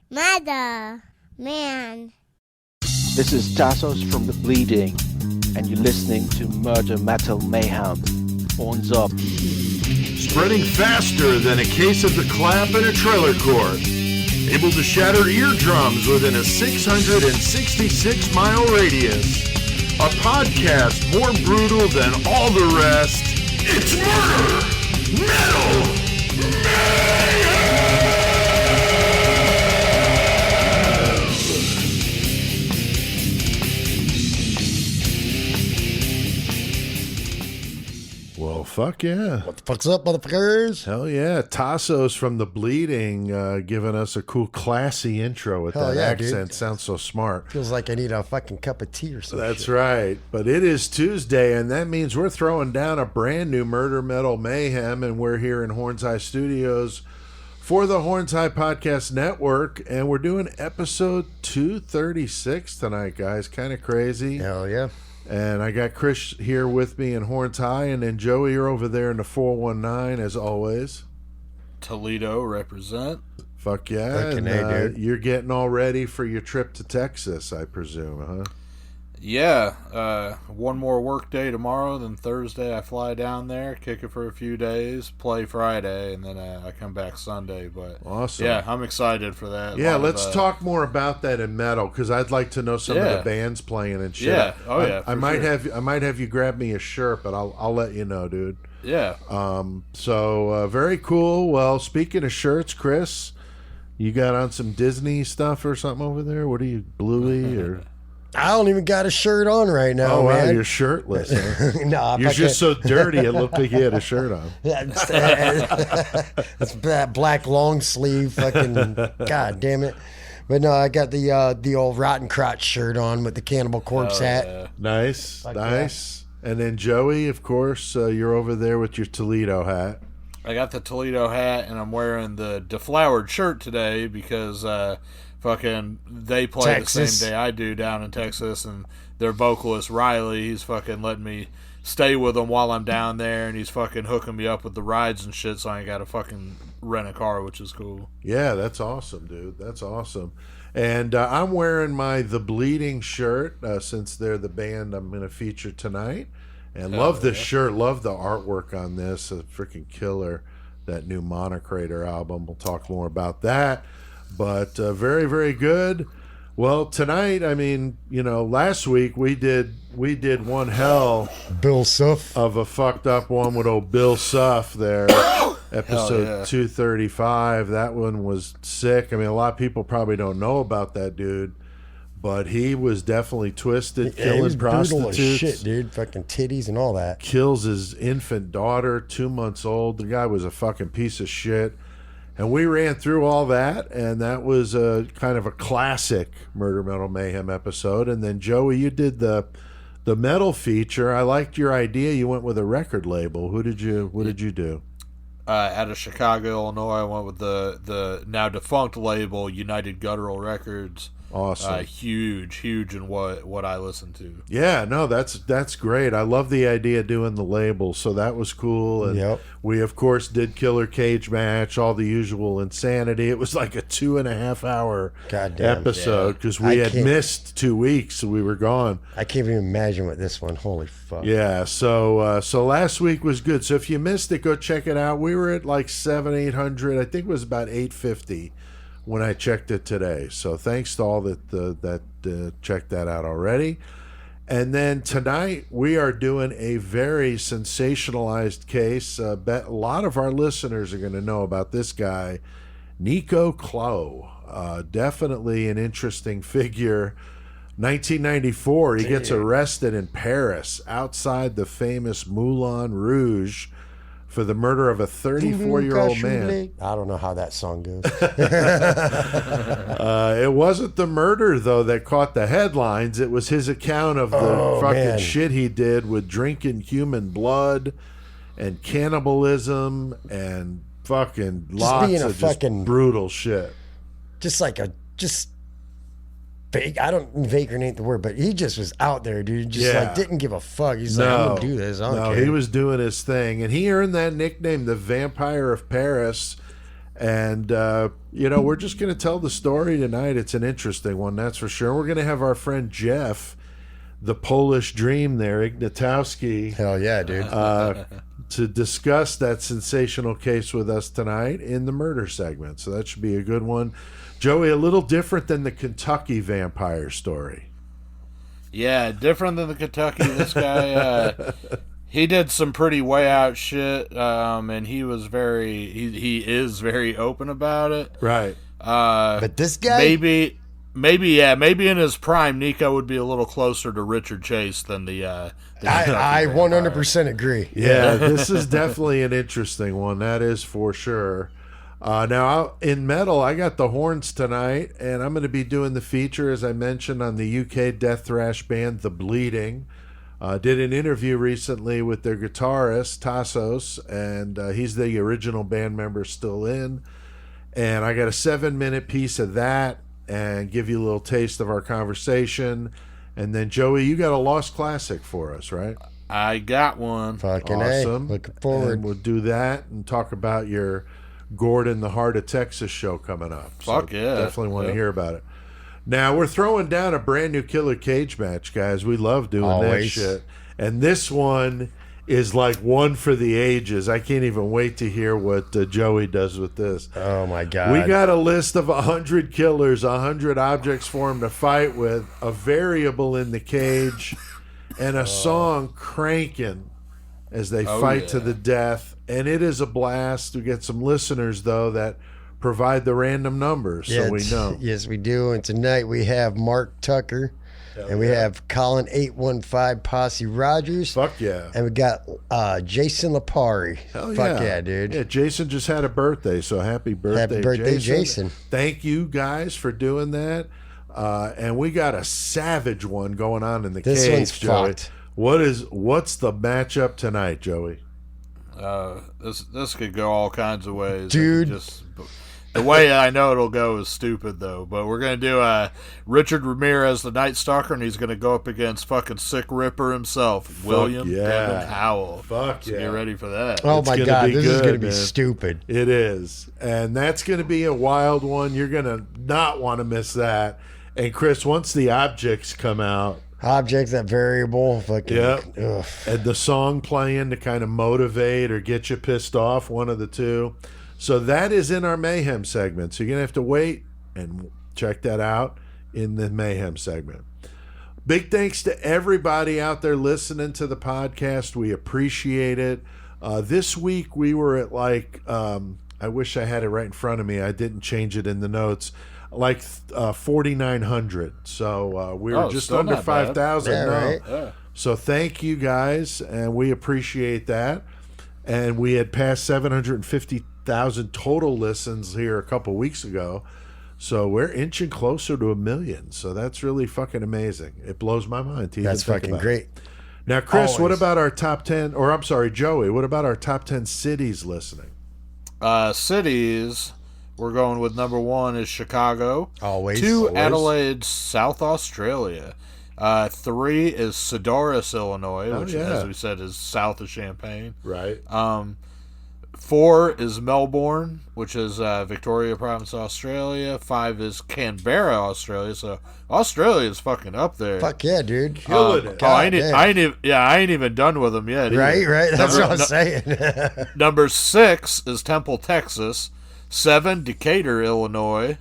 Mother, man. This is Tassos from The Bleeding, and you're listening to Murder Metal Mayhem. Horns up. Spreading faster than a case of the clap in a trailer court. Able to shatter eardrums within a 666-mile radius. A podcast more brutal than all the rest. It's Murder Metal Mayhem! Well, fuck yeah. What the fuck's up, motherfuckers? Hell yeah. Tassos from The Bleeding giving us a cool, classy intro with that accent. Dude. Sounds so smart. Feels like I need a fucking cup of tea or something. That's right. But it is Tuesday, and that means we're throwing down a brand new Murder Metal Mayhem, and we're here in Horns High Studios for the Horns High Podcast Network, and we're doing episode 236 tonight, guys. Kind of crazy. Hell yeah. And I got Chris here with me in Horns High, and then Joey, you're over there in the 419 as always. Toledo represent. Fuck yeah. Fucking and, dude. You're getting all ready for your trip to Texas, I presume, huh? Yeah. One more work day tomorrow, then Thursday I fly down there, kick it for a few days, play Friday, and then I come back Sunday. But awesome. Yeah, I'm excited for that. Yeah, let's talk more about that in metal, because I'd like to know some of the bands playing and shit. Yeah, I might have you grab me a shirt, but I'll let you know, dude. Yeah. So very cool. Well, speaking of shirts, Chris, you got on some Disney stuff or something over there? What are you, Bluey or? I don't even got a shirt on right now, oh, man. Wow, you're shirtless. Huh? No, you're just so dirty. It looked like you had a shirt on. That's that black long sleeve, fucking god damn it. But no, I got the old Rotten Crotch shirt on with the Cannibal Corpse hat. Yeah. Nice, nice. And then Joey, of course, you're over there with your Toledo hat. I got the Toledo hat, and I'm wearing the deflowered shirt today because fucking they play Texas. the same day I do down in Texas, and their vocalist Riley, he's fucking letting me stay with them while I'm down there, and he's fucking hooking me up with the rides and shit, so I ain't got to fucking rent a car, which is cool. Yeah, that's awesome, dude. That's awesome. And I'm wearing my The Bleeding shirt since they're the band I'm going to feature tonight. And love the shirt, love the artwork on this. A freaking killer, that new Monocrator album. We'll talk more about that. But very, very good. Well, tonight, I mean, you know, last week we did one hell Bill Suff of a fucked up one with old Bill Suff there. Episode 235. That one was sick. I mean, a lot of people probably don't know about that dude, but he was definitely twisted, killing prostitutes. Brutal as shit, dude. Fucking titties and all that. Kills his infant daughter, 2 months old. The guy was a fucking piece of shit. And we ran through all that, and that was a kind of a classic Murder Metal Mayhem episode. And then Joey, you did the metal feature. I liked your idea. You went with a record label. What did you do? Out of Chicago, Illinois, I went with the now defunct label United Guttural Records. Awesome. Huge in what I listen to. Yeah, no, that's great. I love the idea of doing the label, so that was cool. And we, of course, did Killer Cage Match, all the usual insanity. It was like a 2.5 hour episode because we had missed 2 weeks, so we were gone. I can't even imagine what this one. Holy fuck. Yeah, so last week was good. So if you missed it, go check it out. We were at like 700-800. I think it was about 850. When I checked it today. So thanks to all that checked that out already. And then tonight we are doing a very sensationalized case. Bet a lot of our listeners are going to know about this guy, Nico Claux. Definitely an interesting figure. 1994, he gets arrested in Paris outside the famous Moulin Rouge for the murder of a 34-year-old man. I don't know how that song goes. It wasn't the murder, though, that caught the headlines. It was his account of the shit he did with drinking human blood and cannibalism and fucking lots of fucking brutal shit. Just fake. I don't vagrant ain't the word, but he just was out there, dude. Just like didn't give a fuck. He's like, I'm gonna do this. I don't care. He was doing his thing, and he earned that nickname, the Vampire of Paris. And, we're just going to tell the story tonight. It's an interesting one, that's for sure. We're going to have our friend Jeff, the Polish Dream there, Ignatowski. Hell yeah, dude. To discuss that sensational case with us tonight in the murder segment. So that should be a good one. Joey, a little different than the Kentucky vampire story. Yeah, different than the Kentucky. This guy, he did some pretty way out shit, and he is very open about it. Right. But this guy, maybe in his prime, Nico would be a little closer to Richard Chase than the I 100% agree. Yeah, this is definitely an interesting one. That is for sure. Now, in metal, I got the horns tonight, and I'm going to be doing the feature, as I mentioned, on the UK death thrash band The Bleeding. Did an interview recently with their guitarist, Tassos, and he's the original band member still in. And I got a 7-minute piece of that and give you a little taste of our conversation. And then, Joey, you got a lost classic for us, right? I got one. Fucking Awesome. A. Looking forward. And we'll do that and talk about your Gordon, the Heart of Texas show coming up. Fuck yeah. Definitely want to hear about it. Now, we're throwing down a brand new Killer Cage match, guys. We love doing that Always. shit. And this one is like one for the ages. I can't even wait to hear what Joey does with this. Oh, my God. We got a list of 100 killers, 100 objects for him to fight with, a variable in the cage, and a song cranking as they fight to the death. And it is a blast. We get some listeners, though, that provide the random numbers, so we know. Yes, we do. And tonight we have Mark Tucker, and we have Colin 815 Posse Rogers. Fuck yeah. And we got Jason Lapari. Hell Fuck yeah, dude. Yeah, Jason just had a birthday, so happy birthday, Happy birthday, Jason. Thank you guys for doing that. And we got a savage one going on in the This cage, one's Joey. fucked. What's the matchup tonight, Joey? This could go all kinds of ways, dude. The way I know it'll go is stupid, though. But we're gonna do Richard Ramirez, the Night Stalker, and he's gonna go up against fucking Sick Ripper himself, William Devin Howell. Fuck so yeah! get ready for that. Oh It's my gonna God, be this is good, gonna be man. stupid. It is, and that's gonna be a wild one. You're gonna not want to miss that. And Chris, once the objects come out. Objects, that variable, fucking. Yep. Ugh. And the song playing to kind of motivate or get you pissed off, one of the two. So that is in our Mayhem segment. So you're going to have to wait and check that out in the Mayhem segment. Big thanks to everybody out there listening to the podcast. We appreciate it. This week we were at I wish I had it right in front of me. I didn't change it in the notes. 4,900. So we were just under 5,000. Yeah, right? Yeah. So thank you guys, and we appreciate that. And we had passed 750,000 total listens here a couple weeks ago. So we're inching closer to 1 million. So that's really fucking amazing. It blows my mind to even That's think fucking about great. it. Now, Chris, what Always. about our top 10, or I'm sorry, Joey, what about our top 10 cities listening? Cities, we're going with number 1 is Chicago. Always. 2, Always. Adelaide, South Australia. 3 is Sedoris, Illinois, which, as we said, is south of Champaign. Right. 4 is Melbourne, which is Victoria Province, Australia. 5 is Canberra, Australia. So Australia is fucking up there. Fuck yeah, dude. Killing it. I ain't even done with them yet. Right, either. right. That's what I was saying. Number 6 is Temple, Texas. 7, Decatur, Illinois.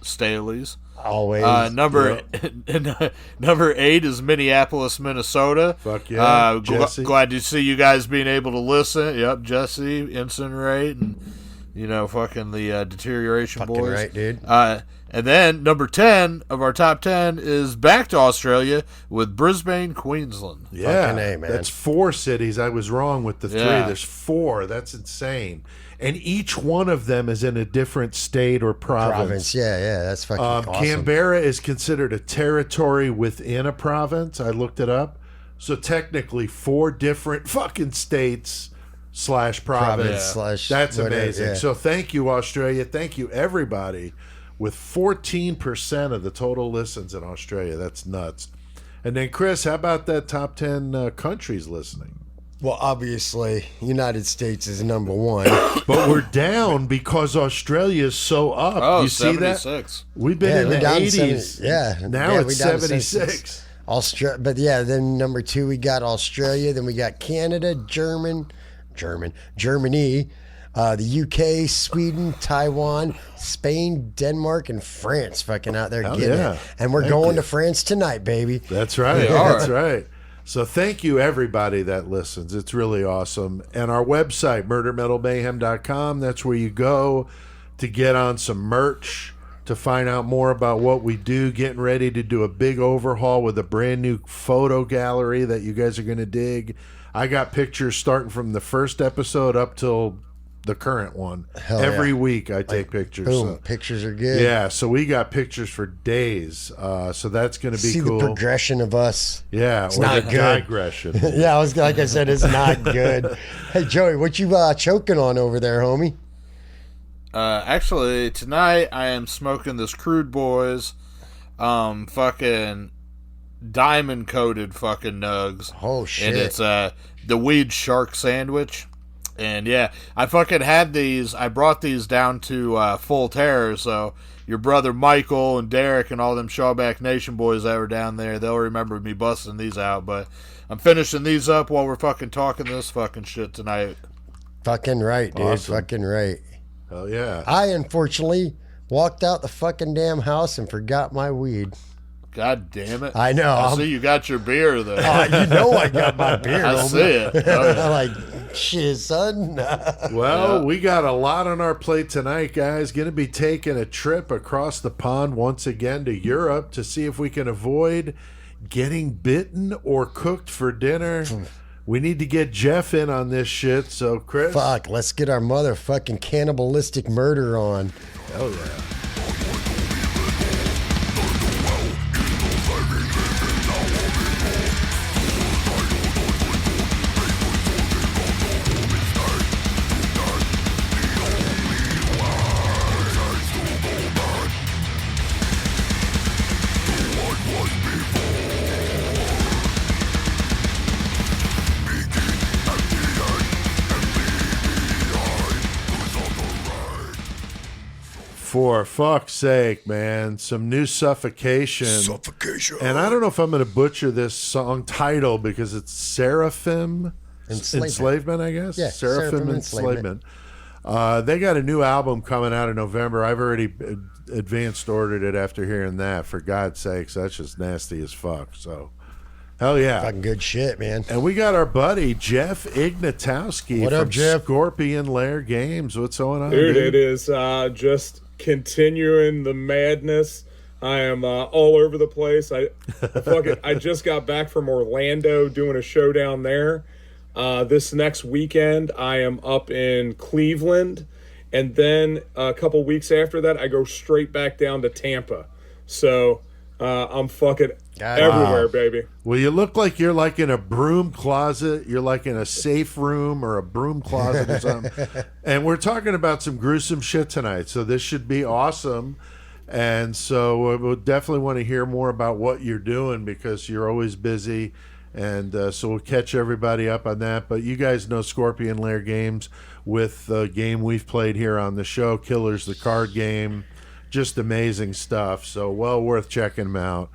Staley's. Always. Number 8 is Minneapolis, Minnesota. Fuck yeah, Jesse. Glad to see you guys being able to listen. Yep, Jesse, Incinerate, and fucking the Deterioration Fucking Boys. right, dude. And then number 10 of our top 10 is back to Australia with Brisbane, Queensland. Yeah, Fucking A, man. that's 4 cities. I was wrong with the 3. Yeah. There's 4. That's insane. And each one of them is in a different state or province. Yeah, that's fucking awesome. Canberra is considered a territory within a province. I looked it up. So technically 4 different fucking states / province. Slash That's whatever, amazing. yeah. So thank you, Australia. Thank you, everybody. With 14% of the total listens in Australia. That's nuts. And then, Chris, how about that top 10 countries listening? Well, obviously, United States is number one. But we're down because Australia is so up. Oh, you see that? 76. We've been in we're the down to 80s. Now it's we're down to 76. But yeah, then number 2 we got Australia, then we got Canada, Germany, the UK, Sweden, Taiwan, Spain, Denmark, and France fucking out there getting yeah. it. And we're going to France tonight, baby. That's right. That's right. So thank you, everybody that listens. It's really awesome. And our website, murdermetalmayhem.com, that's where you go to get on some merch, to find out more about what we do. Getting ready to do a big overhaul with a brand new photo gallery that you guys are going to dig. I got pictures starting from the first episode up till the current one. Every week I take pictures. Boom, pictures are good. Yeah, so we got pictures for days. So that's going to be See cool. the progression of us. Yeah, It's or not the good. digression. Yeah, like I said, it's not good. Hey, Joey, what you choking on over there, homie? Actually, tonight I am smoking this Crude Boys, fucking diamond coated fucking nugs. Oh shit! And it's the weed shark sandwich. And yeah, I fucking had these. I brought these down to Full Terror, so your brother Michael and Derek and all them Shawback Nation boys that were down there, they'll remember me busting these out. But I'm finishing these up while we're fucking talking this fucking shit tonight. Fucking right, dude. Awesome. Fucking right. Hell yeah. I unfortunately walked out the fucking damn house and forgot my weed. God damn it. I know. I see you got your beer, though. You know I got my beer. I homie. see it. Oh, yeah. I'm like, shit, son. Well, we got a lot on our plate tonight, guys. Going to be taking a trip across the pond once again to Europe to see if we can avoid getting bitten or cooked for dinner. We need to get Jeff in on this shit. So, Chris. Fuck, let's get our motherfucking cannibalistic murder on. Hell yeah. For fuck's sake, man. Some new Suffocation. And I don't know if I'm going to butcher this song title because it's Seraphim Enslavement, I guess? Yeah, Seraphim Enslavement. They got a new album coming out in November. I've already advanced ordered it after hearing that. For God's sakes, that's just nasty as fuck. So, hell yeah. Fucking good shit, man. And we got our buddy, Jeff Ignatowski. What up, from Jeff? Scorpion Lair Games. What's going on, Dude, it is just continuing the madness. I am all over the place. I just got back from Orlando doing a show down there. This next weekend, I am up in Cleveland. And then a couple weeks after that, I go straight back down to Tampa. So I'm fucking everywhere, baby. Well, you look like you're like in a broom closet. You're like in a safe room or a broom closet or something. And we're talking about some gruesome shit tonight. So this should be awesome. And so we'll definitely want to hear more about what you're doing because you're always busy. And so we'll catch everybody up on that. But you guys know Scorpion Lair Games with the game we've played here on the show, Killers, the card game. Just amazing stuff. So well worth checking them out.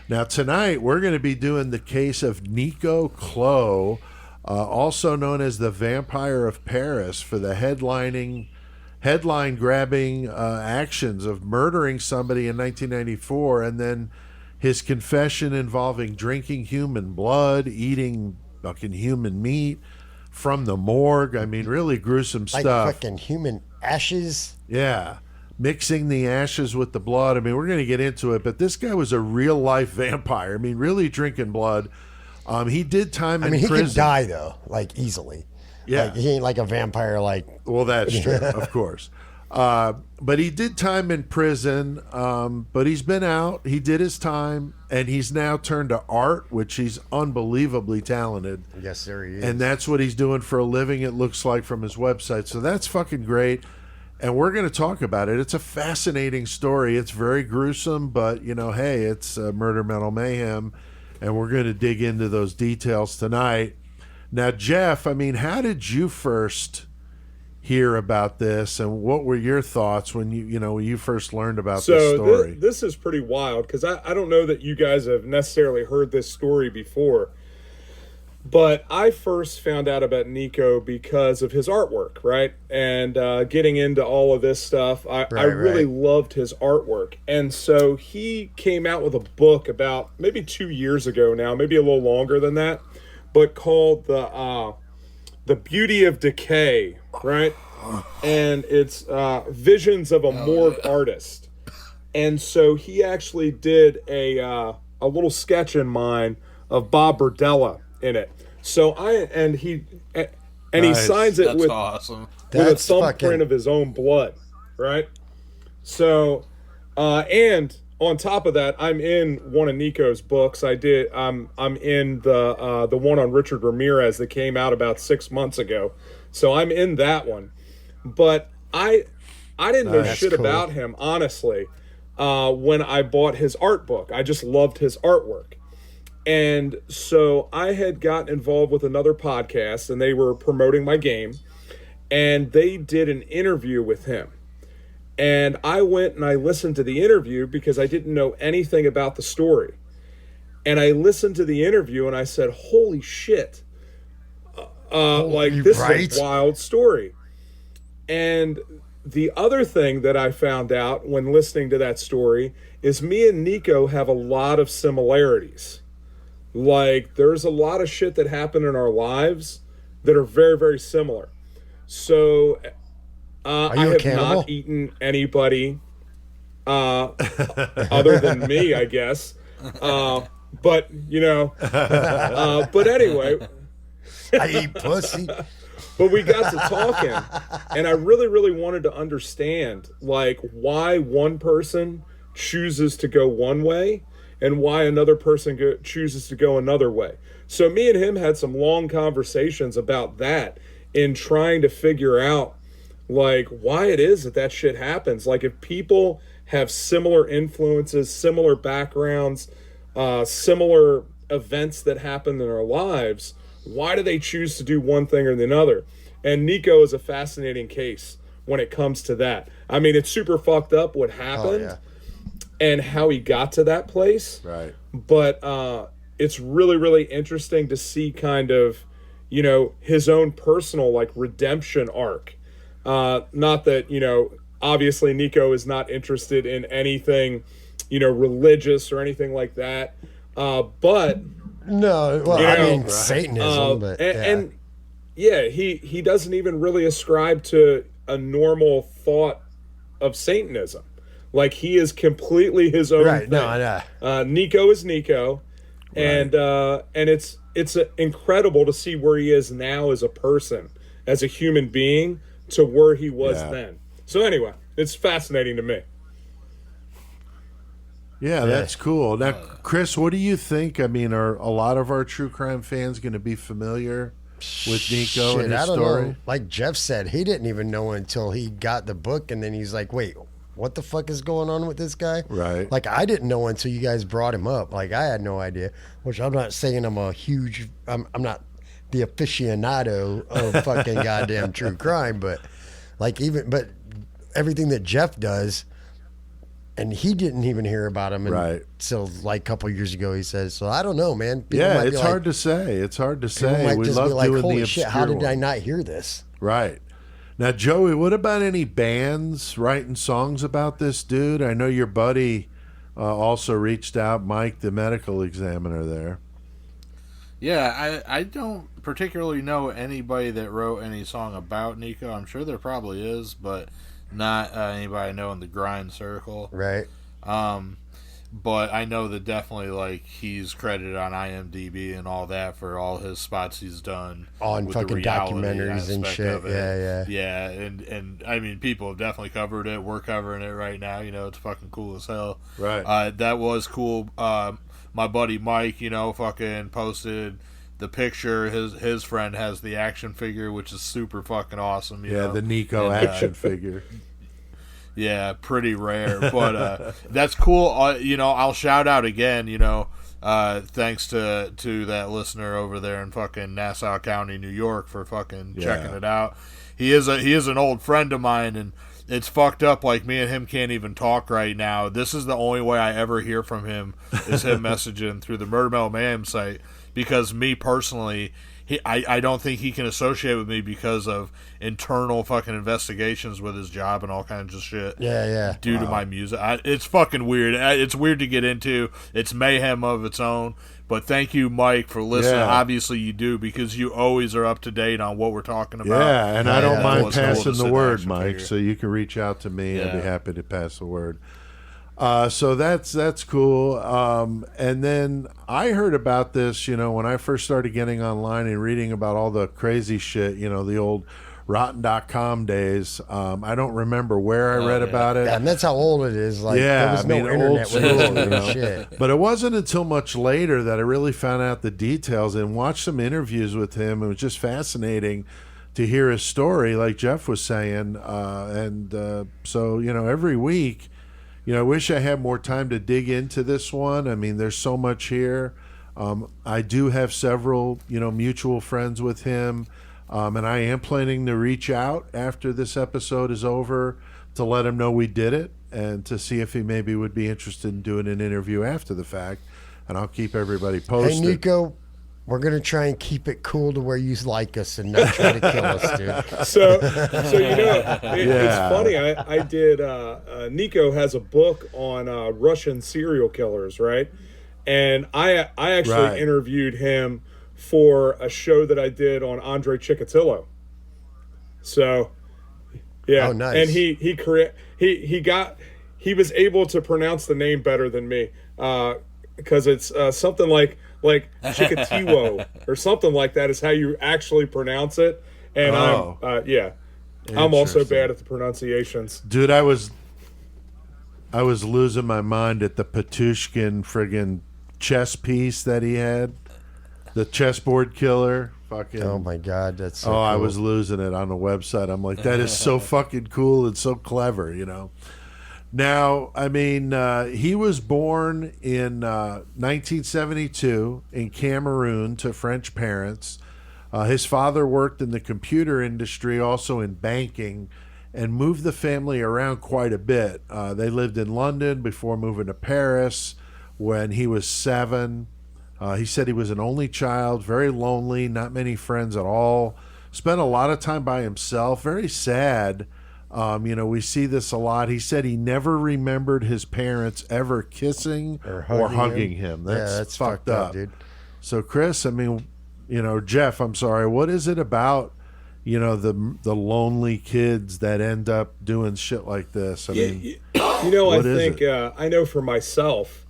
Now tonight we're going to be doing the case of Nico Claux, also known as the Vampire of Paris, for the headline-grabbing actions of murdering somebody in 1994 and then his confession involving drinking human blood, eating fucking human meat from the morgue. I mean, really gruesome Like stuff. fucking human ashes. Yeah. Mixing the ashes with the blood. I mean, we're going to get into it, but this guy was a real-life vampire. I mean, really drinking blood. He did time in I mean, he prison. can die, though, like, easily. Yeah. Like, he ain't like a vampire, like... Well, that's true, of course. But he did time in prison, but he's been out. He did his time, and he's now turned to art, which he's unbelievably talented. Yes, sir, he is. And that's what he's doing for a living, it looks like, from his website. So that's fucking great. And we're going to talk about it. It's a fascinating story. It's very gruesome, but, you know, hey, it's Murder Metal Mayhem, and we're going to dig into those details tonight. Now, Jeff, I mean, how did you first hear about this, and what were your thoughts when you first learned about this story? This is pretty wild, because I don't know that you guys have necessarily heard this story before, but I first found out about Nico because of his artwork, right? And getting into all of this stuff, I really loved his artwork. And so he came out with a book about maybe 2 years ago now, maybe a little longer than that, but called The Beauty of Decay, right? And it's Visions of a Morgue Artist. And so he actually did a little sketch in mine of Bob Berdella in it. So he signs it with awesome. With a thumbprint of his own blood, right? So and on top of that, I'm in one of Nico's books. I'm in the one on Richard Ramirez that came out about 6 months ago. So I'm in that one. But I didn't know shit about him, honestly, when I bought his art book. I just loved his artwork. And so I had gotten involved with another podcast, and they were promoting my game, and they did an interview with him. And I went and I listened to the interview because I didn't know anything about the story. And I listened to the interview and I said, holy shit. This is a wild story. And the other thing that I found out when listening to that story is me and Nico have a lot of similarities. Like, there's a lot of shit that happened in our lives that are very, very similar. So, I have not eaten anybody other than me, I guess. But anyway. I eat pussy. But we got to talking, and I really, really wanted to understand, like, why one person chooses to go one way and why another person chooses to go another way. So me and him had some long conversations about that in trying to figure out, like, why it is that shit happens. Like, if people have similar influences, similar backgrounds, similar events that happen in their lives, why do they choose to do one thing or the other? And Nico is a fascinating case when it comes to that. I mean, it's super fucked up what happened and how he got to that place. Right. But it's really, really interesting to see kind of, his own personal, like, redemption arc. Not that, obviously Nico is not interested in anything, religious or anything like that. But... No, well, I mean, Satanism, but... And he doesn't even really ascribe to a normal thought of Satanism. Like, he is completely his own thing. No, I know. Nico is Nico, and it's incredible to see where he is now as a person, as a human being, to where he was then. So anyway, it's fascinating to me. Yeah, that's cool. Now, Chris, what do you think? I mean, are a lot of our true crime fans going to be familiar with Nico and his story? Know. Like Jeff said, he didn't even know until he got the book, and then he's like, wait, what the fuck is going on with this guy? Right. Like, I didn't know until you guys brought him up. Like, I had no idea, which I'm not saying I'm not the aficionado of fucking goddamn true crime, but but everything that Jeff does, and he didn't even hear about him until like a couple years ago, he says. So I don't know, man. It's hard to say. It's hard to say. We love doing the obscure how did I not hear this? Right. Now, Joey, what about any bands writing songs about this dude? I know your buddy also reached out, Mike, the medical examiner there. Yeah, I don't particularly know anybody that wrote any song about Nico. I'm sure there probably is, but not anybody I know in the grind circle. Right. But I know that definitely, like, he's credited on IMDb and all that for all his spots he's done on with fucking the documentaries and shit. Yeah, and I mean, people have definitely covered it. We're covering it right now. It's fucking cool as hell. Right. That was cool. My buddy Mike, fucking posted the picture. His friend has the action figure, which is super fucking awesome. You know? The Nico action figure. Yeah, pretty rare, but that's cool. I'll shout out again. thanks to that listener over there in fucking Nassau County, New York, for fucking checking it out. He is an old friend of mine, and it's fucked up. Like, me and him can't even talk right now. This is the only way I ever hear from him, is him messaging through the Murder Metal Mayhem site, because me personally, I don't think he can associate with me because of internal fucking investigations with his job and all kinds of shit. Yeah. Due to my music. It's fucking weird. It's weird to get into. It's mayhem of its own. But thank you, Mike, for listening. Yeah. Obviously you do, because you always are up to date on what we're talking about. Yeah, and I don't mind It's cool to passing sit the there word, and Mike, figure. so you can reach out to me. I'd be Yeah. happy to pass the word. So that's cool. And then I heard about this, when I first started getting online and reading about all the crazy shit, the old Rotten.com days. I don't remember where I read about it. Yeah, and that's how old it is. Like, Yeah, there was I no mean, internet old when school, this was shit. But it wasn't until much later that I really found out the details and watched some interviews with him. It was just fascinating to hear his story, like Jeff was saying. So, every week, I wish I had more time to dig into this one. I mean, there's so much here. I do have several, mutual friends with him. And I am planning to reach out after this episode is over to let him know we did it and to see if he maybe would be interested in doing an interview after the fact. And I'll keep everybody posted. Hey, Nico, we're going to try and keep it cool to where you like us and not try to kill us, dude. So it's funny. I did. Nico has a book on Russian serial killers, right? And I actually interviewed him for a show that I did on Andre Chikatilo. So, yeah. Oh, nice. And he was able to pronounce the name better than me, because it's something like Chikatilo or something like that is how you actually pronounce it. And I'm also bad at the pronunciations. Dude, I was losing my mind at the Patushkin friggin' chess piece that he had. The chessboard killer. Fucking. Oh, my God. That's so cool. I was losing it on the website. I'm like, that is so fucking cool and so clever, Now, I mean, he was born in 1972 in Cameroon to French parents. His father worked in the computer industry, also in banking, and moved the family around quite a bit. They lived in London before moving to Paris when he was 7. He said he was an only child, very lonely, not many friends at all. Spent a lot of time by himself, very sad. We see this a lot. He said he never remembered his parents ever kissing or hugging him. That's fucked up, dude. So, Chris, I mean, Jeff, I'm sorry. What is it about, the lonely kids that end up doing shit like this? I mean, I think I know for myself,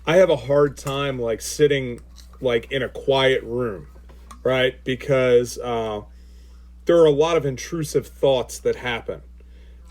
I have a hard time like sitting like in a quiet room, right? Because there are a lot of intrusive thoughts that happen.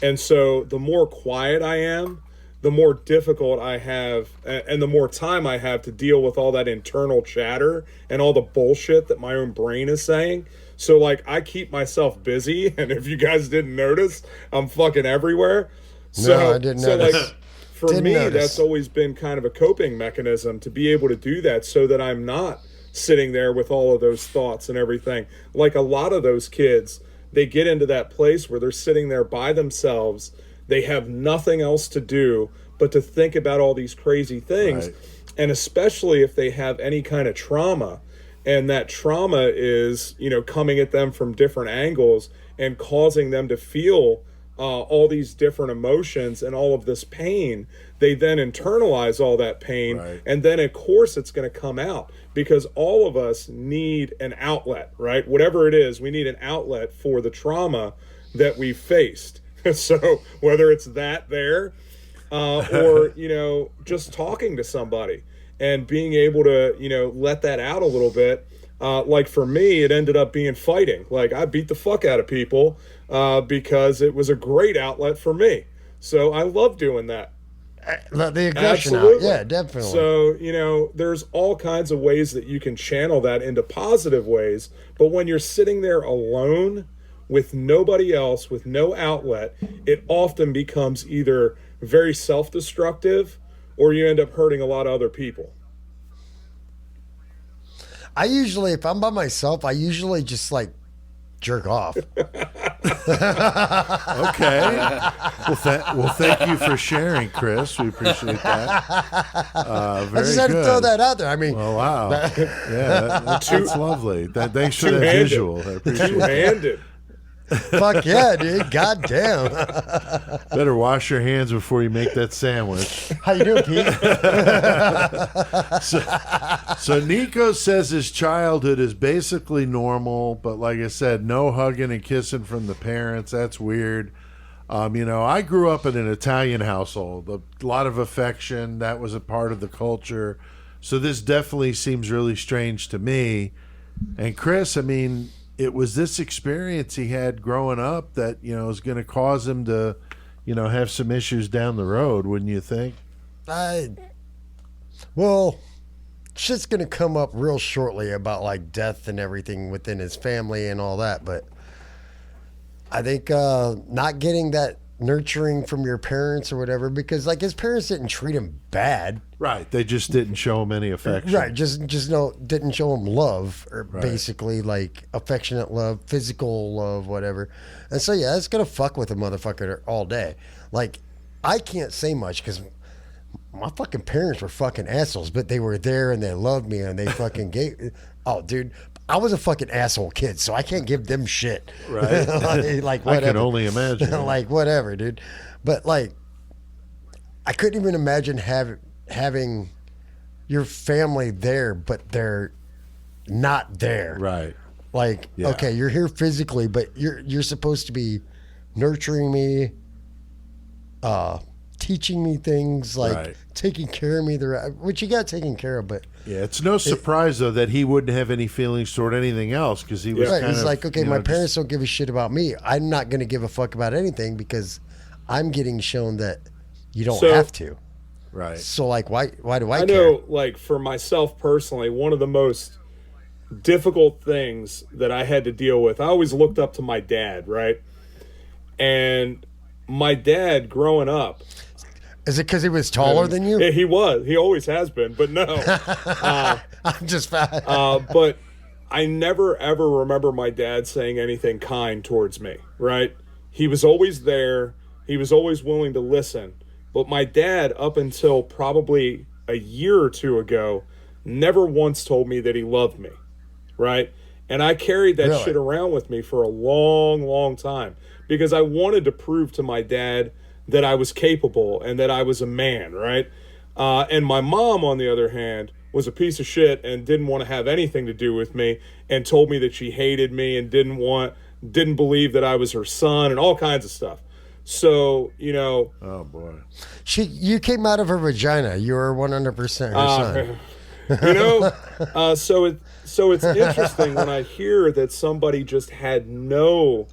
And so the more quiet I am, the more difficult I have and the more time I have to deal with all that internal chatter and all the bullshit that my own brain is saying. So like I keep myself busy, and if you guys didn't notice, I'm fucking everywhere. No, I didn't notice. Like, for me, that's always been kind of a coping mechanism to be able to do that so that I'm not sitting there with all of those thoughts and everything. Like a lot of those kids, they get into that place where they're sitting there by themselves. They have nothing else to do but to think about all these crazy things. Right. And especially if they have any kind of trauma, and that trauma is, coming at them from different angles and causing them to feel all these different emotions and all of this pain. They then internalize all that pain, right. And then of course it's going to come out, because all of us need an outlet, right? Whatever it is, we need an outlet for the trauma that we faced. So whether it's that there or just talking to somebody and being able to let that out a little bit. Like for me, it ended up being fighting. Like I beat the fuck out of people because it was a great outlet for me. So I love doing that. The aggression out. Yeah, definitely. So, there's all kinds of ways that you can channel that into positive ways. But when you're sitting there alone with nobody else, with no outlet, it often becomes either very self-destructive or you end up hurting a lot of other people? I usually, if I'm by myself, I usually just like jerk off. Okay. Well, thank you for sharing, Chris. We appreciate that. I Very just had to good. throw that out there. I mean, Oh, wow. Yeah, that's lovely. Thanks for that Two-handed. visual. I appreciate it. Two-handed. fuck yeah, dude. God damn. Better wash your hands before you make that sandwich. How you doing, Pete? So Nico says his childhood is basically normal, but like I said, no hugging and kissing from the parents. That's weird. I grew up in an Italian household. A lot of affection. That was a part of the culture. So this definitely seems really strange to me. And Chris, I mean, it was this experience he had growing up that, is going to cause him to, have some issues down the road, wouldn't you think? Well, shit's gonna come up real shortly about like death and everything within his family and all that, but I think not getting that nurturing from your parents or whatever, because like his parents didn't treat him bad. Right. They just didn't show him any affection. Right, just didn't show him love, or basically like affectionate love, physical love, whatever. And so yeah, it's gonna fuck with a motherfucker all day. Like, I can't say much because my fucking parents were fucking assholes, but they were there and they loved me and they fucking gave. Oh, dude, I was a fucking asshole kid, so I can't give them shit. Right. like whatever. I can only imagine. Like whatever, dude. But like, I couldn't even imagine having your family there, but they're not there. Right. Like, Yeah. okay, you're here physically, but you're supposed to be nurturing me, teaching me things, like Right. taking care of me, which you got taken care of, but Yeah, it's no surprise though that he wouldn't have any feelings toward anything else because he was right, kind he's of like, okay, my parents don't give a shit about me. I'm not going to give a fuck about anything because I'm getting shown that you don't So- have to. right. So like, why do I I care? know, like, for myself personally, one of the most difficult things that I had to deal with, I always looked up to my dad, right? And my dad growing up, Is it because he was taller than you? yeah, he was. He always has been, but no. I'm just fat. But I never, ever remember my dad saying anything kind towards me, right? He was always there. He was always willing to listen. But my dad, up until probably a year or two ago, never once told me that he loved me, right? And I carried that Really? shit around with me for a long, long time because I wanted to prove to my dad that I was capable and that I was a man, right? And my mom, on the other hand, was a piece of shit and didn't want to have anything to do with me and told me that she hated me and didn't believe that I was her son and all kinds of stuff. So, Oh boy. You came out of her vagina. You were 100% her son. So it's interesting when I hear that somebody just had no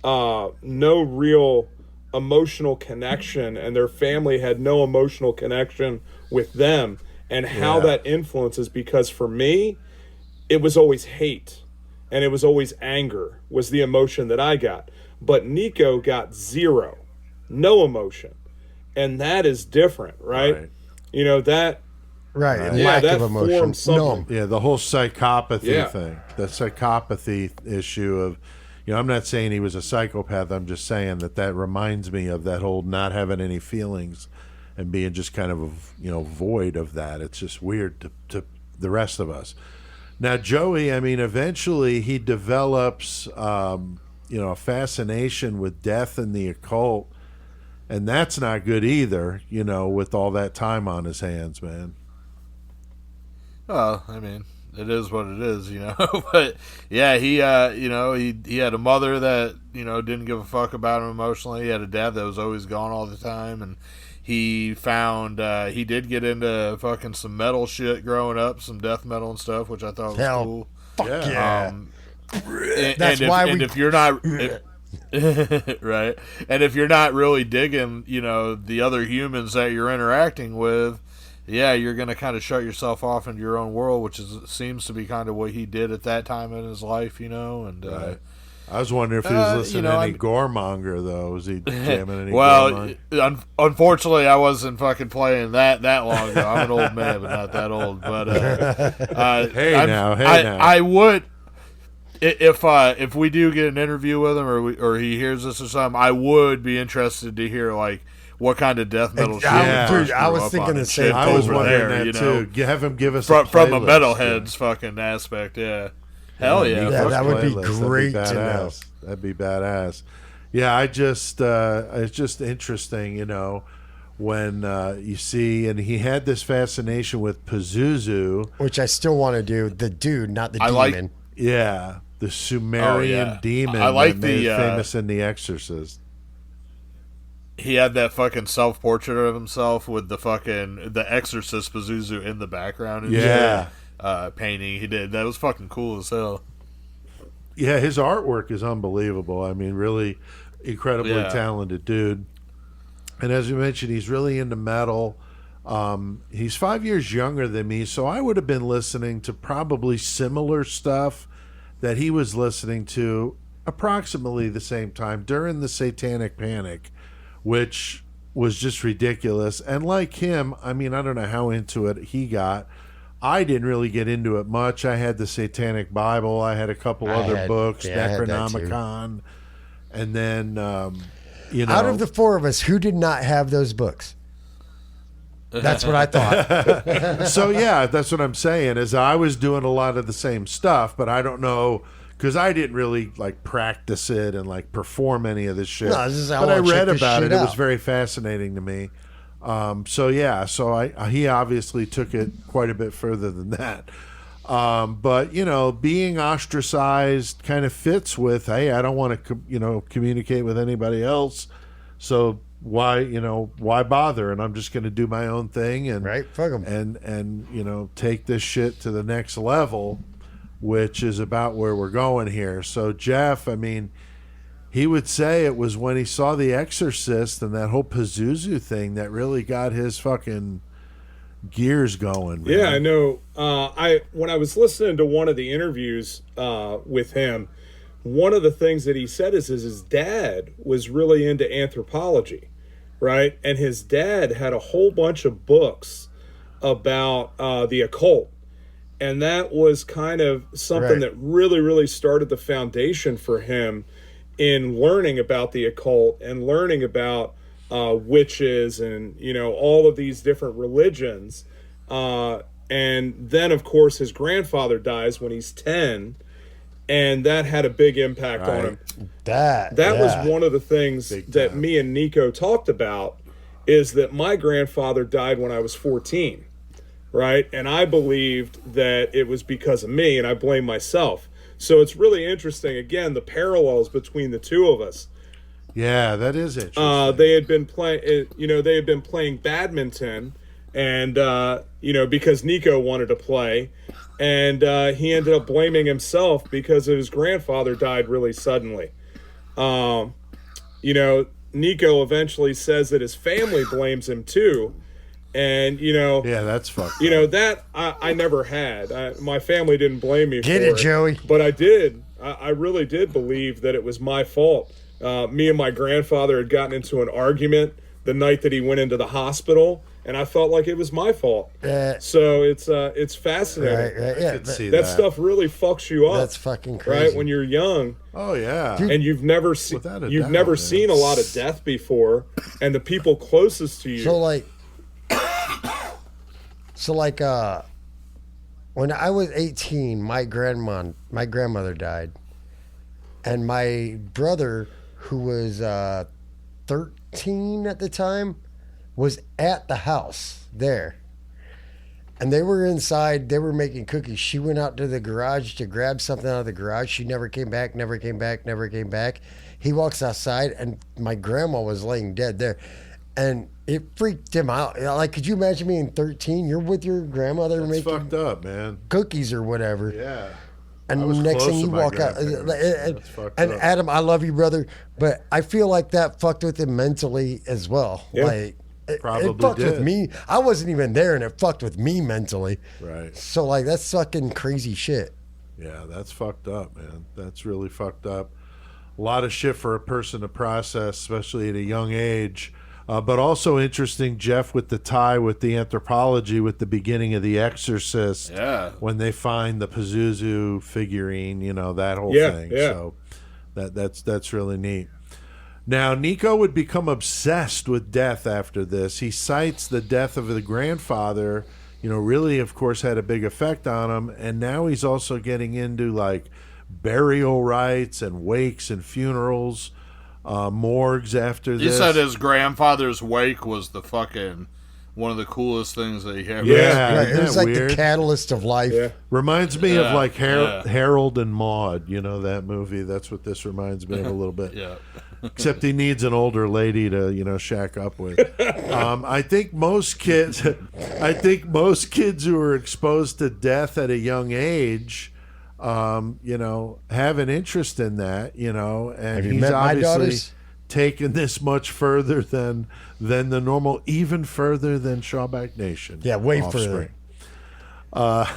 real emotional connection and their family had no emotional connection with them, and how that influences, because for me it was always hate and it was always anger was the emotion that I got, but Nico got no emotion, and that is different, right? That Right. yeah, Lack that of emotion. forms something. No. Yeah, the whole psychopathy Yeah. thing. The psychopathy issue of, I'm not saying he was a psychopath. I'm just saying that reminds me of that whole not having any feelings and being just kind of, void of that. It's just weird to the rest of us. Now, Joey, I mean, eventually he develops, a fascination with death and the occult. And that's not good either, with all that time on his hands, man. Well, I mean, it is what it is, But yeah, he had a mother that didn't give a fuck about him emotionally. He had a dad that was always gone all the time, and he found he did get into fucking some metal shit growing up, some death metal and stuff, which I thought was cool. Fuck yeah. If you're not. Right, and if you're not really digging, the other humans that you're interacting with, yeah, you're going to kind of shut yourself off into your own world, which seems to be kind of what he did at that time in his life, and Right. I was wondering if he was listening to any I'm- Goremonger, though. Was he jamming any Well, Goremonger? unfortunately, I wasn't fucking playing that long ago. I'm an old man, but not that old. But Hey now. I would if we do get an interview with him or he hears this or something. I would be interested to hear like what kind of death metal shit. Yeah. he first Dude, I grew was up thinking on the and same shit thing. I was over wondering there, that too. Have him give us from a playlist. metalhead's fucking aspect. Yeah, hell yeah. Yeah, fuck that would be Playlist. great That'd to be know. badass. That'd be badass. Yeah, it's just interesting, when you see, and he had this fascination with Pazuzu. Which I still want to do. The dude, not the I like- demon. Yeah, the Sumerian yeah. demon I like that made the, famous in The Exorcist. He had that fucking self-portrait of himself with the Exorcist Pazuzu in the background. And Yeah. shit, painting he did. That was fucking cool as hell. Yeah, his artwork is unbelievable. I mean, really incredibly Yeah. talented dude. And as you mentioned, he's really into metal. He's 5 years younger than me, so I would have been listening to probably similar stuff that he was listening to approximately the same time during the Satanic Panic, which was just ridiculous. And like him, I mean, I don't know how into it he got. I didn't really get into it much. I had the Satanic Bible. I had a couple other books, I had that too. Necronomicon. And then, Out of the four of us, who did not have those books? That's what I thought. So yeah, that's what I'm saying. Is I was doing a lot of the same stuff, but I don't know because I didn't really like practice it and like perform any of this shit. No, this is how but I I check read this about shit it. It was out. very fascinating to me. So yeah, so he obviously took it quite a bit further than that. But being ostracized kind of fits with, hey, I don't want to communicate with anybody else. So why bother? And I'm just going to do my own thing and Right, fuck 'em. and take this shit to the next level, which is about where we're going here. So Jeff, I mean, he would say it was when he saw The Exorcist and that whole Pazuzu thing that really got his fucking gears going, man. Yeah, I know. When I was listening to one of the interviews with him, one of the things that he said is his dad was really into anthropology, right? And his dad had a whole bunch of books about the occult. And that was kind of something Right. that really, really started the foundation for him in learning about the occult and learning about witches and all of these different religions. And then, of course, his grandfather dies when he's 10, and that had a big impact on him. That was one of the things that me and Nico talked about, is that my grandfather died when I was 14, right? And I believed that it was because of me, and I blame myself. So it's really interesting, again, the parallels between the two of us. Yeah, that is interesting. They had been playing badminton, and because Nico wanted to play, and he ended up blaming himself because his grandfather died really suddenly. Nico eventually says that his family blames him too, and yeah, that's fucked. that I never had. My family didn't blame me. Get for it, Joey. But I did. I really did believe that it was my fault. Me and my grandfather had gotten into an argument the night that he went into the hospital, and I felt like it was my fault. So it's fascinating. Right, yeah, see That stuff really fucks you up. that's fucking crazy. right when you're young, Oh yeah. and you've never seen Without a doubt, man. seen a lot of death before, and the people closest to you. So like, when I was 18, my grandmother died, and my brother, who was 13 at the time, was at the house there. And they were inside, they were making cookies. She went out to the garage to grab something out of the garage. She never came back. He walks outside, and my grandma was laying dead there. And it freaked him out. Like, could you imagine being 13? You're with your grandmother That's making fucked up, man. cookies or whatever. Yeah. And I was next close thing to you my walk out, grandparents. That's fucked and up. Adam, I love you, brother, but I feel like that fucked with him mentally as well. Yeah. Like, it Probably fucked did. with me. I wasn't even there, and it fucked with me mentally. Right. So, like, that's fucking crazy shit. Yeah, that's fucked up, man. That's really fucked up. a lot of shit for a person to process, especially at a young age. But also interesting, Jeff, with the tie with the anthropology with the beginning of The Exorcist. Yeah. When they find the Pazuzu figurine, that whole thing. Yeah. So that's really neat. Now, Nico would become obsessed with death after this. He cites the death of the grandfather, really, of course, had a big effect on him. And now he's also getting into, like, burial rites and wakes and funerals. Morgues after this. He said his grandfather's wake was the fucking one of the coolest things that he ever Yeah, Right, it was like weird? the catalyst of life. Yeah. Reminds me of like yeah. Harold and Maude, that movie. That's what this reminds me of a little bit. Yeah. Except he needs an older lady to shack up with. I think most kids who are exposed to death at a young age, have an interest in that, and Have you he's met my obviously daughters? taken this much further than the normal, even further than Shawback Nation. Yeah, way offspring. further.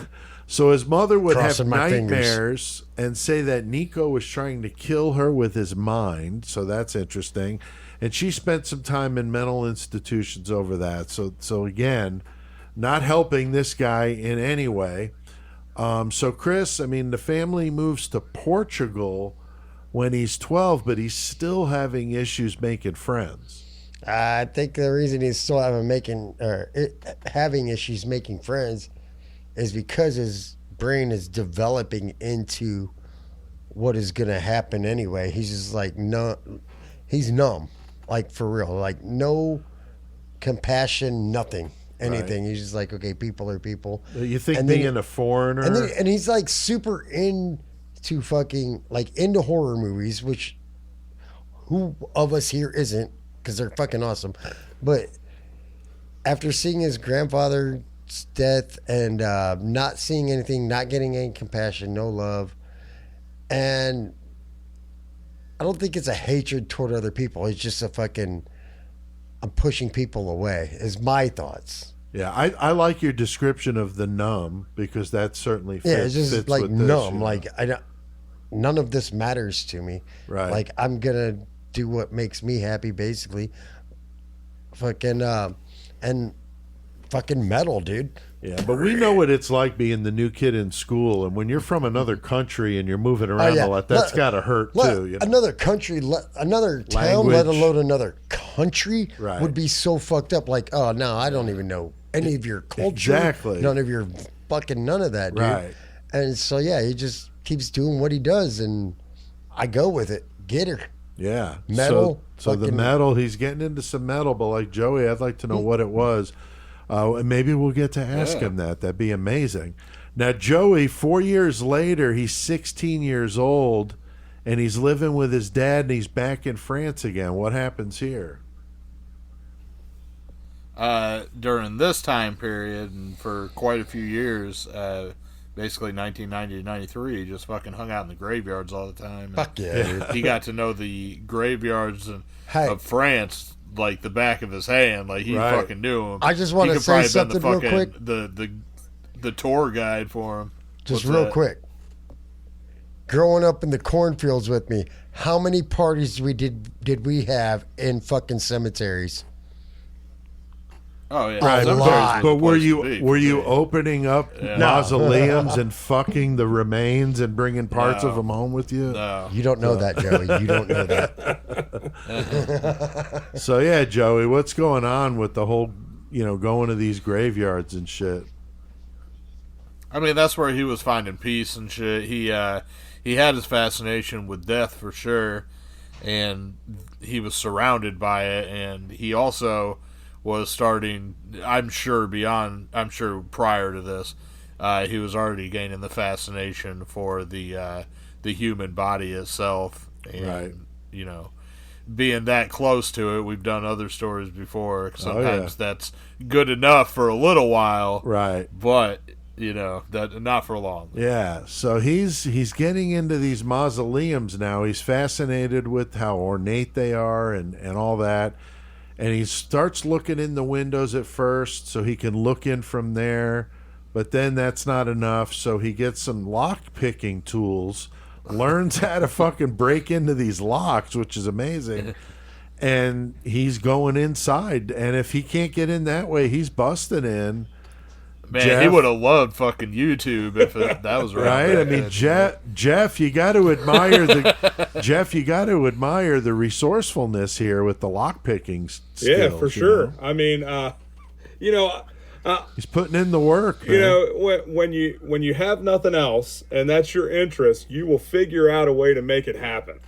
So his mother would Crossing have my fingers. nightmares and say that Nico was trying to kill her with his mind. So that's interesting. And she spent some time in mental institutions over that. So again, not helping this guy in any way. So Chris, the family moves to Portugal when he's 12, but he's still having issues making friends. I think the reason he's still having issues making friends is because his brain is developing into what is going to happen anyway. He's just like, no, he's numb, like for real, like no compassion, nothing, anything. He's just like, okay, people are people. You think And being then- a foreigner? And he's like super into fucking, like into horror movies, which who of us here isn't, because they're fucking awesome. But after seeing his grandfather's death and not seeing anything, not getting any compassion, no love, and I don't think it's a hatred toward other people. It's just a fucking, I'm pushing people away, is my thoughts. Yeah, I like your description of the numb, because that certainly fits, Yeah, it's just fits like with this, numb. Like I don't, none of this matters to me. Right. Like I'm gonna do what makes me happy, basically. Fucking and fucking metal, dude. Yeah, but we know what it's like being the new kid in school, and when you're from another country and you're moving around yeah. a lot, that's got to hurt too. Another country, another town, let Language. alone another country, Right. would be so fucked up. Like, oh no, I don't even know any of your culture, Exactly. none of your fucking none of that, dude. Right. And so yeah, he just keeps doing what he does, and I go with it. Get her. Yeah, Metal, So the fucking- metal, he's getting into some metal, but like Joey, I'd like to know what it was. And maybe we'll get to ask him that. That'd be amazing. Now, Joey, 4 years later, he's 16 years old, and he's living with his dad, and he's back in France again. What happens here? During this time period, and for quite a few years, basically 1990 to 93, he just fucking hung out in the graveyards all the time. And Fuck yeah, dude. he got to know the graveyards Hey. of France like the back of his hand. Like he Right. fucking knew him. I just wanna He could say probably been something real quick. The tour guide for him. Just What's real that? quick. Growing up in the cornfields with me, how many parties did we have in fucking cemeteries? Oh yeah, Right, cemeteries lot. was but the were place you to be were for you me. opening up mausoleums and fucking the remains and bringing parts No. of them home with you? No. You don't know that, Joey. You don't know that. So yeah, Joey, what's going on with the whole, going to these graveyards and shit? I mean, that's where he was finding peace and shit. He had his fascination with death for sure, and he was surrounded by it. And he also was starting. I'm sure prior to this, he was already gaining the fascination for the human body itself, and Right. being that close to it. We've done other stories before. Sometimes yeah. that's good enough for a little while, Right. but that not for long. Yeah, so he's getting into these mausoleums now. He's fascinated with how ornate they are and all that. And he starts looking in the windows at first so he can look in from there. But then that's not enough, so he gets some lock picking tools learns how to fucking break into these locks, which is amazing. And he's going inside, and if he can't get in that way, he's busting in. Man, Jeff, he would have loved fucking YouTube if that was right. I mean, Jeff, you got to admire the resourcefulness here with the lock picking skills. Yeah, for sure. Know? I mean, he's putting in the work. Man. You know, when you have nothing else and that's your interest, you will figure out a way to make it happen.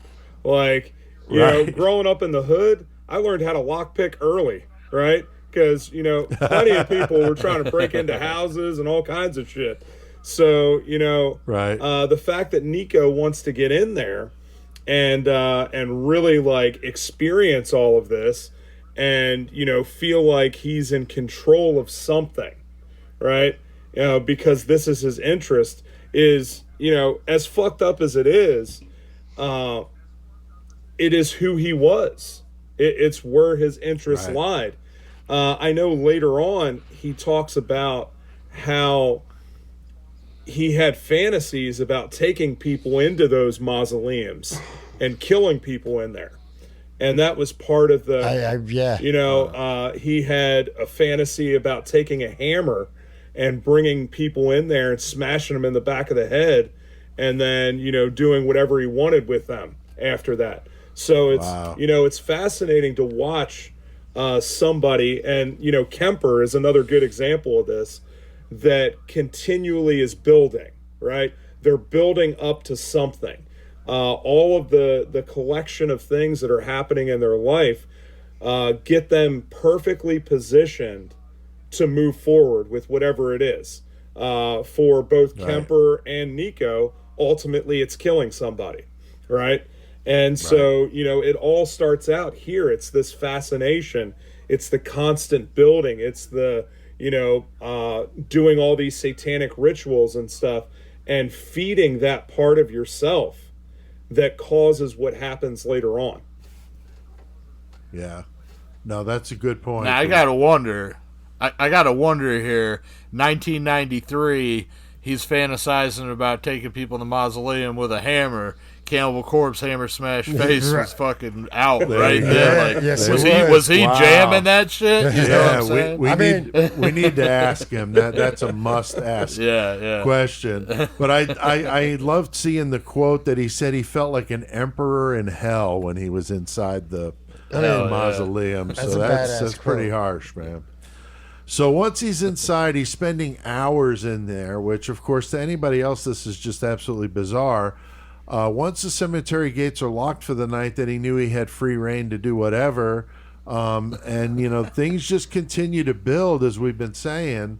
Like, you know, growing up in the hood, I learned how to lockpick early, right? Because, you know, plenty of people were trying to break into houses and all kinds of shit. So, you know, the fact that Nico wants to get in there and really like experience all of this and, you know, feel like he's in control of something, right? You know, because this is his interest is, you know, as fucked up as it is who he was. It's where his interests lied. I know later on he talks about how he had fantasies about taking people into those mausoleums and killing people in there. And that was part of the, you know, he had a fantasy about taking a hammer and bringing people in there and smashing them in the back of the head and then, you know, doing whatever he wanted with them after that. So it's, you know, it's fascinating to watch somebody, and, you know, Kemper is another good example of this, that continually is building, right? They're building up to something. All of the collection of things that are happening in their life get them perfectly positioned to move forward with whatever it is. For both Kemper and Nico, ultimately it's killing somebody, right? And so, you know, it all starts out here. It's this fascination. It's the constant building. It's the, you know, doing all these satanic rituals and stuff and feeding that part of yourself that causes what happens later on. Yeah. No, that's a good point. Now, I got to wonder. I got to wonder here. 1993, he's fantasizing about taking people in the mausoleum with a hammer. Cannibal Corpse hammer smash face was fucking out right there. Like, was he jamming that shit? You know what I'm saying? We need to ask him. That's a must ask question. But I loved seeing the quote that he said he felt like an emperor in hell when he was inside the mausoleum. So that's pretty harsh, man. So once he's inside, he's spending hours in there, which of course to anybody else this is just absolutely bizarre. Once the cemetery gates are locked for the night, then he knew he had free reign to do whatever. And, you know, things just continue to build, as we've been saying.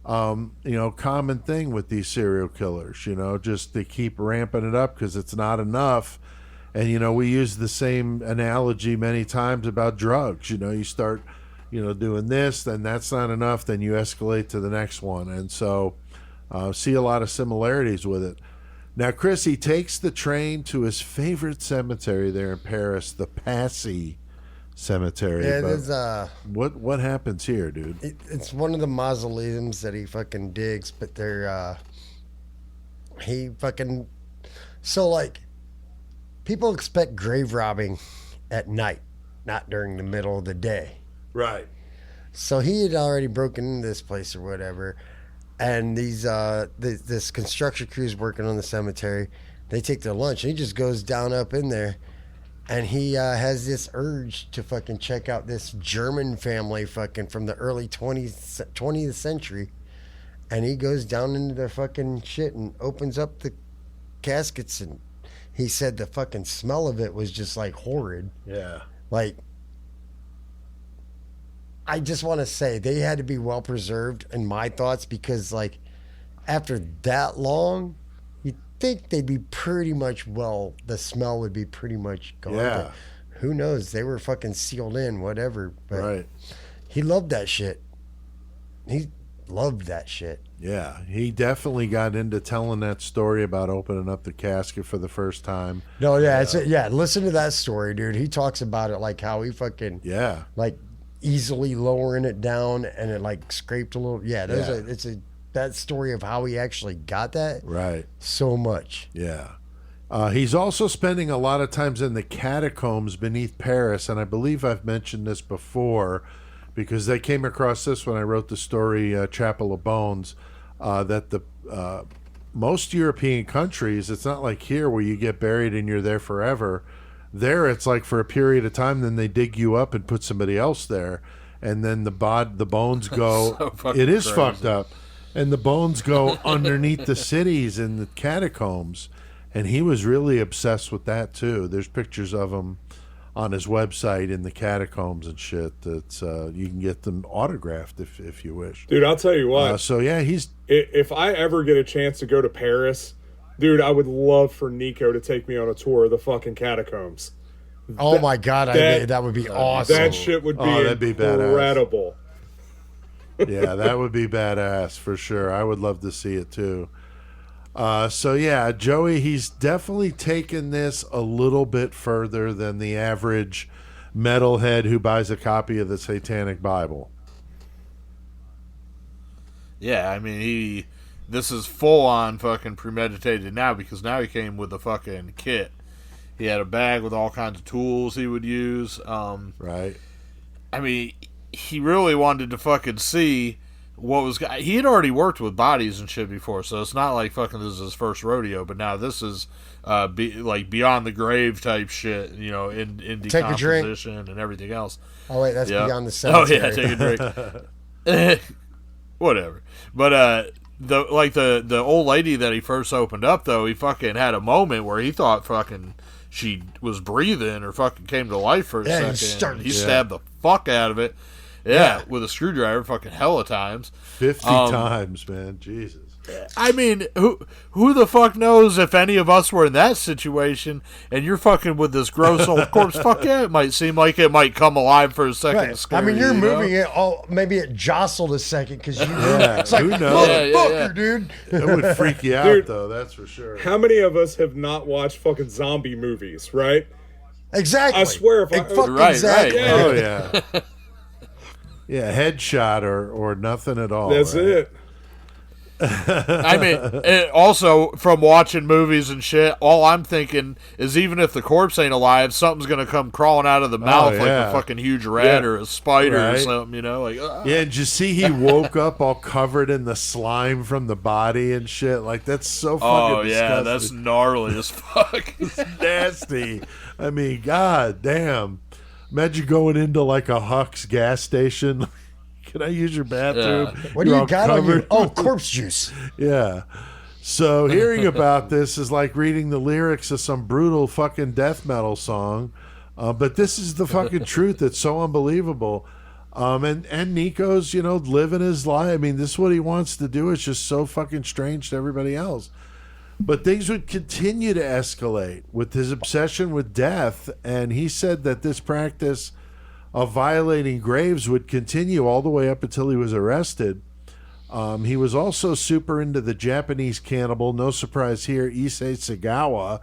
You know, common thing with these serial killers, you know, just they keep ramping it up because it's not enough. And, you know, we use the same analogy many times about drugs. You know, you start, you know, doing this, then that's not enough, then you escalate to the next one. And so see a lot of similarities with it. Now, Chris, he takes the train to his favorite cemetery there in Paris, the Passy Cemetery. Yeah, there's what happens here, dude? It's one of the mausoleums that he fucking digs, but they're so like people expect grave robbing at night, not during the middle of the day. Right. So he had already broken into this place or whatever. And these this construction crew's working on the cemetery. They take their lunch. And he just goes down up in there, and he has this urge to fucking check out this German family fucking from the early 20th century. And he goes down into their fucking shit and opens up the caskets. And he said the fucking smell of it was just like horrid. Yeah. Like, I just want to say they had to be well preserved in my thoughts, because like after that long, you'd think they'd be pretty much, the smell would be pretty much gone. Yeah. But who knows? They were fucking sealed in, whatever. But right. He loved that shit. He loved that shit. Yeah. He definitely got into telling that story about opening up the casket for the first time. No, yeah. Listen to that story, dude. He talks about it like how he fucking like easily lowering it down and it like scraped a little. That story of how he actually got that. Right. So much. Yeah. He's also spending a lot of times in the catacombs beneath Paris, and I believe I've mentioned this before because they came across this when I wrote the story Chapel of Bones, that the most European countries, it's not like here where you get buried and you're there forever. There it's like for a period of time, then they dig you up and put somebody else there, and then the bones go. It is crazy. fucked up, and the bones go underneath the cities in the catacombs. And he was really obsessed with that too. There's pictures of him on his website in the catacombs and shit. That's you can get them autographed if you wish. Dude, I'll tell you what. So yeah, he's. If I ever get a chance to go to Paris, dude, I would love for Nico to take me on a tour of the fucking catacombs. Oh my god, that would be awesome. That shit would be that'd be incredible. Yeah, that would be badass for sure. I would love to see it too. So yeah, Joey, he's definitely taken this a little bit further than the average metalhead who buys a copy of the Satanic Bible. Yeah, I mean, this is full on fucking premeditated now, because now he came with a fucking kit. He had a bag with all kinds of tools he would use. Right. I mean, he really wanted to fucking see what was. He had already worked with bodies and shit before, so it's not like fucking this is his first rodeo. But now this is like beyond the grave type shit, you know, in decomposition and everything else. Oh wait, that's Yeah. beyond the cemetery. Oh yeah, take a drink. Whatever. But the old lady that he first opened up, though, he fucking had a moment where he thought fucking she was breathing or fucking came to life for a second. He stabbed the fuck out of it. Yeah, with a screwdriver, fucking hella times. 50 times, man. Jesus. I mean, who the fuck knows if any of us were in that situation and you're fucking with this gross old corpse? Fuck yeah, it might seem like it might come alive for a second. Right. Scary, I mean, you're you know? moving it. Oh, maybe it jostled a second because you. It's like, who knows? motherfucker, dude. It would freak you out, Dude, though. That's for sure. How many of us have not watched fucking zombie movies, right? Exactly. I swear, if I fucking Right, exactly. right. Oh yeah. Yeah, headshot or nothing at all. That's right? it. I mean, and also from watching movies and shit, all I'm thinking is even if the corpse ain't alive, something's gonna come crawling out of the mouth like yeah. a fucking huge rat Yeah. or a spider or Right. something, you know? Like, Yeah, did you see he woke up all covered in the slime from the body and shit? Like, that's so fucking oh yeah, disgusting. that's gnarly as fuck. Nasty. I mean, god damn. Imagine going into like a Huck's gas station. Can I use your bathroom? Yeah. What do You're you all got on you? covered. Oh, corpse juice. Yeah. So hearing about this is like reading the lyrics of some brutal fucking death metal song. But this is the fucking truth. It's so unbelievable. And Nico's, you know, living his life. I mean, this is what he wants to do. It's just so fucking strange to everybody else. But things would continue to escalate with his obsession with death. And he said that this practice of violating graves would continue all the way up until he was arrested. He was also super into the Japanese cannibal, no surprise here, Issei Sagawa,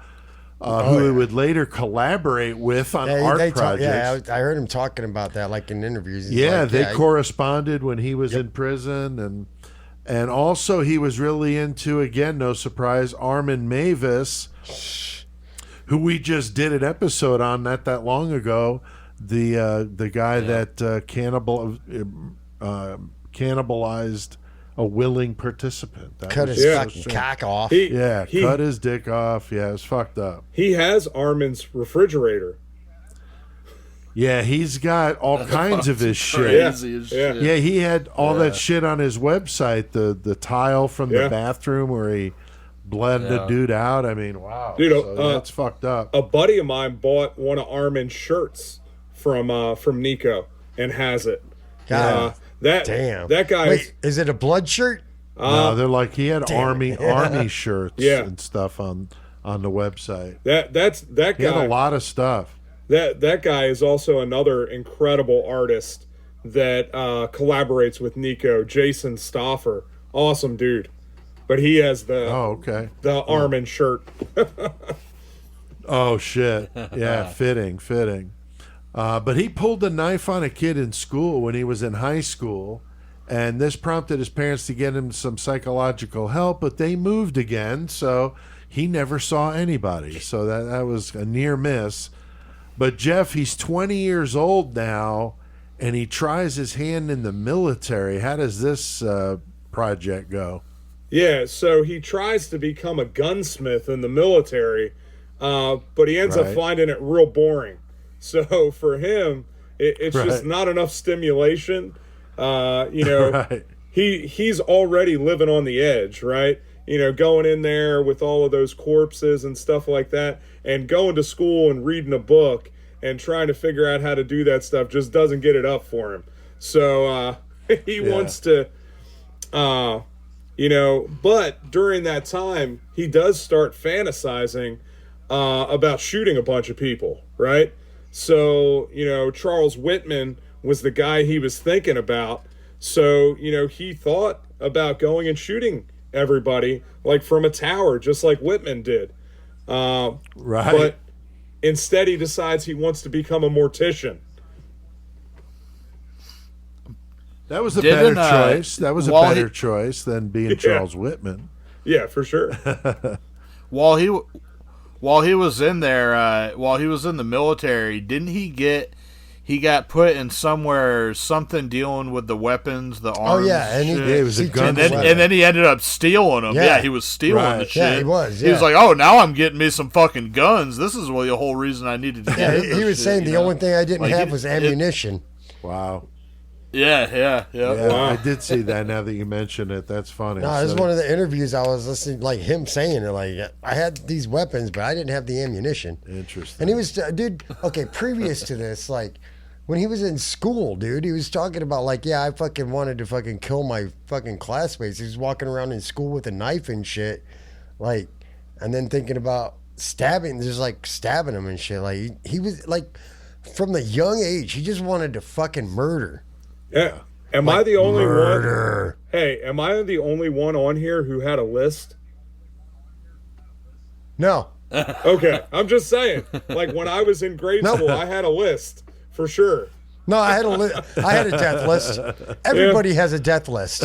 who he would later collaborate with on art projects. I heard him talking about that, like in interviews. He's Yeah, like, they corresponded when he was in prison, and also he was really into, again, no surprise, Armin Mavis, who we just did an episode on not that long ago. The guy that cannibalized a willing participant. That cut was his so fucking strange. cock off. Cut his dick off. Yeah, it was fucked up. He has Armin's refrigerator. Yeah, he's got all kinds of his shit. Crazy as shit. Yeah, he had all that shit on his website. The tile from the bathroom where he bled the dude out. I mean, wow. Dude, so that's fucked up. A buddy of mine bought one of Armin's shirts from Nico and has it. God Damn. That guy. Wait, is it a blood shirt? No, they're like he had damn army shirts Yeah. and stuff on the website. That guy. He had a lot of stuff. That guy is also another incredible artist that collaborates with Nico, Jason Stoffer. Awesome dude. But he has the Armin shirt. Oh shit! Yeah, fitting. But he pulled a knife on a kid in school when he was in high school, And this prompted his parents to get him some psychological help, but they moved again, so he never saw anybody. So that was a near miss. But Jeff, he's 20 years old now, and he tries his hand in the military. How does this project go? Yeah, so he tries to become a gunsmith in the military, but he ends up finding it real boring. So for him, it's just not enough stimulation. He's already living on the edge, right? Going in there with all of those corpses and stuff like that, and going to school and reading a book and trying to figure out how to do that stuff just doesn't get it up for him. So he wants to, but during that time, he does start fantasizing about shooting a bunch of people, right? So, Charles Whitman was the guy he was thinking about. So, he thought about going and shooting everybody, like from a tower, just like Whitman did. But instead, he decides he wants to become a mortician. That was a better choice. That was a better choice than being Charles Whitman. Yeah, for sure. While he was in there, while he was in the military, didn't he got put in something dealing with the weapons, the arms? Oh yeah, and he was a gun. And then he ended up stealing them. Yeah, he was stealing the shit. Yeah, he was. Yeah. He was like, "Oh, now I'm getting me some fucking guns. This is the whole reason I needed to get." He was saying the only thing I didn't have was ammunition. Wow. Yeah. Wow. I did see that. Now that you mention it, that's funny. No, this is one of the interviews I was listening, like him saying it. Like, I had these weapons, but I didn't have the ammunition. Interesting. And he was, dude. Okay, previous to this, like when he was in school, dude, he was talking about like, yeah, I fucking wanted to fucking kill my fucking classmates. He was walking around in school with a knife and shit, like, and then thinking about stabbing, just like stabbing them and shit. Like he was like, from the young age, he just wanted to fucking murder. Yeah. Am I the only one? Hey, am I the only one on here who had a list? No. Okay, I'm just saying. Like when I was in grade school, I had a list for sure. No, I had a death list. Everybody has a death list.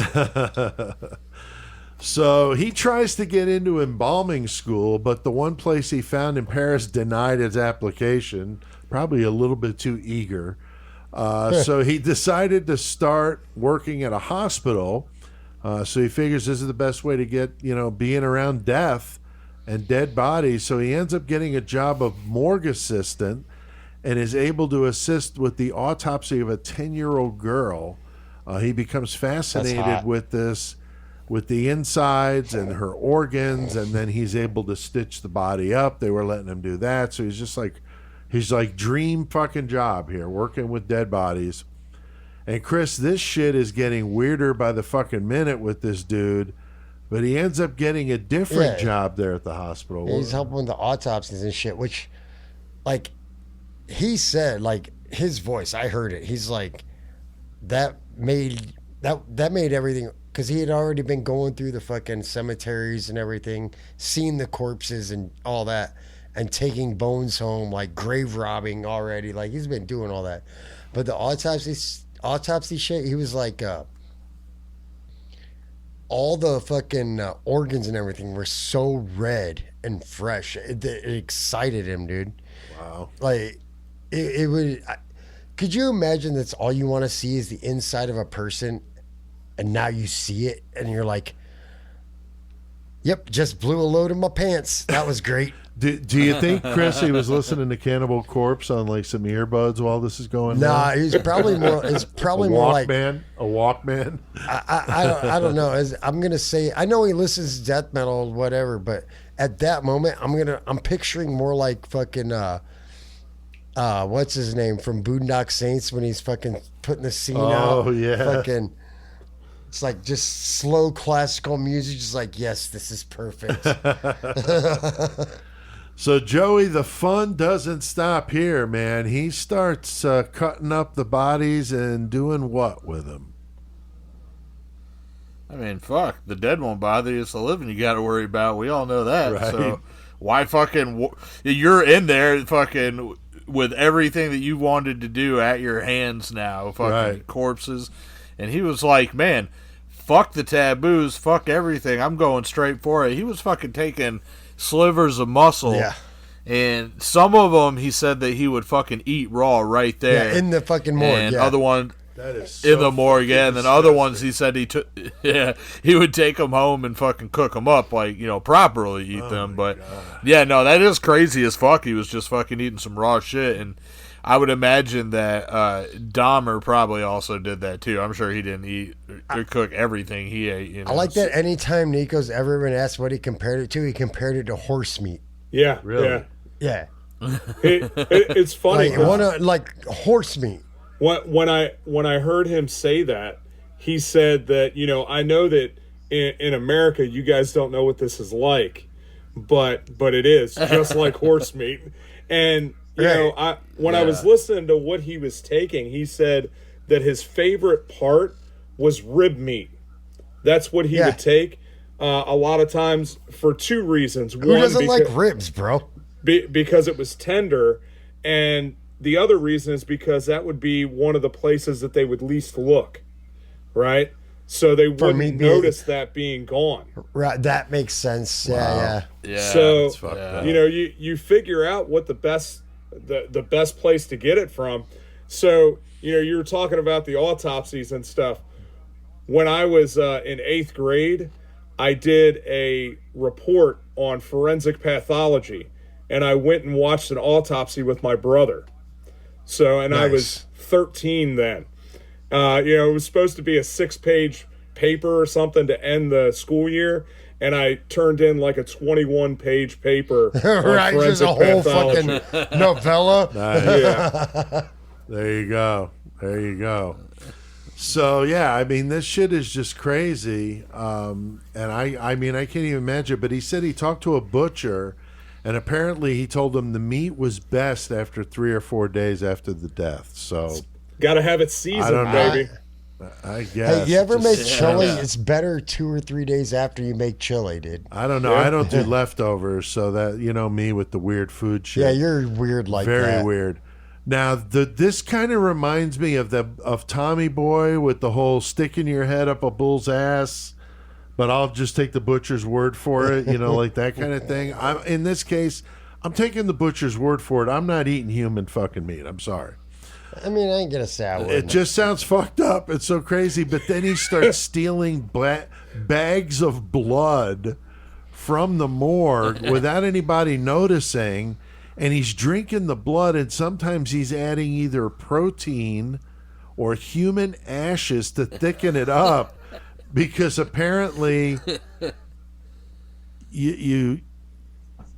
So he tries to get into embalming school, but the one place he found in Paris denied his application. Probably a little bit too eager. So he decided to start working at a hospital. So he figures this is the best way to get, being around death and dead bodies. So he ends up getting a job of morgue assistant and is able to assist with the autopsy of a 10-year-old girl. He becomes fascinated with this, with the insides and her organs, and then he's able to stitch the body up. They were letting him do that. So he's just like, dream fucking job here, working with dead bodies. And Chris, this shit is getting weirder by the fucking minute with this dude, but he ends up getting a different job there at the hospital. He's helping with the autopsies and shit, which, like, he said, like, his voice, I heard it. He's like, that made everything, because he had already been going through the fucking cemeteries and everything, seen the corpses and all that, and taking bones home, like grave robbing already. Like, he's been doing all that. But the autopsy shit, he was like, all the fucking organs and everything were so red and fresh. It excited him, dude. Wow. Like, it would... Could you imagine that's all you want to see is the inside of a person, and now you see it, and you're like, yep, just blew a load in my pants. That was great. Do you think, Chris, he was listening to Cannibal Corpse on like some earbuds while this is going on? Nah, he's probably more. It's probably more like a Walkman. I don't know. I'm gonna say I know he listens to death metal, whatever, but at that moment, I'm picturing more like fucking what's his name from Boondock Saints when he's fucking putting the scene out. Oh yeah, fucking. It's like just slow classical music, just like, yes, this is perfect. So, Joey, the fun doesn't stop here, man. He starts cutting up the bodies and doing what with them? I mean, fuck. The dead won't bother you. It's the living you got to worry about. We all know that. Right. So, why fucking... You're in there fucking with everything that you wanted to do at your hands now. Fucking corpses. And he was like, man, fuck the taboos, fuck everything. I'm going straight for it. He was fucking taking slivers of muscle. Yeah. And some of them, he said that he would fucking eat raw right there. Yeah, in the fucking morgue. And yeah. other one That is in so the morgue, yeah. And then disgusting. other ones, he said he would take them home and fucking cook them up, like, you know, properly eat them. But yeah, no, that is crazy as fuck. He was just fucking eating some raw shit. And I would imagine that Dahmer probably also did that too. I'm sure he didn't eat or cook everything he ate. You know? I like that anytime Nico's ever been asked what he compared it to, he compared it to horse meat. Yeah, Really? yeah. Yeah. It's funny. Like horse meat. When I heard him say that, he said that, you know, I know that in America you guys don't know what this is like, but it is just like horse meat. And you know, I was listening to what he was taking, he said that his favorite part was rib meat. That's what he would take a lot of times for two reasons. Who doesn't like ribs, bro? Because it was tender, and the other reason is because that would be one of the places that they would least look, right? So they wouldn't notice that being gone. Right, that makes sense. Yeah. So that's fucked up. you know, you figure out what the best place to get it from. So you know, you were talking about the autopsies and stuff. When I was in 8th grade, I did a report on forensic pathology, and I went and watched an autopsy with my brother. So, and I was 13 then. You know, it was supposed to be a 6-page paper or something to end the school year, and I turned in like a 21-page paper. Right, just a whole fucking novella. Nice. Yeah. There you go. There you go. So yeah, I mean, this shit is just crazy. And I mean, I can't even imagine. But he said he talked to a butcher, and apparently he told him the meat was best after 3 or 4 days after the death. So Got to have it I seasoned, don't know. baby. I guess. Hey, you ever Just- make chili? It's better 2 or 3 days after you make chili, dude. I don't know. I don't do leftovers, so that, you know me with the weird food shit. Yeah, you're weird like Very that. weird. Now, this kind of reminds me of Tommy Boy with the whole sticking your head up a bull's ass, but I'll just take the butcher's word for it, you know, like that kind of thing. In this case, I'm taking the butcher's word for it. I'm not eating human fucking meat. I'm sorry. I mean, I ain't gonna say I It wouldn't. just sounds fucked up. It's so crazy. But then he starts stealing bags of blood from the morgue without anybody noticing. And he's drinking the blood, and sometimes he's adding either protein or human ashes to thicken it up, because apparently you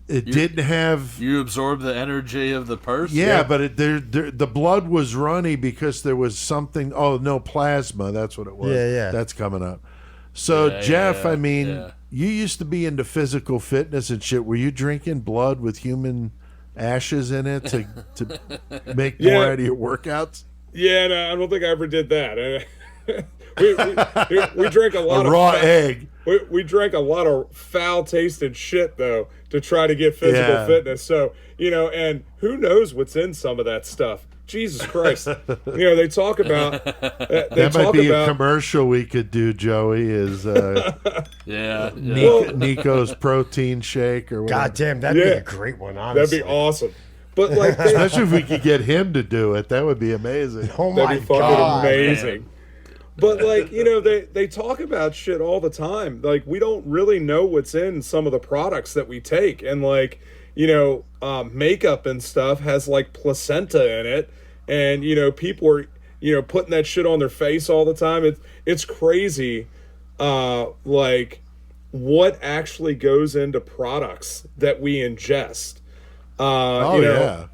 didn't have. You absorb the energy of the person. Yeah, but the blood was runny because there was something. Oh no, plasma. That's what it was. Yeah. That's coming up. So Yeah, Jeff, yeah, I mean, yeah. you used to be into physical fitness and shit. Were you drinking blood with human ashes in it to make more out of your workouts? Yeah, no, I don't think I ever did that. we drank a lot A of raw egg. We drank a lot of foul-tasted shit though to try to get physical Yeah. fitness. So you know, and who knows what's in some of that stuff? Jesus Christ! You know, they talk about That might be a commercial we could do, Joey. Is Yeah. Nico's protein shake or whatever. God damn, that'd be a great one, honestly. That'd be awesome. But like, Especially if we could get him to do it, that would be amazing. Oh my that'd be fucking god. amazing. But like, you know, they talk about shit all the time. Like, we don't really know what's in some of the products that we take, and like, you know, makeup and stuff has like placenta in it, and you know, people are, you know, putting that shit on their face all the time. It's crazy, like what actually goes into products that we ingest. Oh you know, yeah.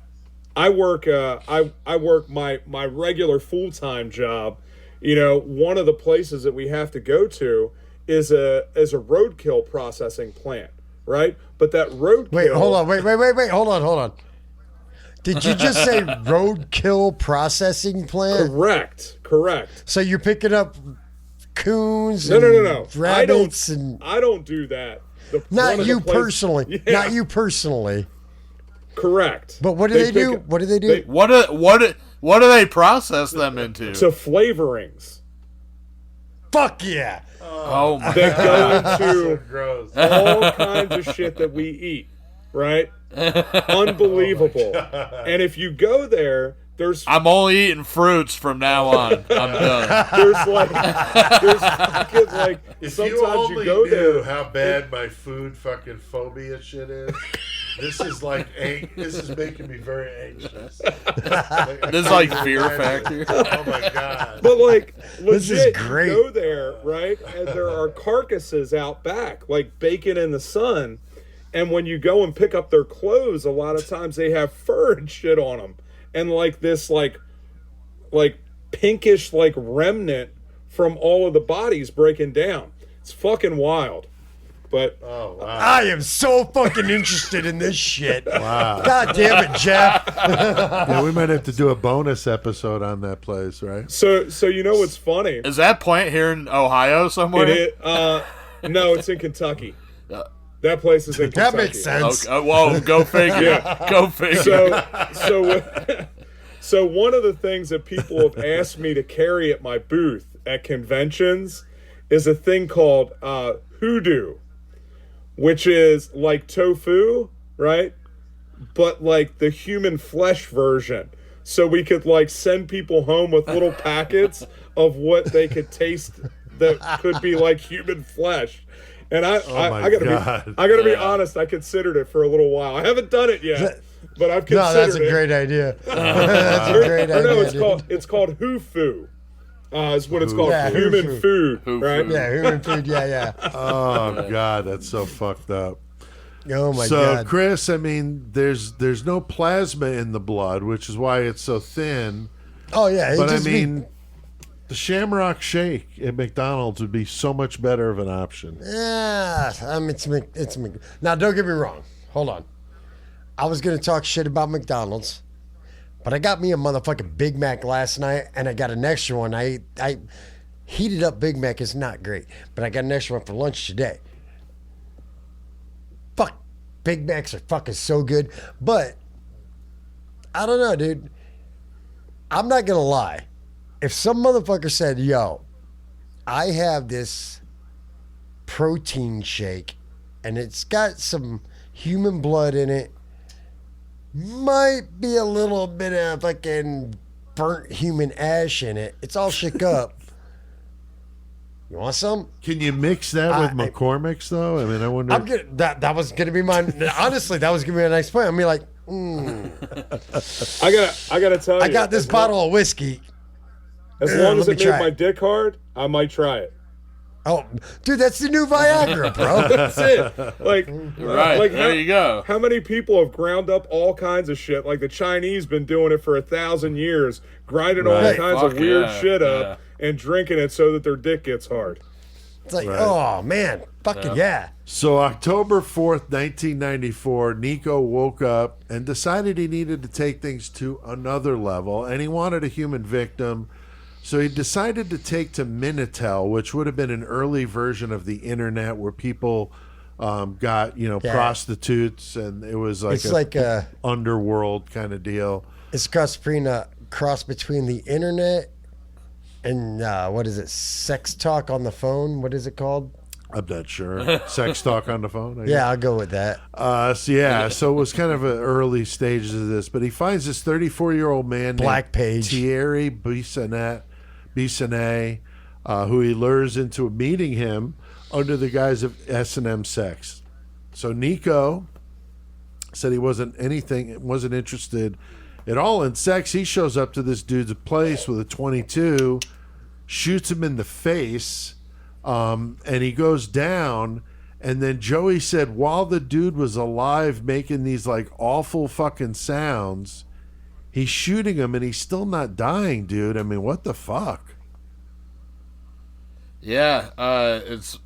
I work my regular full-time job. You know, one of the places that we have to go to is a roadkill processing plant, right? But that roadkill. Wait, hold on. Wait. Hold on. Did you just say roadkill processing plant? Correct. So you're picking up coons No. and rabbits and I don't do that. One not of you the places- personally. Yeah, Not you personally. correct. But what do they do? pick- What do they do? they- What do they process them into? To flavorings. Fuck yeah. Oh my that god. go into Gross. all kinds of shit that we eat, right? Unbelievable. And if you go there, there's I'm only eating fruits from now on. I'm done. there's fucking like If sometimes you only you go knew there. how bad my food fucking phobia shit is, this is like this is making me very anxious. This is like Fear Factor. Oh my god! But like This is legit, great. you go there, right? And there are carcasses out back, like bacon in the sun. And when you go and pick up their clothes, a lot of times they have fur and shit on them, and like this like pinkish like remnant from all of the bodies breaking down. It's fucking wild. But Oh wow! I am so fucking interested in this shit. Wow! God damn it, Jeff. Yeah, we might have to do a bonus episode on that place, right? so you know what's funny? Is that plant here in Ohio somewhere? No, it's in Kentucky. That place is in Kentucky. That makes sense. Okay. Whoa, go figure. Go figure. So one of the things that people have asked me to carry at my booth at conventions is a thing called hoodoo, which is like tofu, right? But like the human flesh version. So we could like send people home with little packets of what they could taste that could be like human flesh. And I gotta be honest, I considered it for a little while. I haven't done it yet, but I've considered it. No, that's a great idea. That's a great idea. No, it's called hoo-foo. Is what it's called. Yeah, human hoo-foo. food, Hoo-foo. right? Yeah, human food. Yeah. Oh god, that's so fucked up. Oh my So, god. Chris, I mean, there's no plasma in the blood, which is why it's so thin. Oh yeah. But I mean, the Shamrock Shake at McDonald's would be so much better of an option. Yeah, now don't get me wrong. Hold on. I was gonna talk shit about McDonald's, but I got me a motherfucking Big Mac last night, and I got an extra one. I heated up Big Mac is not great, but I got an extra one for lunch today. Fuck, Big Macs are fucking so good, but I don't know, dude. I'm not gonna lie. If some motherfucker said, yo, I have this protein shake and it's got some human blood in it, might be a little bit of fucking burnt human ash in it. It's all shook up. You want some? Can you mix that with McCormick's though? I mean, I wonder. I'm gonna, that was gonna be my honestly, that was gonna be a nice point. I'm gonna be like, I gotta tell you, I got this bottle of whiskey. As long as let it me made try my it. dick hard, I might try it. Oh, dude, that's the new Viagra, bro. That's it. Like, Right, like there you go. How many people have ground up all kinds of shit? Like the Chinese been doing it for 1,000 years, grinding all Right. kinds Fuck of weird yeah, shit up and drinking it so that their dick gets hard. It's like, oh man, fucking yeah. So October 4th, 1994, Nico woke up and decided he needed to take things to another level, and he wanted a human victim. So he decided to take to Minitel, which would have been an early version of the internet where people got, prostitutes, and it was like It's like a underworld kind of deal. it's cross between the internet and what is it? Sex talk on the phone. What is it called? I'm not sure. Sex talk on the phone? I Yeah, I'll go with that. So it was kind of an early stages of this, but he finds this 34-year-old man Black named Page. Thierry Bissonnet, who he lures into meeting him under the guise of S&M sex. So Nico said he wasn't interested at all in sex. He shows up to this dude's place with a .22, shoots him in the face, and he goes down. And then Joey said while the dude was alive making these like awful fucking sounds, he's shooting him and he's still not dying, dude. I mean, what the fuck? Yeah, it's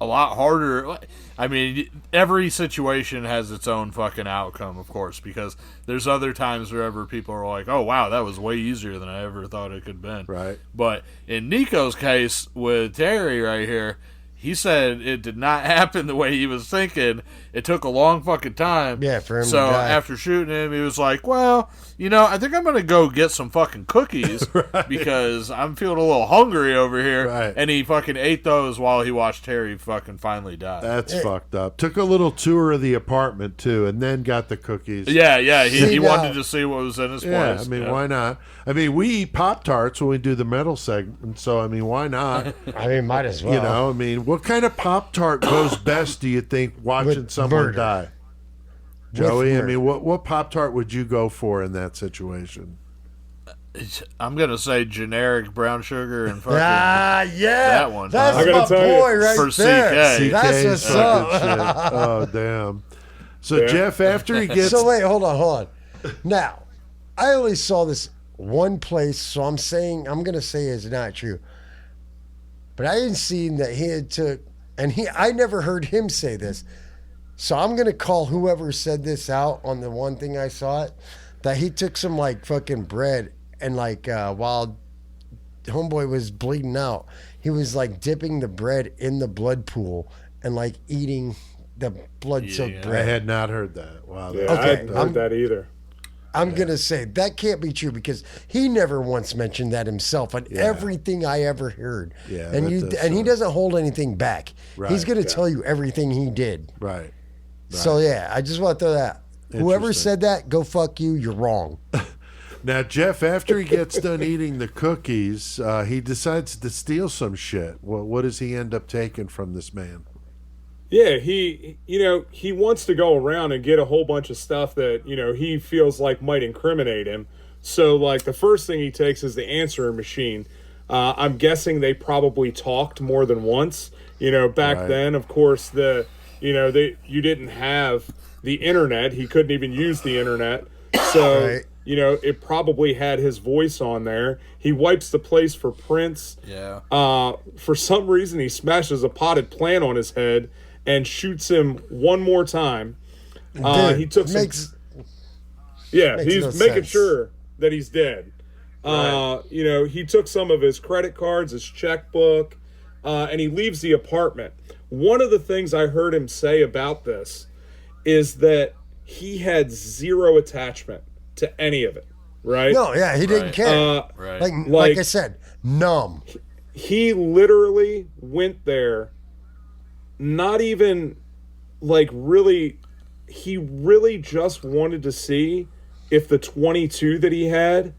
a lot harder. I mean, every situation has its own fucking outcome, of course, because there's other times wherever people are like, oh, wow, that was way easier than I ever thought it could have been. Right. But in Nico's case with Terry right here, he said it did not happen the way he was thinking. It took a long fucking time. Yeah, for him So to die. after shooting him, he was like, well, I think I'm going to go get some fucking cookies because I'm feeling a little hungry over here. Right. And he fucking ate those while he watched Terry fucking finally die. That's fucked up. Took a little tour of the apartment, too, and then got the cookies. Yeah. He See, wanted to see what was in his Yeah, place. I mean, why not? I mean, we eat Pop-Tarts when we do the metal segment, so, I mean, why not? I mean, might as well. I mean, what kind of Pop-Tart goes best, do you think, watching With someone murder. die? With Joey, I murder. mean, what Pop-Tart would you go for in that situation? I'm going to say generic brown sugar and fucking... Ah, yeah. That one. That's I gotta my tell you, boy right for there. CK. That's CK's what's fucking up. shit. Oh, damn. So, Yeah. Jeff, after he gets... So wait, hold on. Now, I only saw this one place, so I'm gonna say it's not true. But I didn't see that he had took, and I never heard him say this. So I'm gonna call whoever said this out on the one thing I saw it, that he took some like fucking bread and like while homeboy was bleeding out, he was like dipping the bread in the blood pool and like eating the blood-soaked Yeah. I bread. had not heard that. Wow. Yeah, that's I Okay, hadn't fucked up. heard that either. I'm gonna say that can't be true because he never once mentioned that himself on everything I ever heard. Yeah, and that does he sound- doesn't hold anything back. Right, He's gonna yeah. tell you everything he did. Right. So yeah, I just want to throw that. Whoever Interesting. said that, go fuck you. You're wrong. Now, Jeff, after he gets done eating the cookies, he decides to steal some shit. Well, what does he end up taking from this man? Yeah, he wants to go around and get a whole bunch of stuff that, he feels like might incriminate him. So, like, the first thing he takes is the answering machine. I'm guessing they probably talked more than once. Back Right. then, of course, you didn't have the internet. He couldn't even use the internet. So, Right. it probably had his voice on there. He wipes the place for prints. Yeah. For some reason, he smashes a potted plant on his head and shoots him one more time. Dude, He took some, makes he's no making sense. sure that he's dead. He took some of his credit cards, his checkbook, and he leaves the apartment. One of the things I heard him say about this is that he had zero attachment to any of it. Right? no, yeah, he didn't Right. care. Right. Like I said, numb. He literally went there, not even like really, he really just wanted to see if the 22 that he had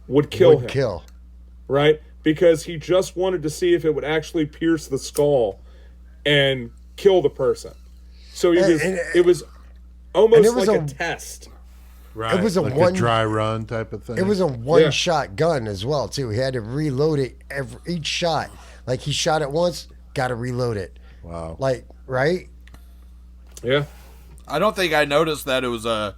would kill him, Kill. right? Because he just wanted to see if it would actually pierce the skull and kill the person. So it was almost it was like a- a test. Right. It was a like one- a dry run type of thing. It was a one-shot gun as well, too. He had to reload it each shot. Like he shot it once, got to reload it. Wow. Like, right? I Yeah. don't think I noticed that it was a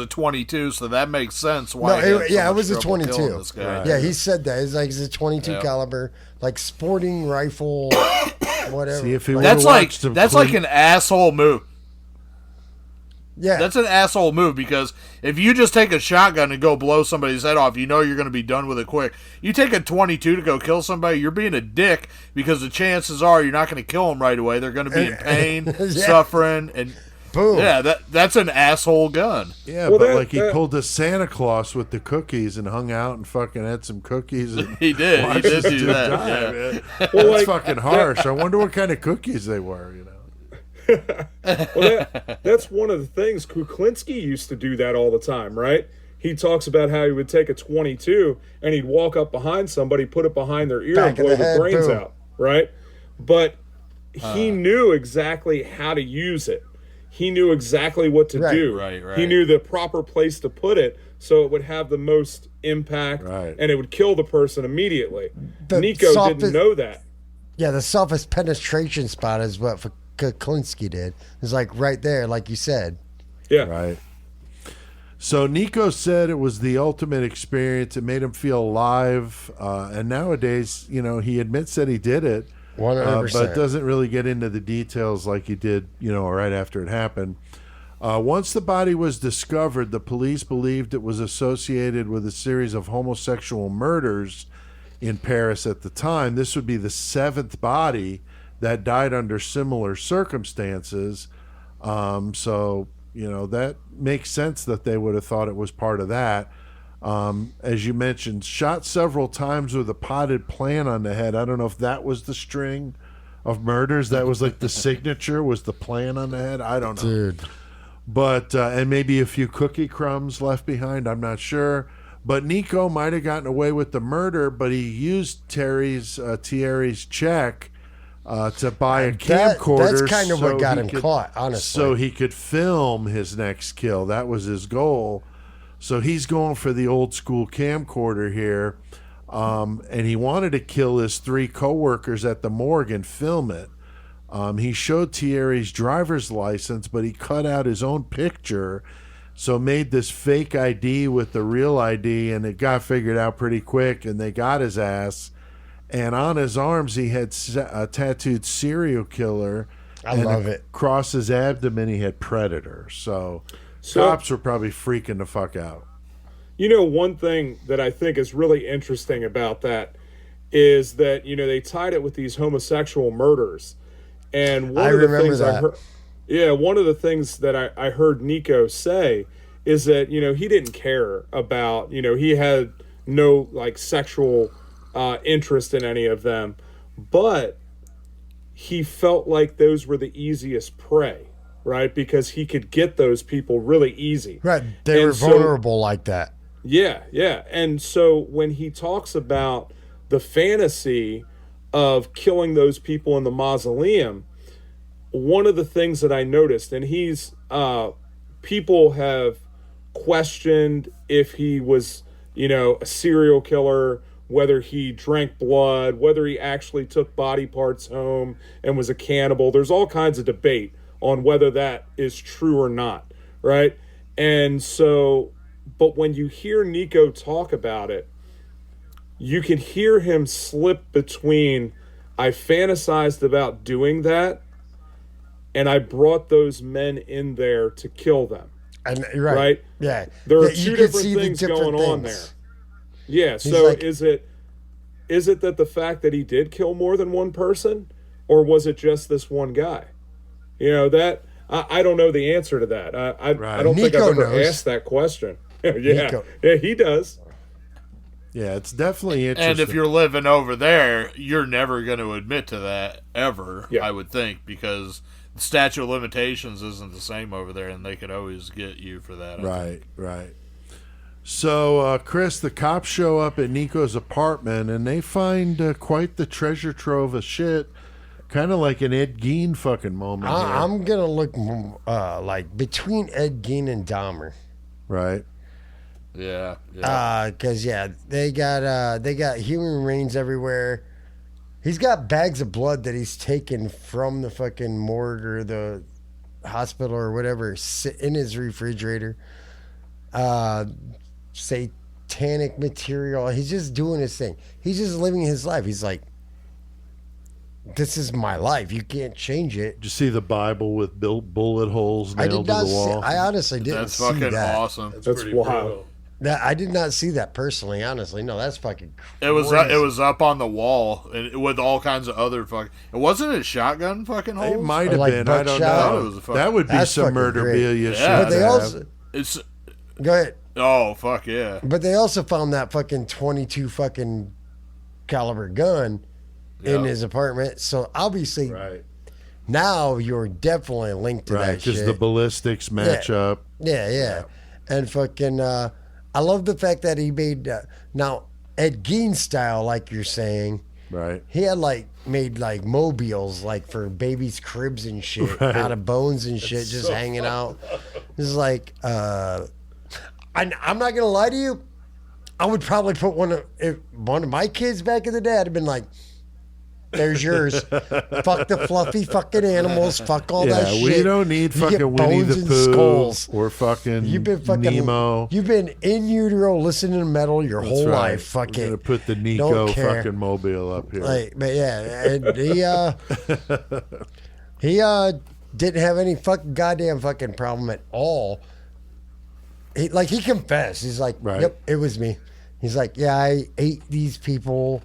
22, so that makes sense. Why? No, he had so it much was a trouble 22. killing this guy. Yeah, he said that. It's like it's a 22 Yeah. caliber, like sporting rifle, whatever. See, if he That's would've like watched some that's like Clint- an asshole move. yeah, That's an asshole move because if you just take a shotgun and go blow somebody's head off, you know you're going to be done with it quick. You take a 22 to go kill somebody, you're being a dick because the chances are you're not going to kill them right away. They're going to be in pain, Yeah. suffering, and boom. yeah, that's an asshole gun. Yeah, Well, but that- like he that- pulled a Santa Claus with the cookies and hung out and fucking had some cookies. And He did. He watched did this do dude that. die, Yeah. man. Well, That's like, fucking harsh. I wonder what kind of cookies they were. Well, that's one of the things. Kuklinski used to do that all the time, right? He talks about how he would take a 22 and he'd walk up behind somebody, put it behind their ear, Back and of blow the the head, brains boom. out, right? But he knew exactly how to use it. He knew exactly what to Right. do. Right. He knew the proper place to put it so it would have the most impact Right. and it would kill the person immediately. The Nico softest- didn't know that. Yeah, the softest penetration spot is what Kuklinski did. It's like right there, like you said. Yeah. Right. So Nico said it was the ultimate experience. It made him feel alive. And nowadays, he admits that he did it. 100%. But doesn't really get into the details like he did, right after it happened. Once the body was discovered, the police believed it was associated with a series of homosexual murders in Paris at the time. This would be the 7th body that died under similar circumstances. So, that makes sense that they would have thought it was part of that. As you mentioned, shot several times with a potted plant on the head. I don't know if that was the string of murders. That was like the signature, was the plant on the head. I don't know. Dude. But, and maybe a few cookie crumbs left behind. I'm not sure. But Nico might have gotten away with the murder, but he used Thierry's check to buy a camcorder. That's kind of what got him could, caught, honestly. So he could film his next kill. That was his goal. So he's going for the old school camcorder here. And he wanted to kill his 3 coworkers at the morgue and film it. He showed Thierry's driver's license, but he cut out his own picture. So made this fake ID with the real ID, and it got figured out pretty quick, and they got his ass. And on his arms, he had a tattooed serial killer. I love it. Across his abdomen, he had predator. So cops were probably freaking the fuck out. One thing that I think is really interesting about that is that, they tied it with these homosexual murders. And one of the things that I heard Nico say is that, he didn't care about, he had no sexual interest in any of them, but he felt like those were the easiest prey, right? Because he could get those people really easy. Right. They were vulnerable like that. Yeah, yeah. And so when he talks about the fantasy of killing those people in the mausoleum, one of the things that I noticed, and people have questioned if he was, a serial killer, whether he drank blood, whether he actually took body parts home and was a cannibal. There's all kinds of debate on whether that is true or not, right? And so, but when you hear Nico talk about it, you can hear him slip between, I fantasized about doing that, and I brought those men in there to kill them. And, right? Yeah. There are two different things going on there. Yeah, so is it that the fact that he did kill more than one person, or was it just this one guy? That I don't know the answer to that. I don't think I've ever asked that question. Yeah, he does. Yeah, it's definitely interesting. And if you're living over there, you're never going to admit to that ever, I would think, because the statute of limitations isn't the same over there, and they could always get you for that. Right. So, Chris, the cops show up at Nico's apartment, and they find quite the treasure trove of shit. Kind of like an Ed Gein fucking moment here. I'm going to look like between Ed Gein and Dahmer. Right. Yeah. Because, they got human remains everywhere. He's got bags of blood that he's taken from the fucking morgue or the hospital or whatever in his refrigerator. Satanic material. He's just doing his thing. He's just living his life. He's like, this is my life. You can't change it. Did you see the Bible with bullet holes nailed to the wall? I honestly didn't see that. That's fucking awesome. That's wild. I did not see that personally, honestly. No, that's fucking crazy. It was up on the wall and with all kinds of other fucking. It wasn't a shotgun fucking holes. It might have been. I don't know. That would be some murderabilia shit. But they also. Go ahead. Oh fuck yeah! But they also found that fucking 22 fucking caliber gun in his apartment. So obviously, now you're definitely linked to that shit. Because the ballistics match up. Yeah. And fucking, I love the fact that he made now Ed Gein style, like you're saying. Right. He had made mobiles for babies' cribs and shit out of bones and shit, just hanging out. It's like, I'm not gonna lie to you. I would probably put one of my kids back in the day. I'd have been like, "There's yours. Fuck the fluffy fucking animals. Fuck all that shit. We don't need fucking Winnie the Pooh or fucking Nemo. You've been in utero listening to metal your whole life. Fuck We're it. gonna put the Nico fucking mobile up here. But yeah, and he didn't have any goddamn fucking problem at all. He confessed. He's like, yep, it was me. He's like, yeah, I ate these people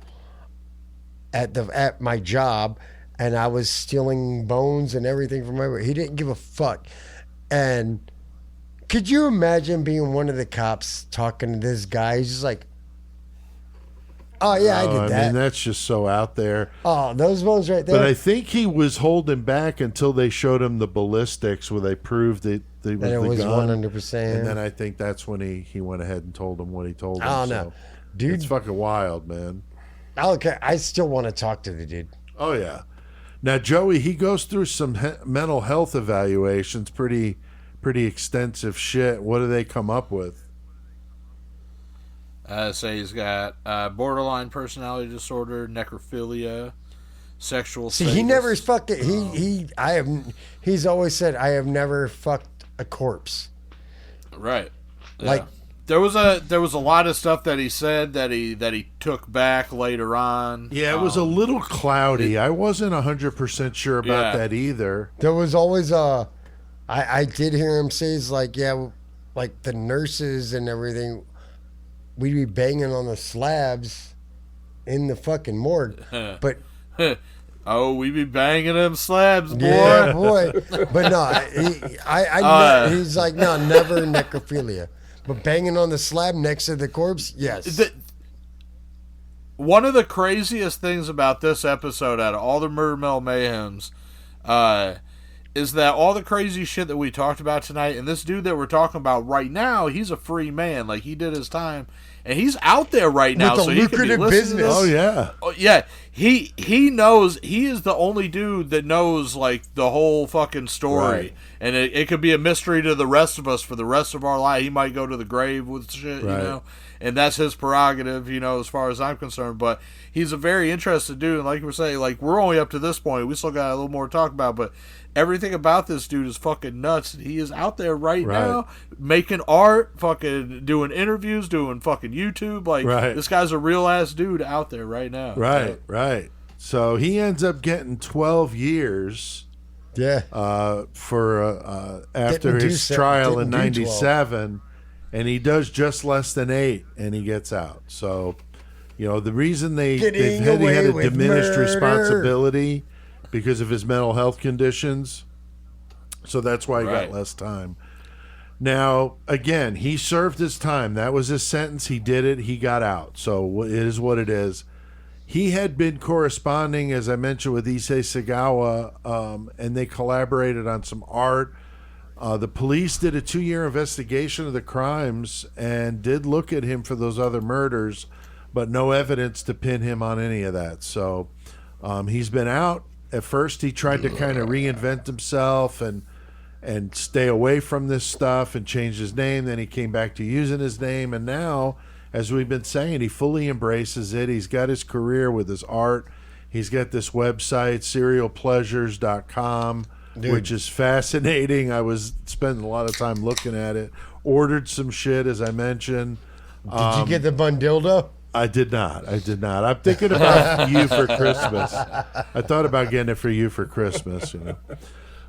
at my job, and I was stealing bones and everything from everywhere. He didn't give a fuck. And could you imagine being one of the cops talking to this guy? He's just like, oh, yeah, I did that. I mean, that's just so out there. Oh, those bones right there. But I think he was holding back until they showed him the ballistics where they proved that it was and it the was gun. 100%. And then I think that's when he went ahead and told him what he told him. I don't know. Dude, it's fucking wild, man. Okay, I still want to talk to the dude. Oh, yeah. Now, Joey, he goes through some mental health evaluations, pretty extensive shit. What do they come up with? So he's got borderline personality disorder, necrophilia, sexual. See, he never fucking he's always said, I have never fucked a corpse. Right. Yeah. Like there was a lot of stuff that he said that he took back later on. Yeah, it was a little cloudy. I wasn't 100% sure about that either. There was always I did hear him say, it's like, yeah, like the nurses and everything, we'd be banging on the slabs in the fucking morgue. But oh, we be banging them slabs, boy. Yeah, boy. But no, he's like, no, never necrophilia. But banging on the slab next to the corpse, yes. One of the craziest things about this episode, out of all the Murder Metal Mayhems, is that all the crazy shit that we talked about tonight, and this dude that we're talking about right now, he's a free man. Like, he did his time, and he's out there right now. With a lucrative business. Oh, yeah. Oh, yeah. He knows, he is the only dude that knows, like, the whole fucking story. Right. And it could be a mystery to the rest of us for the rest of our life. He might go to the grave with shit, right. You know? And that's his prerogative, you know, as far as I'm concerned. But he's a very interesting dude. And like we were saying, like, we're only up to this point. We still got a little more to talk about. But everything about this dude is fucking nuts. He is out there right now making art, fucking doing interviews, doing fucking YouTube. Like, this guy's a real-ass dude out there right now. Right. So he ends up getting 12 years for after his trial in 97. And he does just less than 8, and he gets out. So, you know, the reason he had a diminished responsibility because of his mental health conditions. So that's why he got less time. Now, again, he served his time. That was his sentence. He did it. He got out. So it is what it is. He had been corresponding, as I mentioned, with Issei Sagawa, and they collaborated on some art. The police did a 2-year investigation of the crimes and did look at him for those other murders, but no evidence to pin him on any of that. So he's been out. At first, he tried to kind of reinvent himself and stay away from this stuff and change his name. Then he came back to using his name. And now, as we've been saying, he fully embraces it. He's got his career with his art. He's got this website, serialpleasures.com. Dude. Which is fascinating. I was spending a lot of time looking at it. Ordered some shit, as I mentioned. Did you get the Bundildo? I did not. I'm thinking about you for Christmas. I thought about getting it for you for Christmas. You know.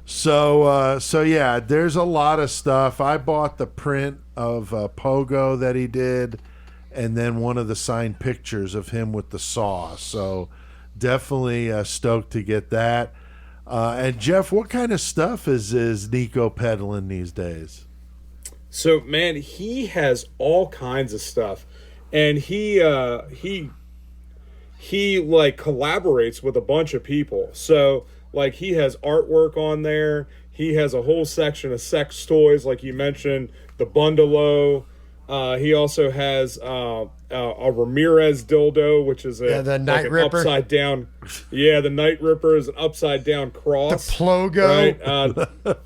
So yeah, there's a lot of stuff. I bought the print of Pogo that he did, and then one of the signed pictures of him with the saw. So definitely stoked to get that. And Jeff, what kind of stuff is Nico peddling these days? So, man, he has all kinds of stuff, and he like collaborates with a bunch of people. So, like, he has artwork on there. He has a whole section of sex toys, like you mentioned, the Bundalo. He also has a Ramirez dildo, which is the Night like Ripper. Upside down. Yeah, the Night Ripper is an upside down cross. The Plogo. Right?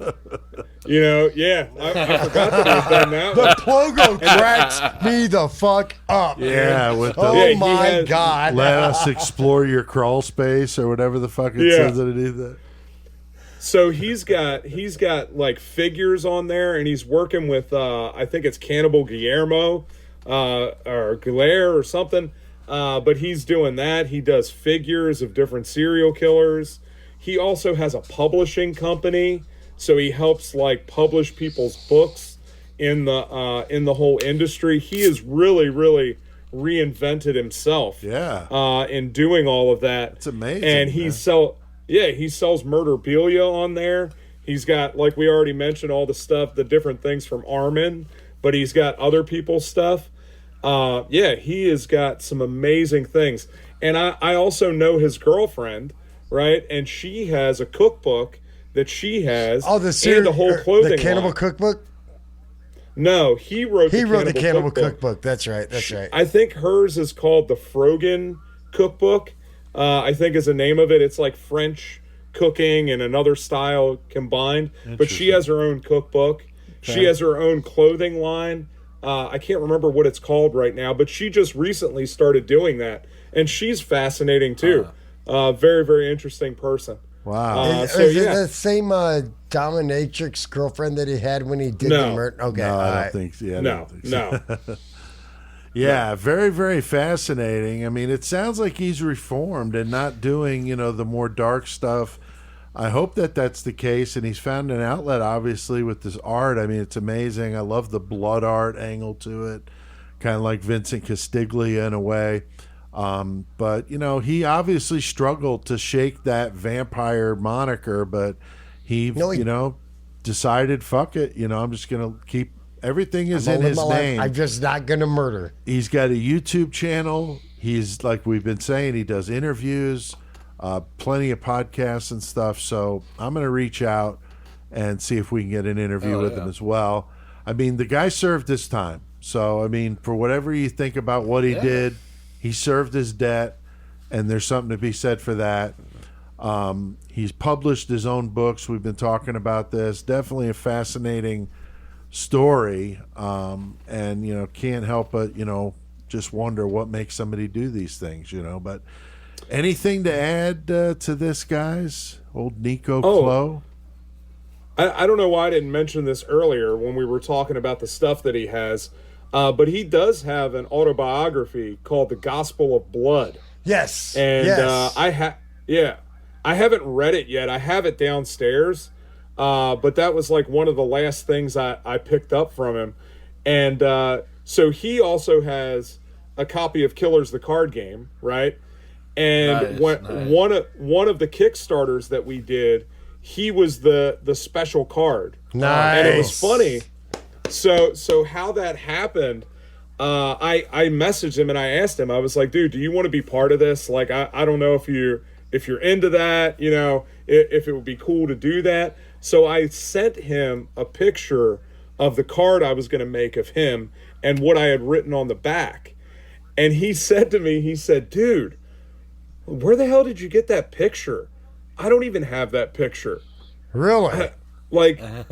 You know, yeah, I forgot that he'd done that. The Plogo cracks me the fuck up. Yeah, man. with the, oh my God. Let us explore your crawl space or whatever the fuck it says underneath that. So he's got like figures on there, and he's working with I think it's Cannibal Guillermo or Guillermo or something. But he's doing that. He does figures of different serial killers. He also has a publishing company, so he helps like publish people's books in the whole industry. He has really reinvented himself. Yeah. In doing all of that. It's amazing. And he's Yeah, he sells murderabilia on there. He's got, like we already mentioned, all the stuff, the different things from Armin, but he's got other people's stuff. Yeah, he has got some amazing things. And I also know his girlfriend, right? And she has a cookbook that she has. Oh, and the whole clothing the Cannibal line. cookbook? No, he wrote the Cannibal cookbook. That's right. That's right. I think hers is called the Frogan Cookbook. I think is the name of it. It's like French cooking and another style combined. But she has her own cookbook. Okay. She has her own clothing line. I can't remember what it's called right now, but she just recently started doing that. And she's fascinating too. Very, very interesting person. Wow. Is it the same dominatrix girlfriend that he had when he did the murder? Okay. No, I don't think so. Yeah, no. Yeah, very, very fascinating. I mean, it sounds like he's reformed and not doing, the more dark stuff. I hope that that's the case, and he's found an outlet, obviously, with this art. I mean, it's amazing. I love the blood art angle to it, kind of like Vincent Castiglia in a way. But, he obviously struggled to shake that vampire moniker, but he decided, fuck it, I'm just going to keep, everything is in his name. I'm just not going to murder. He's got a YouTube channel. He's, like we've been saying, he does interviews. Plenty of podcasts and stuff, so I'm going to reach out and see if we can get an interview with him as well. I mean, the guy served his time, so I mean, for whatever you think about what he did, he served his debt, and there's something to be said for that. He's published his own books. We've been talking about this. Definitely a fascinating story, and can't help but just wonder what makes somebody do these things, but anything to add to this, guys? Old Nico Claux? I don't know why I didn't mention this earlier when we were talking about the stuff that he has, but he does have an autobiography called The Gospel of Blood. Yes. And I haven't read it yet. I have it downstairs, but that was like one of the last things I picked up from him. And so he also has a copy of Killers the Card Game, right? And one of the Kickstarters that we did, he was the special card. Nice. And it was funny. So how that happened, I messaged him and I asked him, I was like, dude, do you want to be part of this? Like, I don't know if you're into that, if it would be cool to do that. So I sent him a picture of the card I was going to make of him and what I had written on the back. And he said to me, dude, where the hell did you get that picture? I don't even have that picture. Really?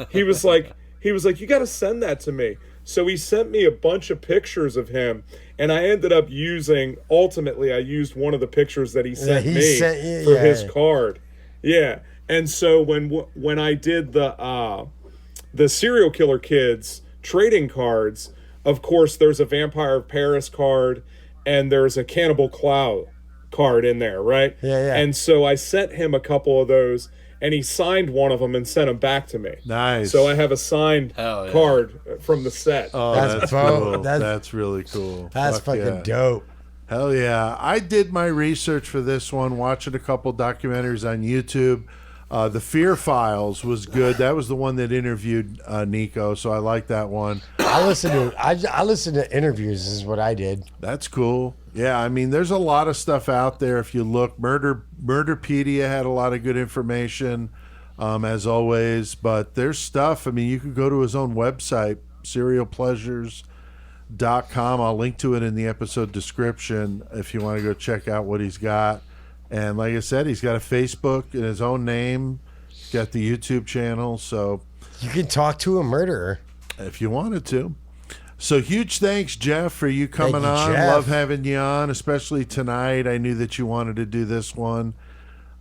He was like, you got to send that to me. So he sent me a bunch of pictures of him, and I ended up ultimately I used one of the pictures that he sent for his card. Yeah. And so when I did the Serial Killer Kids trading cards, of course there's a Vampire of Paris card and there's a Cannibal Claux card in there, right? Yeah. And so I sent him a couple of those, and he signed one of them and sent them back to me. Nice. So I have a signed card from the set. Oh, that's cool. That's really cool. That's fucking dope. Hell yeah. I did my research for this one, watching a couple documentaries on YouTube. The Fear Files was good. That was the one that interviewed Nico, so I like that one. I listened to interviews is what I did. That's cool. Yeah, I mean, there's a lot of stuff out there. If you look, Murderpedia had a lot of good information, as always. But there's stuff. I mean, you could go to his own website, serialpleasures.com. I'll link to it in the episode description if you want to go check out what he's got. And like I said, he's got a Facebook in his own name. He's got the YouTube channel. So you can talk to a murderer if you wanted to. So huge thanks, Jeff, for you coming on. Jeff. Love having you on, especially tonight. I knew that you wanted to do this one.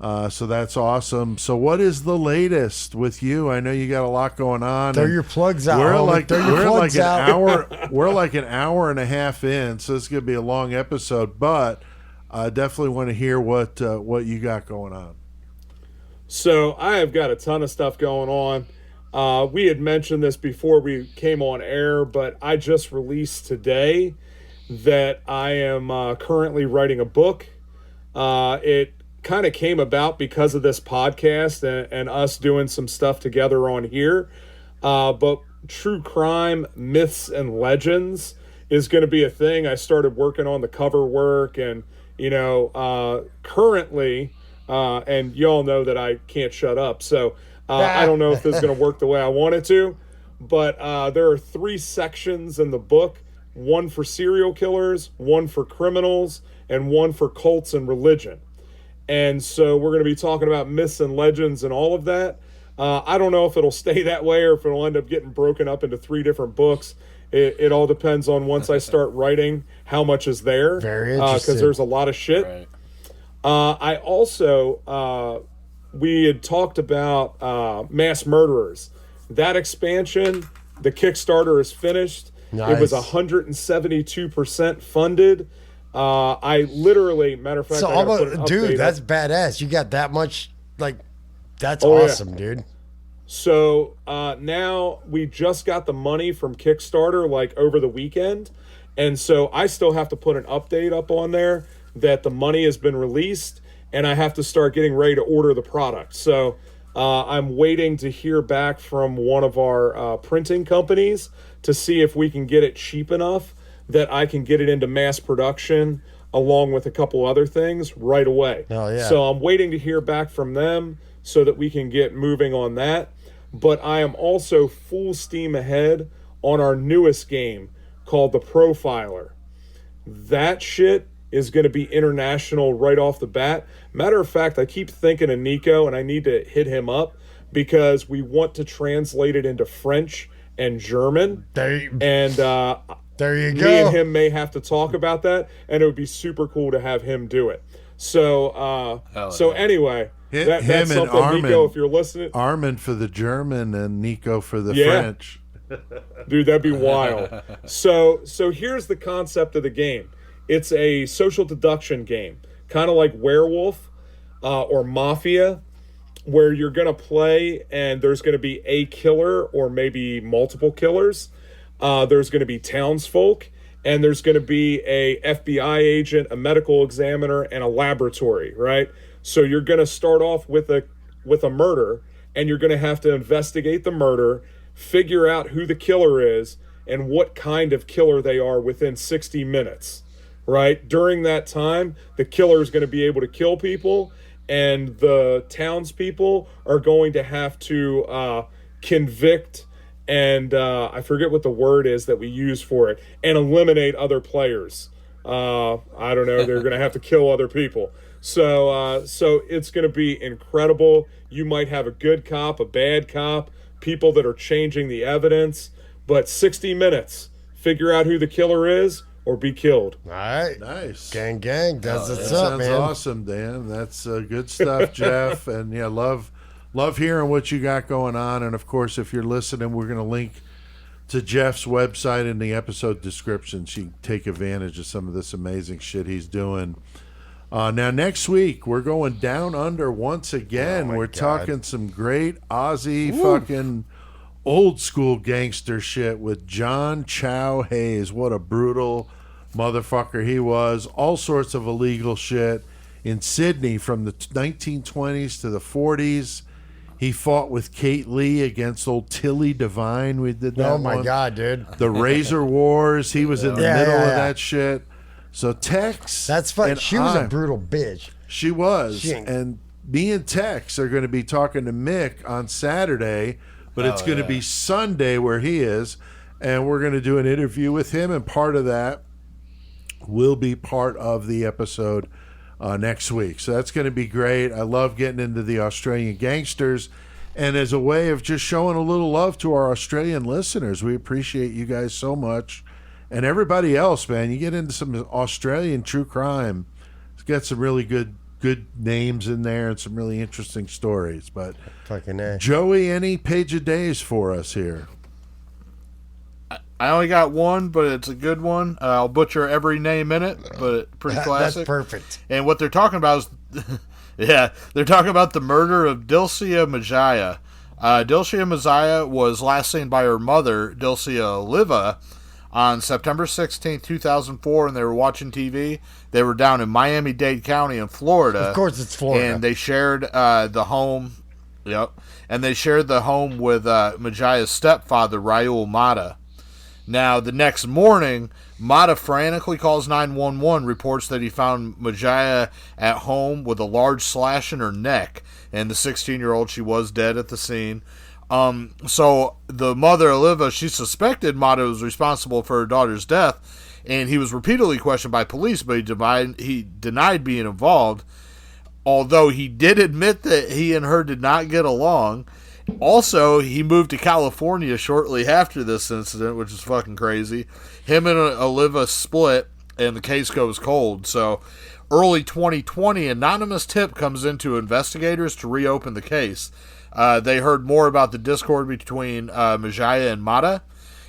So that's awesome. So what is the latest with you? I know you got a lot going on. Throw your plugs out. We're like an hour and a half in, so it's going to be a long episode. But I definitely want to hear what you got going on. So I have got a ton of stuff going on. We had mentioned this before we came on air, but I just released today that I am currently writing a book. It kind of came about because of this podcast and us doing some stuff together on here. But true crime, myths, and legends is going to be a thing. I started working on the cover work, and, currently, and y'all know that I can't shut up. So I don't know if this is going to work the way I want it to, but there are 3 sections in the book, one for serial killers, one for criminals, and one for cults and religion. And so we're going to be talking about myths and legends and all of that. I don't know if it'll stay that way or if it'll end up getting broken up into 3 different books. It all depends on once I start writing how much is there. Very interesting. Because there's a lot of shit. Right. I also, we had talked about Mass Murderers. That expansion, the Kickstarter is finished. Nice. It was 172% funded. I literally, matter of fact, So, I gotta put an almost, dude, update that's up. badass. You got that much, like, that's Oh, yeah. awesome, dude. So now we just got the money from Kickstarter like over the weekend. And so I still have to put an update up on there that the money has been released and I have to start getting ready to order the product. So I'm waiting to hear back from one of our printing companies to see if we can get it cheap enough that I can get it into mass production along with a couple other things right away. Oh, yeah. So I'm waiting to hear back from them so that we can get moving on that. But I am also full steam ahead on our newest game called The Profiler. That shit is going to be international right off the bat. Matter of fact, I keep thinking of Nico, and I need to hit him up because we want to translate it into French and German. There you And go. me and him may have to talk about that, and it would be super cool to have him do it. So, anyway, that's him and something, Armin. Nico, if you're listening. Armin for the German and Nico for the Yeah. French. Dude, that'd be wild. So here's the concept of the game. It's a social deduction game, kind of like Werewolf or Mafia, where you're going to play and there's going to be a killer or maybe multiple killers. There's going to be townsfolk, and there's going to be a FBI agent, a medical examiner, and a laboratory, right? So you're going to start off with a murder, and you're going to have to investigate the murder, figure out who the killer is, and what kind of killer they are within 60 minutes, right? During that time, the killer is going to be able to kill people, and the townspeople are going to have to convict and I forget what the word is that we use for it, and eliminate other players. I don't know. They're going to have to kill other people. So it's going to be incredible. You might have a good cop, a bad cop, people that are changing the evidence, but 60 minutes, figure out who the killer is or be killed. All right. Nice. Gang, that's what's That up, sounds man. awesome, Dan. That's good stuff, Jeff. And yeah, love hearing what you got going on. And of course, if you're listening, we're going to link to Jeff's website in the episode description so you can take advantage of some of this amazing shit he's doing. Now, next week, we're going down under once again. Oh, my we're God. talking some great Aussie fucking old school gangster shit with John Chow Hayes. What a brutal motherfucker he was. All sorts of illegal shit in Sydney from the 1920s to the 40s. He fought with Kate Lee against old Tilly Devine. We did that. Oh, my one. God, dude. The Razor Wars. He was in the middle of yeah. that shit. So Tex. That's fun. and She was a I- brutal bitch. She was. She ain't- And me and Tex are going to be talking to Mick on Saturday, but it's going to be Sunday where he is. And we're going to do an interview with him. And part of that will be part of the episode next week. So that's going to be great. I love getting into the Australian gangsters. And as a way of just showing a little love to our Australian listeners, we appreciate you guys so much. And everybody else, man, you get into some Australian true crime. It's got some really good names in there and some really interesting stories. But Fucking A. Joey, any page of days for us here? I only got one, but it's a good one. I'll butcher every name in it, but pretty classic. That's perfect. And what they're talking about is, they're talking about the murder of Dilcia Majaya. Dilcia Majaya was last seen by her mother, Dilcia Oliva, On September 16, 2004, and they were watching TV. They were down in Miami-Dade County in Florida. Of course, it's Florida. And they shared the home. Yep. And they shared the home with Majia's stepfather, Raul Mata. Now, the next morning, Mata frantically calls 911, reports that he found Majia at home with a large slash in her neck, and the 16-year-old, she was dead at the scene. So the mother, Oliva, she suspected Mata was responsible for her daughter's death, and he was repeatedly questioned by police, but he denied being involved, although he did admit that he and her did not get along. Also, he moved to California shortly after this incident, which is fucking crazy. Him and Oliva split, and the case goes cold. So, early 2020, anonymous tip comes into investigators to reopen the case. They heard more about the discord between Majia and Mata,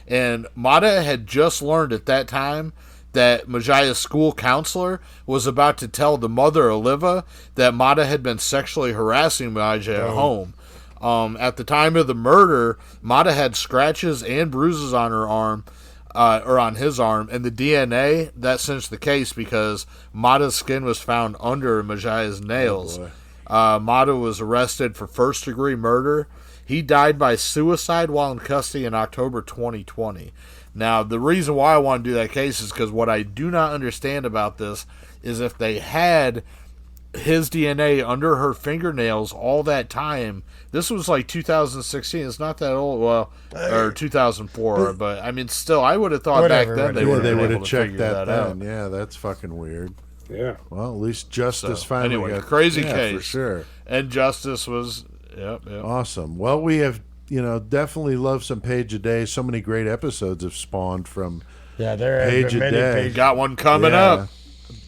and Mata had just learned at that time that Majia's school counselor was about to tell the mother, Oliva, that Mata had been sexually harassing Majia at home. At the time of the murder, Mata had scratches and bruises on her arm, or on his arm, and the DNA, that cinched the case because Mata's skin was found under Majia's nails. Mata was arrested for first-degree murder. He died by suicide while in custody in October 2020. Now, the reason why I want to do that case is because what I do not understand about this is if they had his DNA under her fingernails all that time. This was like 2016. It's not that old. Well, or 2004. But I mean, still, I would have thought Whatever, back then they would have checked that out. then. Yeah, that's fucking weird. Yeah. Well, at least justice finally anyway, got crazy yeah, case for sure. And justice was yep. Awesome. Well, we have definitely loved some Page a Day. So many great episodes have spawned from there Page have a been many Day. pages. Got one coming Yeah. up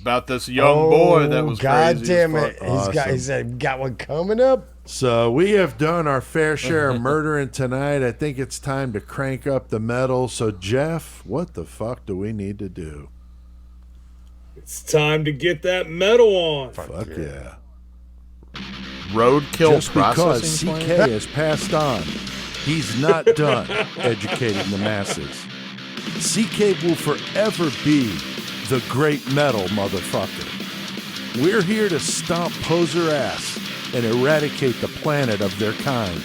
about this young boy that was God crazy. damn as it! fuck. He said, got one coming up. So we have done our fair share of murdering tonight. I think it's time to crank up the metal. So Jeff, what the fuck do we need to do? It's time to get that metal on. Fuck yeah. Roadkill Just because processing CK plant? has passed on, he's not done educating the masses. CK will forever be the great metal motherfucker. We're here to stomp poser ass and eradicate the planet of their kind.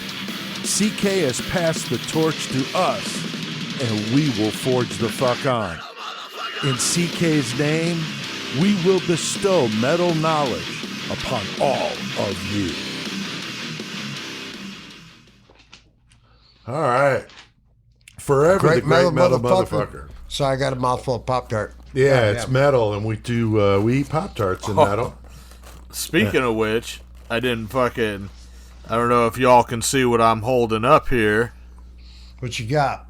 CK has passed the torch to us, and we will forge the fuck on. In CK's name, we will bestow metal knowledge upon all of you. All right. Forever Great the great metal motherfucker. motherfucker. So I got a mouthful of Pop-Tart. Yeah, it's metal, and we eat Pop-Tarts in metal. Speaking of which, I don't know if y'all can see what I'm holding up here. What you got?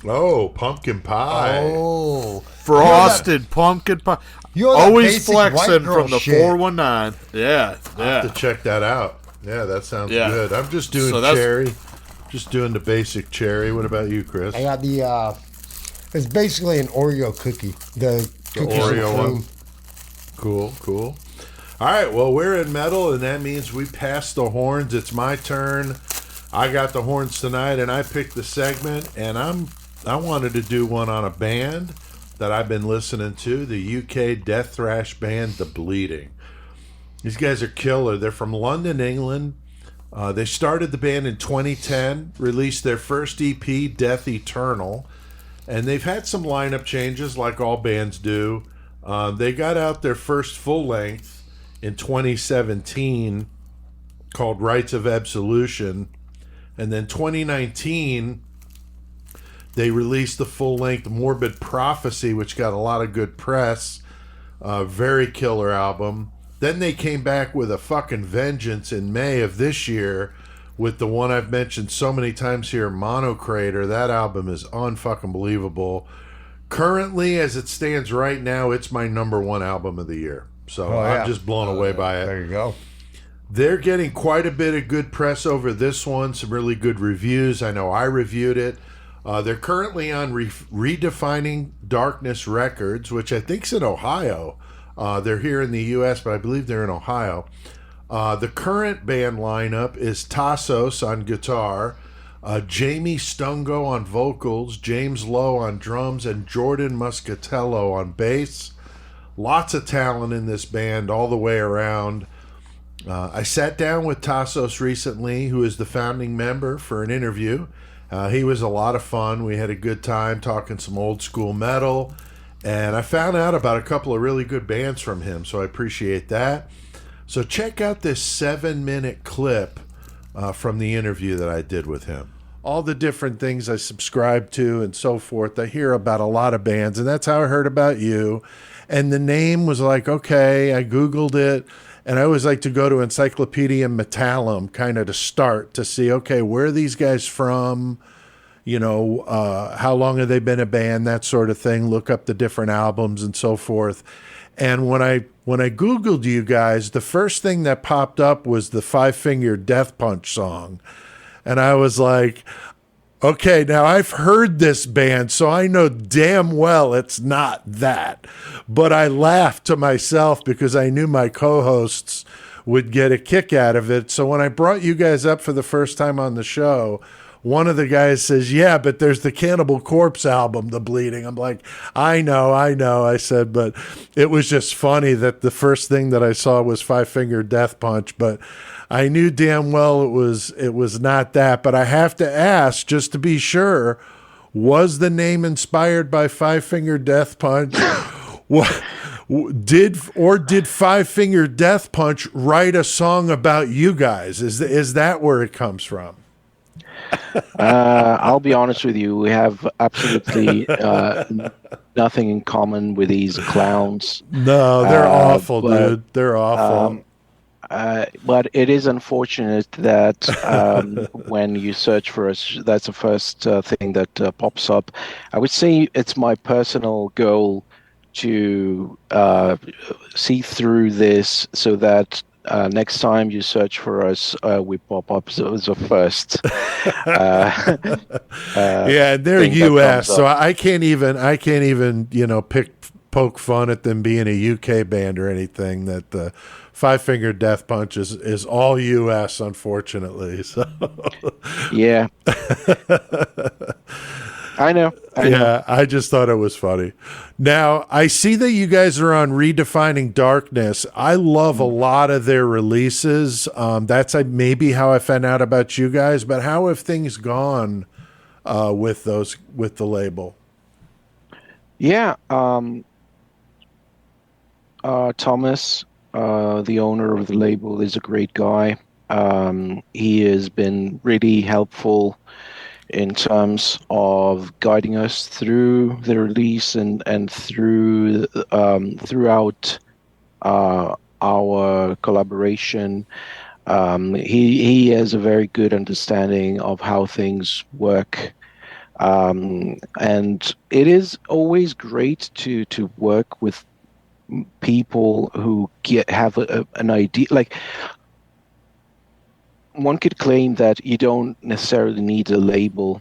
Oh, pumpkin pie. Oh. Frosted pumpkin pie. You're that Always basic white flexing girl from the shit. 419. Yeah, I have to yeah. check that out. Yeah, that sounds Yeah. good. I'm just doing So that's- cherry. Just doing the basic cherry. What about you, Chris? I got the, it's basically an Oreo cookie. The cookies and Oreo one? cream. Cool. All right, well, we're in metal, and that means we passed the horns. It's my turn. I got the horns tonight, and I picked the segment, and I wanted to do one on a band that I've been listening to, the UK death thrash band, The Bleeding. These guys are killer. They're from London, England. They started the band in 2010, released their first EP, Death Eternal, and they've had some lineup changes like all bands do. They got out their first full length in 2017 called Rites of Absolution, and then 2019 they released the full length Morbid Prophecy, which got a lot of good press. Very killer album. Then they came back with a fucking vengeance in May of this year with the one I've mentioned so many times here, Monocrator. That album is unfucking believable. Currently, as it stands right now, it's my number one album of the year. So I'm just blown away by it. There you go. They're getting quite a bit of good press over this one, some really good reviews. I know I reviewed it. They're currently on Redefining Darkness Records, which I think's in Ohio. They're here in the U.S., but I believe they're in Ohio. The current band lineup is Tassos on guitar, Jamie Stungo on vocals, James Lowe on drums, and Jordan Muscatello on bass. Lots of talent in this band all the way around. I sat down with Tassos recently, who is the founding member, for an interview. He was a lot of fun. We had a good time talking some old school metal, and I found out about a couple of really good bands from him, so I appreciate that. So check out this 7-minute clip from the interview that I did with him. All the different things I subscribe to and so forth. I hear about a lot of bands, and that's how I heard about you. And the name was like, okay, I Googled it. And I always like to go to Encyclopedia Metallum kind of to start to see, okay, where are these guys from? You know, how long have they been a band? That sort of thing. Look up the different albums and so forth. And when I Googled you guys, the first thing that popped up was the Five Finger Death Punch song. And I was like, okay, now I've heard this band, so I know damn well it's not that. But I laughed to myself because I knew my co-hosts would get a kick out of it. So when I brought you guys up for the first time on the show, one of the guys says, yeah, but there's the Cannibal Corpse album, The Bleeding. I'm like, I know. I said, but it was just funny that the first thing that I saw was Five Finger Death Punch, but I knew damn well it was not that. But I have to ask, just to be sure, was the name inspired by Five Finger Death Punch? What did Five Finger Death Punch write a song about you guys? Is that where it comes from? I'll be honest with you. We have absolutely nothing in common with these clowns. No, they're awful, dude. They're awful. But it is unfortunate that when you search for us, that's the first thing that pops up. I would say it's my personal goal to see through this so that next time you search for us, we pop up as a first. Yeah, they're U.S., so I can't even poke fun at them being a U.K. band or anything. That the Five Finger Death Punch is all U.S., unfortunately. So yeah. I know. Yeah, I just thought it was funny. Now, I see that you guys are on Redefining Darkness. I love a lot of their releases. That's maybe how I found out about you guys, but how have things gone with the label? Yeah. Thomas, the owner of the label, is a great guy. He has been really helpful in terms of guiding us through the release and through throughout our collaboration. He has a very good understanding of how things work, and it is always great to work with people who have an idea. Like, one could claim that you don't necessarily need a label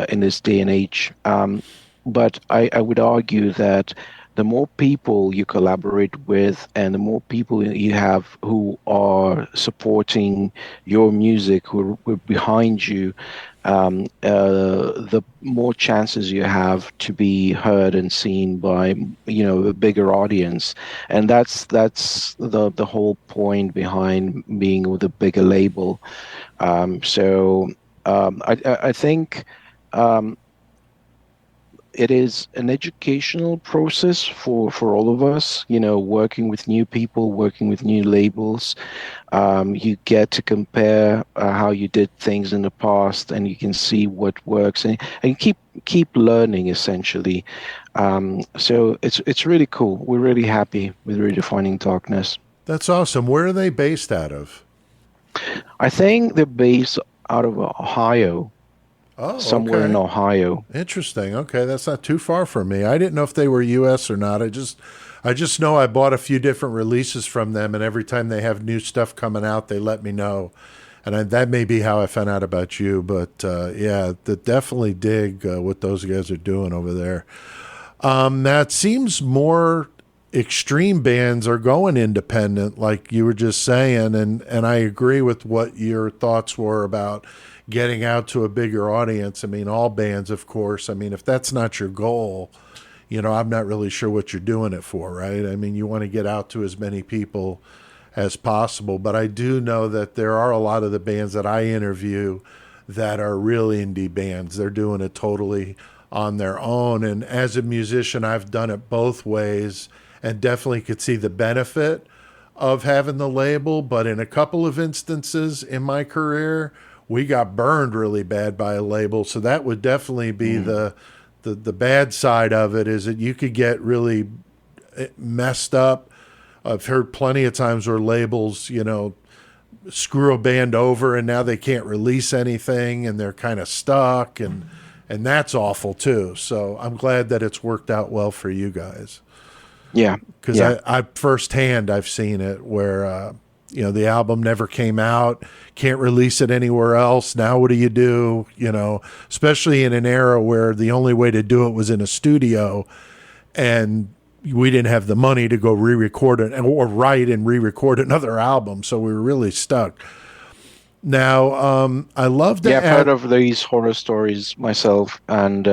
in this day and age, but I would argue that the more people you collaborate with and the more people you have who are supporting your music, who are behind you, the more chances you have to be heard and seen by a bigger audience. And that's the whole point behind being with a bigger label. So I think it is an educational process for all of us, working with new people, working with new labels. You get to compare how you did things in the past, and you can see what works, and keep learning, essentially. So it's really cool. We're really happy with Redefining Darkness. That's awesome. Where are they based out of? I think they're based out of Ohio. Oh, somewhere in Ohio. Interesting. Okay, that's not too far from me. I didn't know if they were U.S. or not. I just know I bought a few different releases from them, and every time they have new stuff coming out, they let me know. And that may be how I found out about you. But yeah, definitely dig what those guys are doing over there. That seems more extreme bands are going independent, like you were just saying, and I agree with what your thoughts were about getting out to a bigger audience. I mean, all bands, of course. I mean, if that's not your goal, I'm not really sure what you're doing it for, right? I mean, you want to get out to as many people as possible, but I do know that there are a lot of the bands that I interview that are really indie bands. They're doing it totally on their own, and as a musician, I've done it both ways and definitely could see the benefit of having the label. But in a couple of instances in my career, we got burned really bad by a label. So that would definitely be the bad side of it, is that you could get really messed up. I've heard plenty of times where labels, screw a band over and now they can't release anything and they're kind of stuck, and that's awful too. So I'm glad that it's worked out well for you guys. Yeah, because I firsthand I've seen it where the album never came out, can't release it anywhere else. Now what do you do? Especially in an era where the only way to do it was in a studio, and we didn't have the money to go re-record it or write and re-record another album, so we were really stuck. Now, I love that. Yeah, I've heard of these horror stories myself, and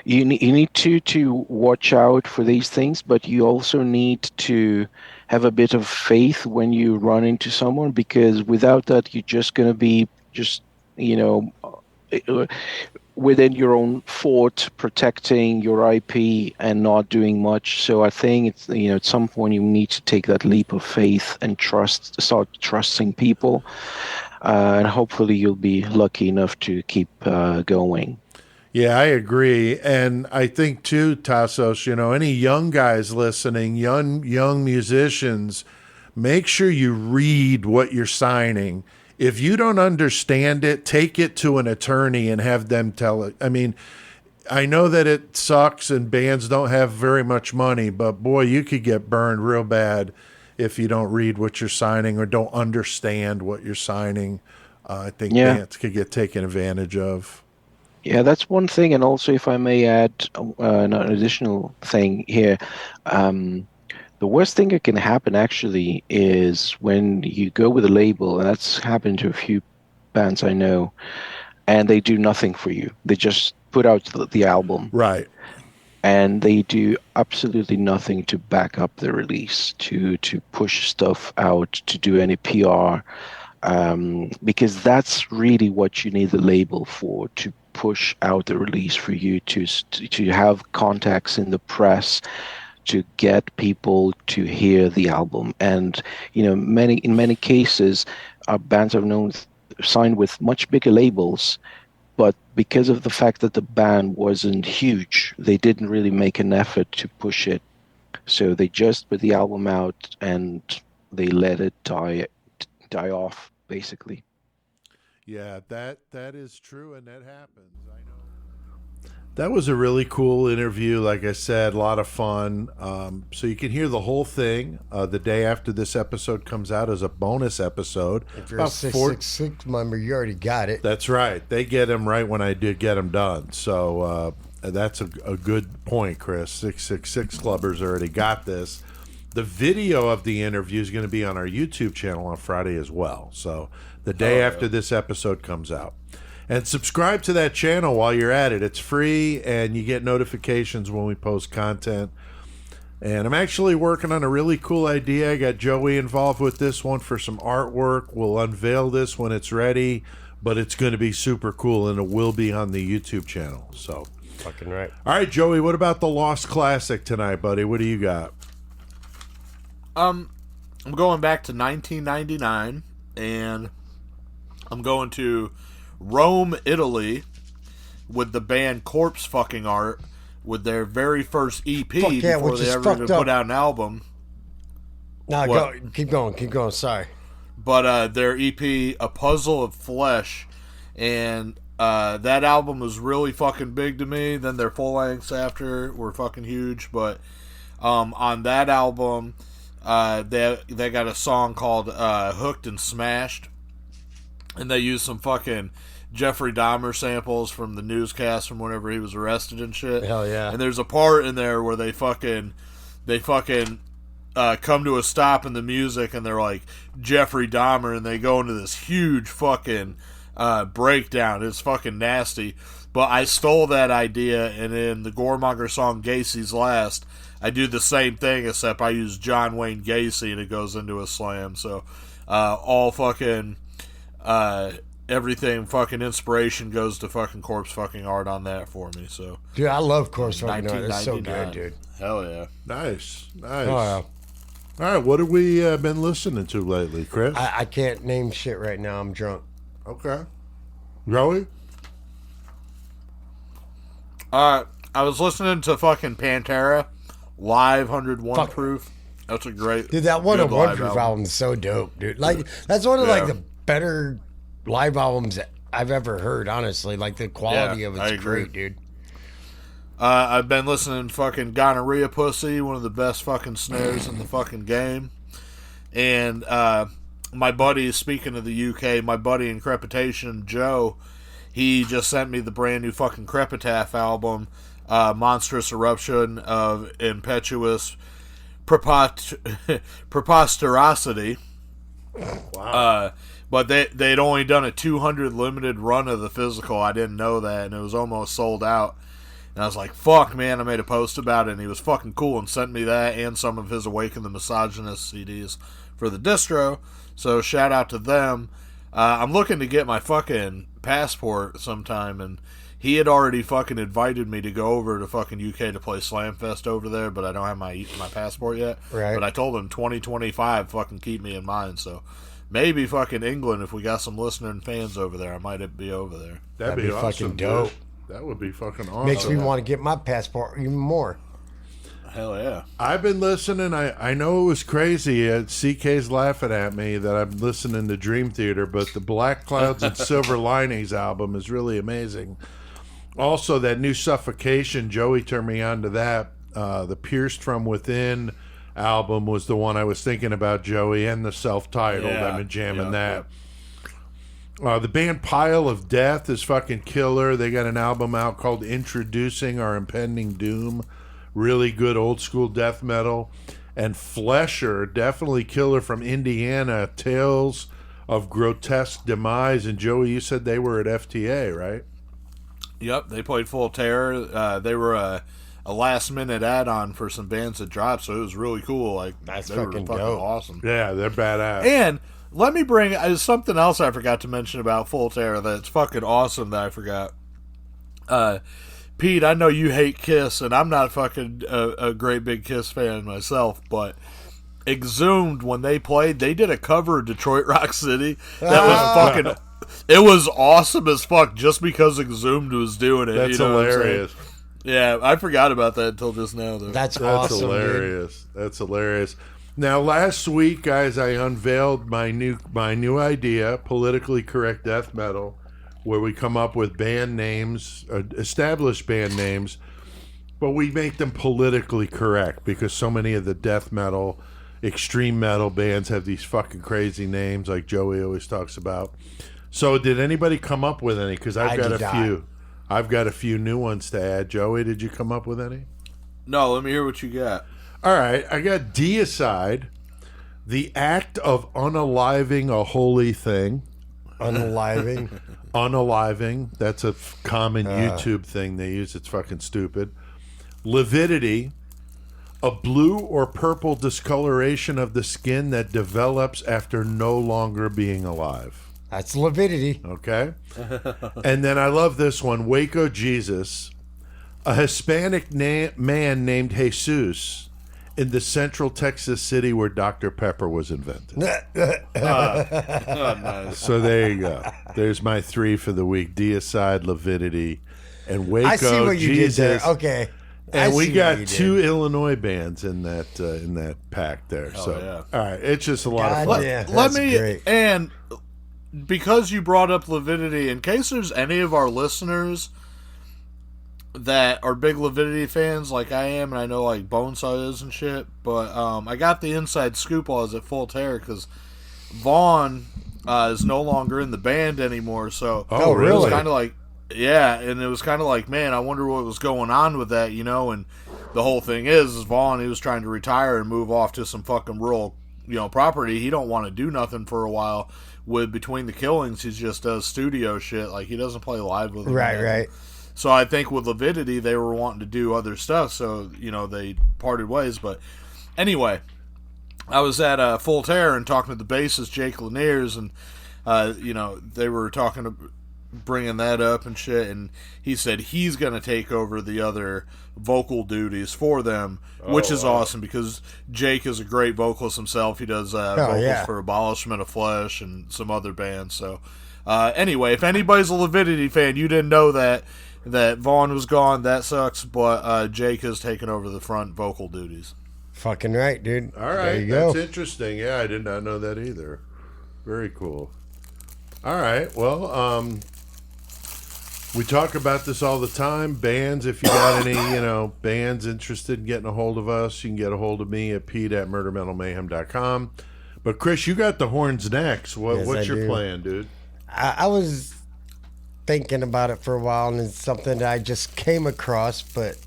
You need to watch out for these things, but you also need to have a bit of faith when you run into someone, because without that, you're just going to be within your own fort, protecting your IP and not doing much. So I think it's, at some point you need to take that leap of faith and start trusting people, and hopefully you'll be lucky enough to keep going. Yeah, I agree. And I think too, Tassos, any young guys listening, young musicians, make sure you read what you're signing. If you don't understand it, take it to an attorney and have them tell it. I mean, I know that it sucks and bands don't have very much money, but boy, you could get burned real bad if you don't read what you're signing or don't understand what you're signing. I think bands could get taken advantage of. Yeah, that's one thing. And also, if I may add an additional thing here, the worst thing that can happen actually is when you go with a label, and that's happened to a few bands I know, and they do nothing for you. They just put out the album. Right. And they do absolutely nothing to back up the release, to push stuff out, to do any PR, because that's really what you need the label for, to push out the release, for you to have contacts in the press, to get people to hear the album. And in many cases, bands I've known signed with much bigger labels, but because of the fact that the band wasn't huge, they didn't really make an effort to push it. So they just put the album out and they let it die off, basically. Yeah, that is true, and that happens. I know. That was a really cool interview. Like I said, a lot of fun. So you can hear the whole thing the day after this episode comes out as a bonus episode. If you're a 666 member, you already got it. That's right. They get them right when I did get them done. So that's a good point, Chris. 666 Clubbers already got this. The video of the interview is going to be on our YouTube channel on Friday as well. So the day after this episode comes out. And subscribe to that channel while you're at it. It's free, and you get notifications when we post content. And I'm actually working on a really cool idea. I got Joey involved with this one for some artwork. We'll unveil this when it's ready, but it's going to be super cool, and it will be on the YouTube channel. So, fucking right. All right, Joey, what about the Lost Classic tonight, buddy? What do you got? I'm going back to 1999, and I'm going to Rome, Italy, with the band Corpse Fucking Art, with their very first EP before they ever even put out an album. No, keep going. Sorry, but their EP, A Puzzle of Flesh, and that album was really fucking big to me. Then their full lengths after were fucking huge, but on that album, they got a song called Hooked and Smashed, and they used some fucking Jeffrey Dahmer samples from the newscast from whenever he was arrested and shit. Hell yeah. And there's a part in there where they fucking come to a stop in the music, and they're like Jeffrey Dahmer, and they go into this huge fucking breakdown. It's fucking nasty. But I stole that idea, and in the Goremonger song Gacy's Last, I do the same thing, except I use John Wayne Gacy, and it goes into a slam. So all fucking everything fucking inspiration goes to fucking Corpse fucking Art on that for me. So Dude, I love Corpse fucking Art. It's so good, dude. Hell yeah. Nice. Oh, yeah. All right, what have we been listening to lately, Chris? I can't name shit right now. I'm drunk. Okay. Joey? I was listening to fucking Pantera live 101 proof. That's a great Dude, that good 101 live proof album is so dope, dude. Like, that's one of like the better live albums I've ever heard, honestly. Like, the quality of it's great, dude. I've been listening to fucking Gonorrhea Pussy, one of the best fucking snares in the fucking game. And my buddy, speaking of the UK, my buddy in Crepitation, Joe, he just sent me the brand new fucking Crepitaph album, Monstrous Eruption of Impetuous Preposterosity. Wow. But they'd only done a 200 limited run of the physical. I didn't know that, and it was almost sold out. And I was like, fuck, man, I made a post about it, and he was fucking cool and sent me that and some of his Awaken the Misogynist CDs for the distro. So shout out to them. I'm looking to get my fucking passport sometime, and he had already fucking invited me to go over to fucking UK to play Slamfest over there, but I don't have my passport yet. Right. But I told him 2025, fucking keep me in mind, so maybe fucking England, if we got some listener and fans over there, I might be over there. That'd be awesome, fucking dope. Dude. That would be fucking awesome. Makes me want to get my passport even more. Hell yeah. I've been listening. I know it was crazy. CK's laughing at me that I'm listening to Dream Theater, but the Black Clouds and Silver Linings album is really amazing. Also, that new Suffocation, Joey turned me on to that. The Pierced from Within album was the one I was thinking about, Joey, and the self-titled. I've been jamming that. The band Pile of Death is fucking killer. They got an album out called Introducing Our Impending Doom. Really good old school death metal. And Flesher, definitely killer from Indiana. Tales of Grotesque Demise. And Joey, you said they were at FTA, right? Yep, they played Full Terror. They were a last minute add-on for some bands that dropped, so it was really cool. Like, That's they were fucking fucking dope. awesome. Yeah, they're badass. And let me bring something else I forgot to mention about Full Terror that's fucking awesome that I forgot. Pete, I know you hate Kiss, and I'm not fucking a great big Kiss fan myself, but Exhumed, when they played, they did a cover of Detroit Rock City that was fucking... It was awesome as fuck just because Exhumed was doing it. That's you know hilarious. Yeah, I forgot about that until just now, though. That's awesome, hilarious. Dude. That's hilarious. Now, last week, guys, I unveiled my new idea, politically correct death metal, where we come up with band names, established band names, but we make them politically correct because so many of the death metal, extreme metal bands have these fucking crazy names, like Joey always talks about. So, did anybody come up with any? Because I've got a few. I've got a few new ones to add. Joey, did you come up with any? No, let me hear what you got. All right, I got deicide, the act of unaliving a holy thing. Unaliving? Unaliving. That's a common YouTube thing they use. It's fucking stupid. Lividity, a blue or purple discoloration of the skin that develops after no longer being alive. That's lividity. Okay. And then I love this one, Waco Jesus, a Hispanic man named Jesus in the central Texas city where Dr. Pepper was invented. Nice. So there you go. There's my three for the week: deicide, lividity, and Waco I see what you Jesus. did there. Okay. And we got what two did. Illinois bands in that pack there. Oh, So yeah. all right, it's just a lot of God fun. damn. Let That's me great. and because you brought up Lividity, in case there's any of our listeners that are big Lividity fans like I am, and I know like Bonesaw is and shit, but I got the inside scoop while I was at Full Terror because Vaughn is no longer in the band anymore. So Oh, it really? was kind of like, yeah, and it was kind of like, man, I wonder what was going on with that, you know. And the whole thing is Vaughn, he was trying to retire and move off to some fucking rural, you know, property. He don't want to do nothing for a while. With Between the Killings, he just does studio shit. Like, he doesn't play live with them. Right. So I think with Lividity, they were wanting to do other stuff, so, you know, they parted ways. But anyway, I was at Full Terror and talking to the bassist, Jake Laniers, and, you know, they were talking to bringing that up and shit, and he said he's going to take over the other vocal duties for them, which is awesome because Jake is a great vocalist himself. He does vocals for Abolishment of Flesh and some other bands. So anyway, if anybody's a Lividity fan, you didn't know that Vaughn was gone. That sucks, but Jake has taken over the front vocal duties. Fucking right, dude. All right, there you that's go. interesting. Yeah, I did not know that either. Very cool. All right, well, we talk about this all the time. Bands, if you got any, you know, bands interested in getting a hold of us, you can get a hold of me at pete@murdermetalmayhem.com. But Chris, you got the horns next. Yes, What's I your do. plan, dude? I was thinking about it for a while, and it's something that I just came across, but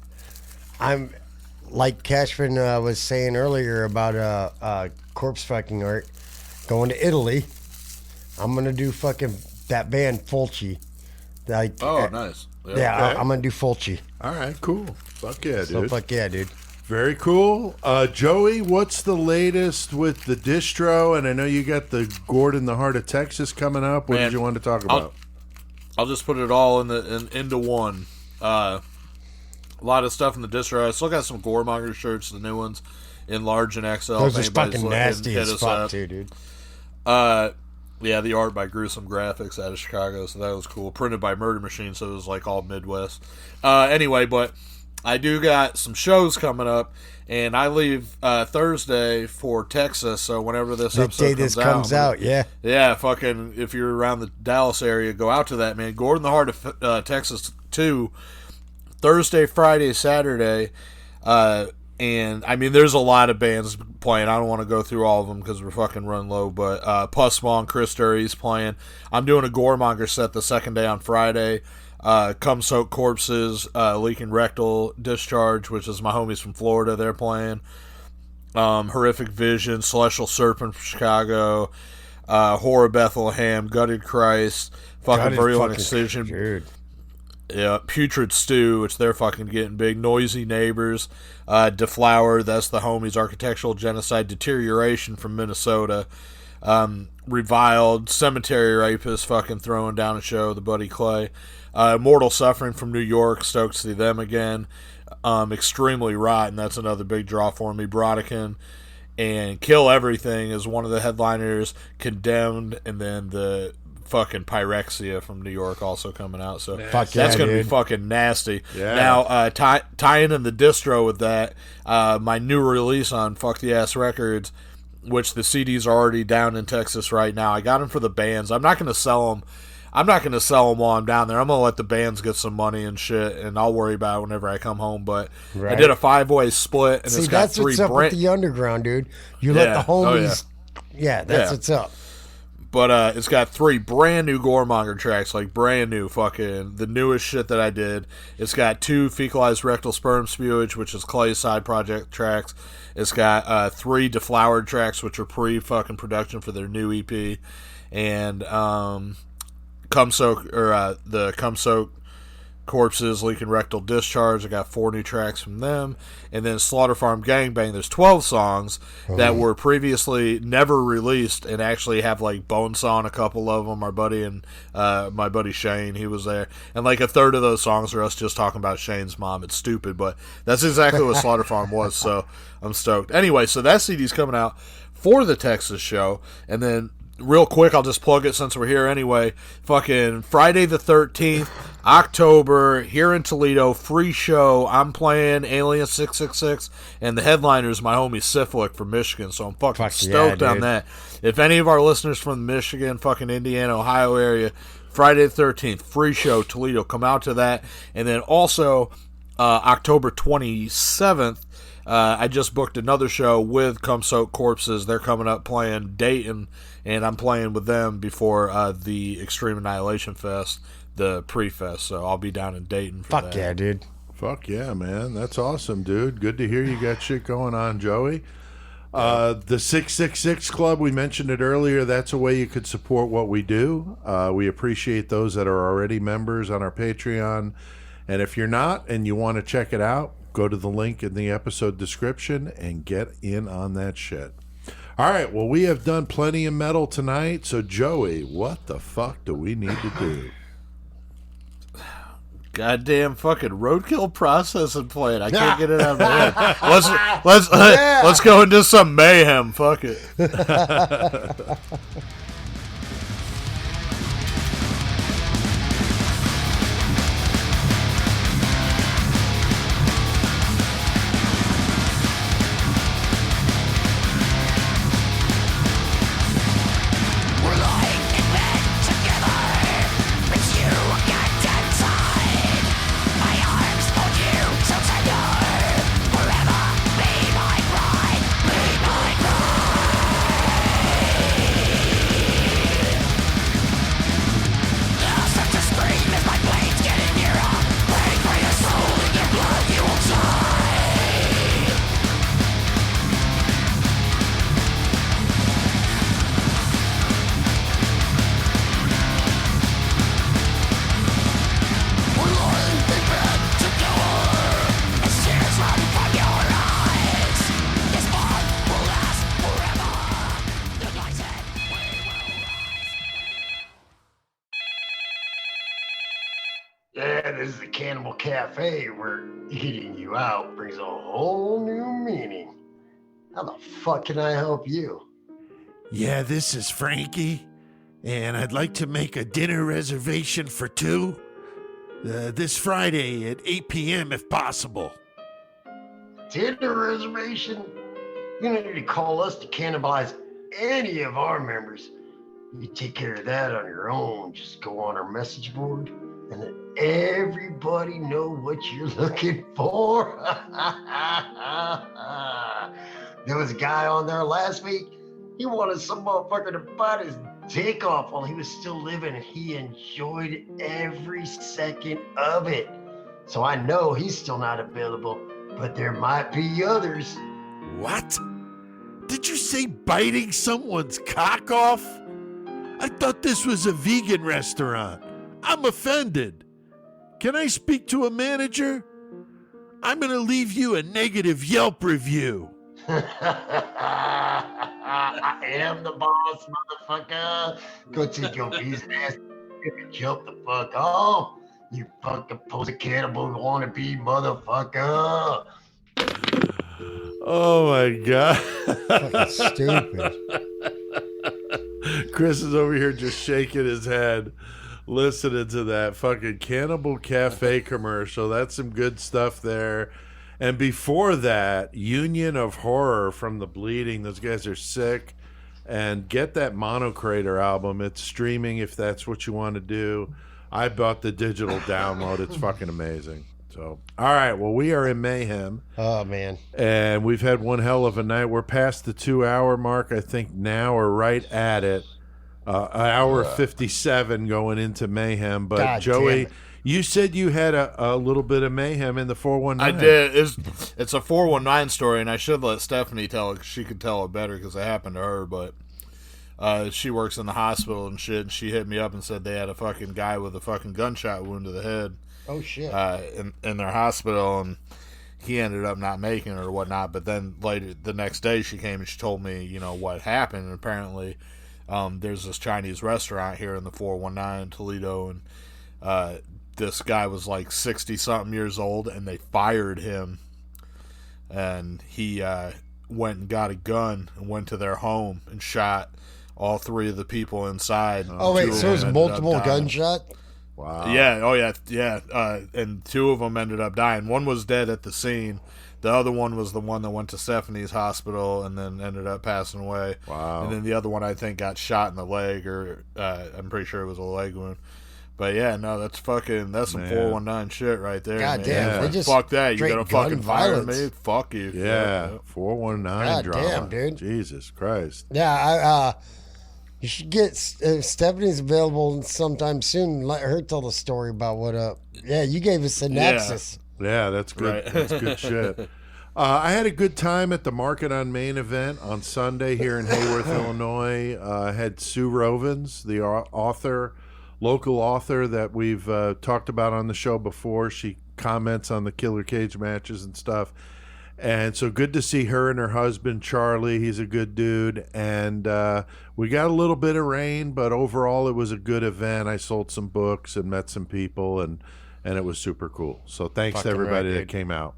I'm, like Cashman was saying earlier about corpse fucking art, going to Italy. I'm going to do fucking that band Fulci. Like, Nice. yeah, okay. I'm going to do Fulci. All right, cool. Fuck yeah, dude. So fuck yeah, dude. Very cool. Joey, what's the latest with the distro? And I know you got the Gordon the Heart of Texas coming up. What Man, did you want to talk about? I'll just put it all into one. A lot of stuff in the distro. I still got some Goremonger shirts, the new ones, in large and XL. Those if are anybody's fucking looking, nasty hit as us fuck, up. too, dude. Yeah, the art by Gruesome Graphics out of Chicago, so that was cool. Printed by Murder Machine, so it was like all Midwest. Anyway, but I do got some shows coming up, and I leave Thursday for Texas, so whenever this The episode day this comes out, yeah. Yeah, fucking, if you're around the Dallas area, go out to that, man. Gordon the Heart of Texas 2, Thursday, Friday, Saturday. And, I mean, there's a lot of bands playing. I don't want to go through all of them because we're fucking run low. But Puss Small and Chris Dury's playing. I'm doing a Goremonger set the second day on Friday. Come Soak Corpses, Leaking Rectal Discharge, which is my homies from Florida. They're playing. Horrific Vision, Celestial Serpent from Chicago. Horror Bethlehem, Gutted Christ, fucking Virulent Excision. Dude. Yeah, Putrid Stew, which they're fucking getting big. Noisy Neighbors, Deflower, that's the homies. Architectural Genocide, Deterioration from Minnesota, Reviled, Cemetery Rapist, fucking throwing down a show, the Buddy Clay, Mortal Suffering from New York, stoked to see them again. Extremely Rotten, that's another big draw for me. Brodican, and Kill Everything is one of the headliners. Condemned, and then the fucking Pyrexia from New York also coming out, so Fuck that's yeah, gonna be dude. fucking nasty. Yeah. Now tying in the distro with that, my new release on Fuck the Ass Records, which the CDs are already down in Texas right now. I got them for the bands. I'm not gonna sell them while I'm down there. I'm gonna let the bands get some money and shit, and I'll worry about it whenever I come home. But I Right. did a 5-way split, and See, it's got that's 3 what's up with the underground, dude. You let the homies... Yeah, that's what's up. But it's got 3 brand new Goremonger tracks, like brand new, fucking the newest shit that I did. It's got 2 Fecalized Rectal Sperm Spewage, which is Clay's side project tracks. It's got 3 Deflowered tracks, which are pre-fucking production for their new EP. And Come Soak Corpses, Leaking Rectal Discharge. I got 4 new tracks from them. And then Slaughter Farm Gangbang, there's 12 songs that were previously never released and actually have like Bonesaw on a couple of them. Our buddy and my buddy Shane, he was there. And like a third of those songs are us just talking about Shane's mom. It's stupid, but that's exactly what Slaughter Farm was, so I'm stoked. Anyway, so that CD's coming out for the Texas show. And then real quick, I'll just plug it since we're here anyway. Fucking Friday the 13th, October, here in Toledo, free show. I'm playing Alien 666, and the headliner is my homie Syphilic from Michigan, so I'm fucking stoked on that. If any of our listeners from Michigan, fucking Indiana, Ohio area, Friday the 13th, free show, Toledo, come out to that. And then also, October 27th, I just booked another show with Come Soak Corpses. They're coming up playing Dayton, and I'm playing with them before the Extreme Annihilation Fest, the pre-fest. So I'll be down in Dayton for that. Fuck yeah, dude. Fuck yeah, man. That's awesome, dude. Good to hear you got shit going on, Joey. The 666 Club, we mentioned it earlier. That's a way you could support what we do. We appreciate those that are already members on our Patreon. And if you're not and you want to check it out, go to the link in the episode description and get in on that shit. All right, well, we have done plenty of metal tonight. So, Joey, what the fuck do we need to do? Goddamn fucking roadkill processing plant. I can't get it out of my head. Let's go into some mayhem. Fuck it. Yeah, this is the Cannibal Cafe where eating you out brings a whole new meaning. How the fuck can I help you? Yeah, this is Frankie, and I'd like to make a dinner reservation for two this Friday at 8 p.m. if possible. Dinner reservation? You don't need to call us to cannibalize any of our members. You take care of that on your own. Just go on our message board and let everybody know what you're looking for. There was a guy on there last week. He wanted some motherfucker to bite his dick off while he was still living, and he enjoyed every second of it. So I know he's still not available, but there might be others. What? Did you say biting someone's cock off? I thought this was a vegan restaurant. I'm offended. Can I speak to a manager? I'm going to leave you a negative Yelp review. I am the boss, motherfucker. Go take your bee's ass and jump the fuck off. You fucking poser cannibal wannabe motherfucker. Oh my God. Fucking stupid. Chris is over here just shaking his head, listening to that fucking Cannibal Cafe commercial. That's some good stuff there. And before that, Union of Horror from The Bleeding. Those guys are sick. And get that Monocrator album. It's streaming if that's what you want to do. I bought the digital download. It's fucking amazing. So, all right. Well, we are in Mayhem. Oh, man. And we've had one hell of a night. We're past the 2-hour mark, I think now, or right at it. An hour 57 going into Mayhem. But God Joey, you said you had a little bit of Mayhem in the 419. I did. It's a 419 story, and I should let Stephanie tell it. She could tell it better because it happened to her. But she works in the hospital and shit, and she hit me up and said they had a fucking guy with a fucking gunshot wound to the head. Oh, shit. In their hospital, and he ended up not making it or whatnot. But then later, the next day, she came and she told me, you know, what happened. And apparently, there's this Chinese restaurant here in the 419 in Toledo, and this guy was like 60-something years old, and they fired him. And he went and got a gun and went to their home and shot all three of the people inside. Oh, wait, so it was multiple gunshot? Wow. Yeah, oh yeah. And two of them ended up dying. One was dead at the scene. The other one was the one that went to Stephanie's hospital and then ended up passing away. Wow. And then the other one, I think, got shot in the leg, or I'm pretty sure it was a leg wound. But yeah, no, that's some 419 shit right there. God man. damn, Yeah. they just Fuck that. You straight gonna gun fucking fire violence. me? Fuck you. Yeah, 419 God drama. damn, dude. Jesus Christ. Yeah, you should get Stephanie's available sometime soon. Let her tell the story about what up. Yeah, you gave us synopsis. Yeah, that's good. Right. That's good shit. I had a good time at the Market on Main event on Sunday here in Hayworth, Illinois. I had Sue Rovens, the local author that we've talked about on the show before. She comments on the Killer Cage matches and stuff. And so good to see her and her husband, Charlie. He's a good dude. And we got a little bit of rain, but overall it was a good event. I sold some books and met some people, and it was super cool. So thanks to everybody that came out.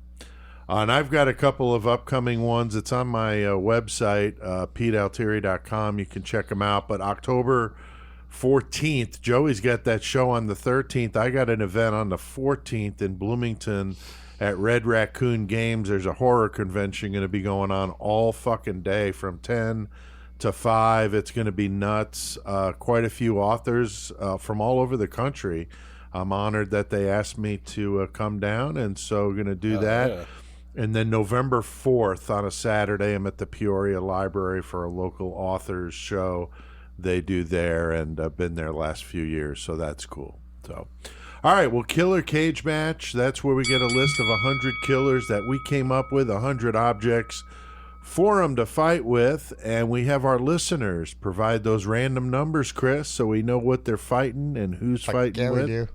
And I've got a couple of upcoming ones. It's on my website, PeteAltieri.com. You can check them out. But October 14th, Joey's got that show on the 13th. I got an event on the 14th in Bloomington at Red Raccoon Games. There's a horror convention going to be going on all fucking day from 10 to 5. It's going to be nuts. Quite a few authors from all over the country. I'm honored that they asked me to come down, and so we're going to do that. Yeah. And then November 4th on a Saturday, I'm at the Peoria Library for a local authors show they do there, and I've been there last few years, so that's cool. So, all right, well, Killer Cage Match, that's where we get a list of 100 killers that we came up with, 100 objects for them to fight with, and we have our listeners provide those random numbers, Chris, so we know what they're fighting and who's fighting Yeah, with. we do.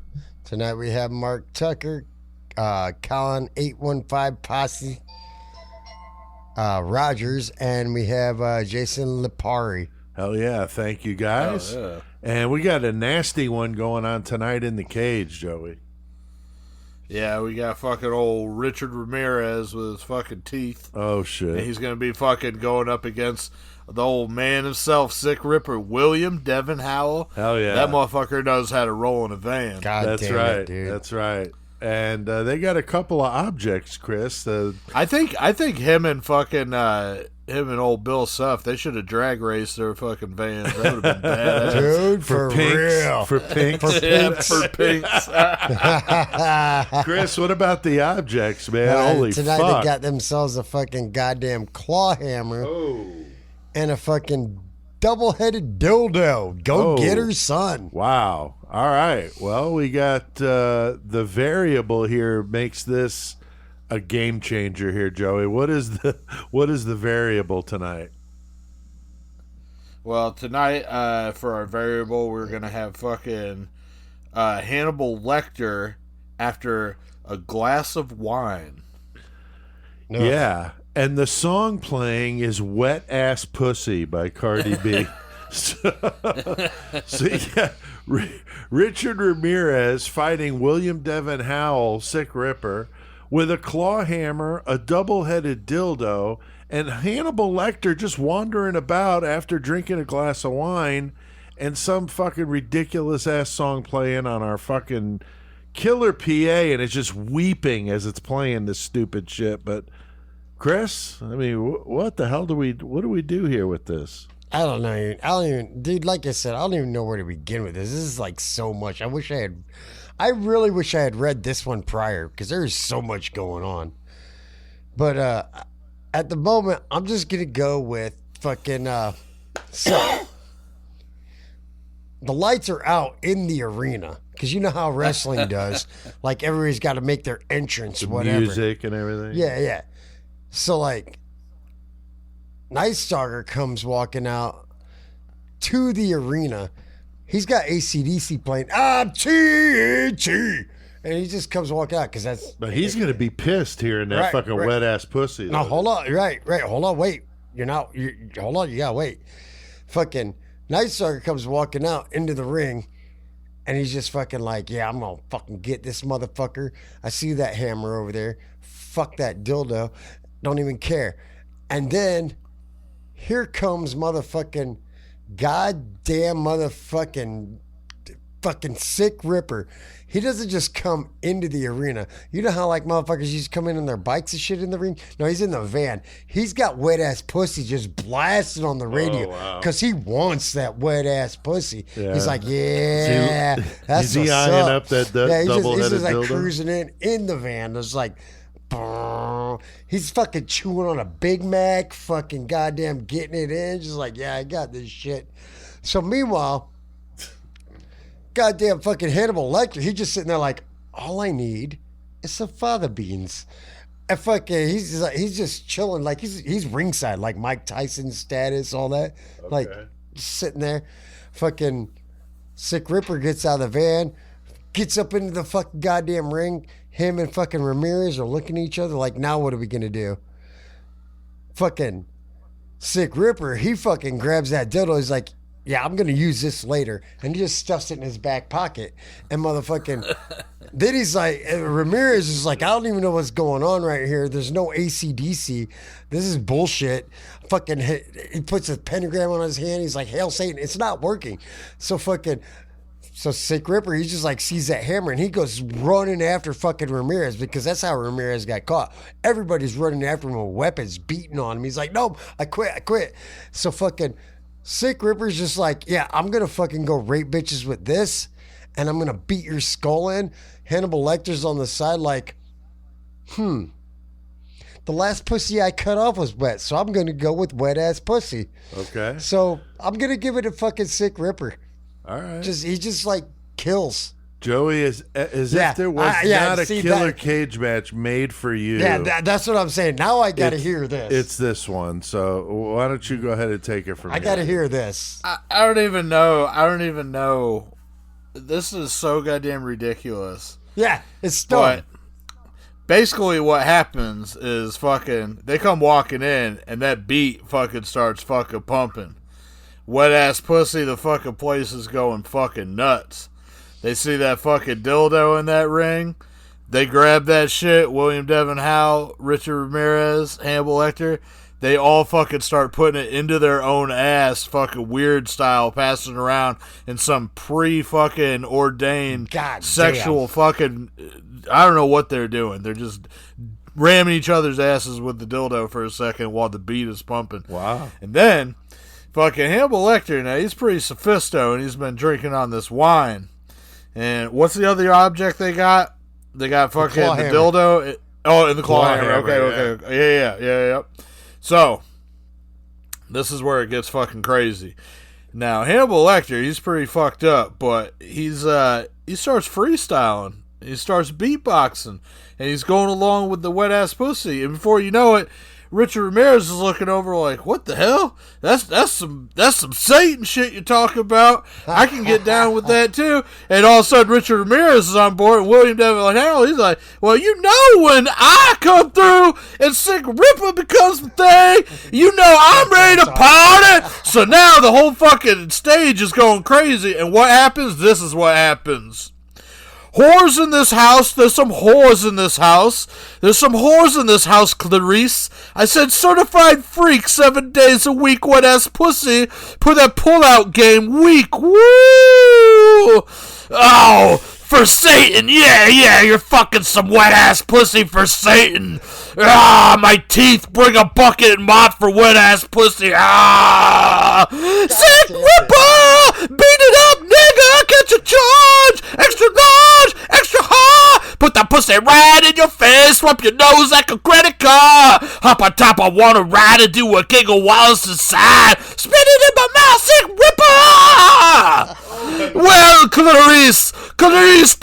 Tonight we have Mark Tucker, Colin 815 Posse, Rogers, and we have Jason Lipari. Hell yeah, thank you guys. Oh, yeah. And we got a nasty one going on tonight in the cage, Joey. Yeah, we got fucking old Richard Ramirez with his fucking teeth. Oh, And shit. he's going to be fucking going up against the old man himself, Sick Ripper, William Devin Howell. Hell yeah. That motherfucker knows how to roll in a van. God That's damn right. it, dude. That's right. And they got a couple of objects, Chris. I think him and old Bill Suff, they should have drag raced their fucking vans. That would have been badass. Dude, for pinks, real. For pinks. Yeah, for pinks. Chris, what about the objects, man? Holy tonight fuck. they got themselves a fucking goddamn claw hammer and a fucking double-headed dildo. Go Oh. get her, son. Wow. All right. Well, we got the variable here makes this a game changer here, Joey. What is the variable tonight? Well, tonight, for our variable, we're going to have fucking Hannibal Lecter after a glass of wine. No. Yeah. And the song playing is Wet Ass Pussy by Cardi B. So yeah, Richard Ramirez fighting William Devin Howell, Sick Ripper, with a claw hammer, a double-headed dildo, and Hannibal Lecter just wandering about after drinking a glass of wine, and some fucking ridiculous-ass song playing on our fucking killer PA, and it's just weeping as it's playing this stupid shit. But Chris, I mean, what the hell do we do here with this? I don't know. Dude, like I said, I don't even know where to begin with this. This is like so much. I really wish I had read this one prior because there's so much going on. But at the moment, I'm just going to go with fucking, so the lights are out in the arena because you know how wrestling does. Like everybody's got to make their entrance, The whatever. music and everything. Yeah. So like, Night Stalker comes walking out to the arena. He's got AC/DC playing. I'm TNT, and he just comes walking out because that's. But he's gonna be pissed hearing that Right, fucking right. wet ass pussy. No, though. hold on. Right. Hold on. Wait. Hold on. You gotta wait. Fucking Night Stalker comes walking out into the ring, and he's just fucking like, yeah, I'm gonna fucking get this motherfucker. I see that hammer over there. Fuck that dildo. Don't even care. And then here comes motherfucking goddamn motherfucking fucking Sick Ripper. He doesn't just come into the arena. You know how like motherfuckers used to come in on their bikes and shit in the ring? No, he's in the van. He's got wet ass pussy just blasting on the radio because he wants that wet ass pussy. Yeah. He's like, yeah, that's is he what's eyeing up. up that double-headed he's just like dildo? cruising in the van. It's like, he's fucking chewing on a Big Mac, fucking goddamn getting it in. Just like, yeah, I got this shit. So meanwhile, goddamn fucking Hannibal Lecter, he just sitting there like, all I need is some fava beans. And fucking, he's just chilling, like he's ringside, like Mike Tyson status, all that. Okay. Like, just sitting there. Fucking Sick Ripper gets out of the van, gets up into the fucking goddamn ring. Him and fucking Ramirez are looking at each other like, now what are we gonna do? Fucking Sick Ripper, he fucking grabs that dildo. He's like, yeah, I'm going to use this later. And he just stuffs it in his back pocket. And motherfucking, then he's like, Ramirez is like, I don't even know what's going on right here. There's no AC/DC. This is bullshit. Fucking, he puts a pentagram on his hand. He's like, Hail Satan. It's not working. So Sick Ripper, he just like sees that hammer and he goes running after fucking Ramirez because that's how Ramirez got caught. Everybody's running after him with weapons, beating on him. He's like, no, I quit. So fucking Sick Ripper's just like, yeah, I'm going to fucking go rape bitches with this and I'm going to beat your skull in. Hannibal Lecter's on the side like, the last pussy I cut off was wet, so I'm going to go with wet ass pussy. Okay. So I'm going to give it a fucking Sick Ripper. All right. He just like kills. Joey, if there was not a killer cage match made for you. Yeah, that's what I'm saying. Now I got to hear this. It's this one. So why don't you go ahead and take it from me? I got to hear this. I don't even know. This is so goddamn ridiculous. Yeah, it's dumb. But basically what happens is fucking, they come walking in and that beat fucking starts fucking pumping. Wet ass pussy, the fucking place is going fucking nuts. They see that fucking dildo in that ring. They grab that shit. William Devin Howe, Richard Ramirez, Hannibal Lecter. They all fucking start putting it into their own ass, fucking weird style, passing around in some pre-fucking ordained sexual fucking. I don't know what they're doing. They're just ramming each other's asses with the dildo for a second while the beat is pumping. Wow. And then fucking Hannibal Lecter, now he's pretty sophisto and he's been drinking on this wine. And what's the other object they got? They got fucking the dildo. And the claw hammer. Okay. Yeah. So, this is where it gets fucking crazy. Now, Hannibal Lecter, he's pretty fucked up, but he starts freestyling. He starts beatboxing. And he's going along with the wet-ass pussy. And before you know it, Richard Ramirez is looking over like, what the hell? That's some Satan shit you're talking about. I can get down with that too. And all of a sudden Richard Ramirez is on board and William Devin Howe, he's like, well, you know when I come through and Sick Ripper becomes the thing, you know I'm ready to party. So now the whole fucking stage is going crazy. And what happens? This is what happens. Whores in this house. There's some whores in this house. There's some whores in this house, Clarice. I said certified freak 7 days a week, wet ass pussy. Put that pull-out game weak. Woo! Oh, for Satan. Yeah, you're fucking some wet ass pussy for Satan. Ah, my teeth bring a bucket and mop for wet ass pussy. Ah! Sick Ripper! Beat it up, nigga! Catch a charge! Extra large! Extra hard! Put that pussy right in your face! Swap your nose like a credit card! Hop on top, I wanna ride and do a giggle while it's inside! Spit it in my mouth, Sick Ripper! Well, Clarice,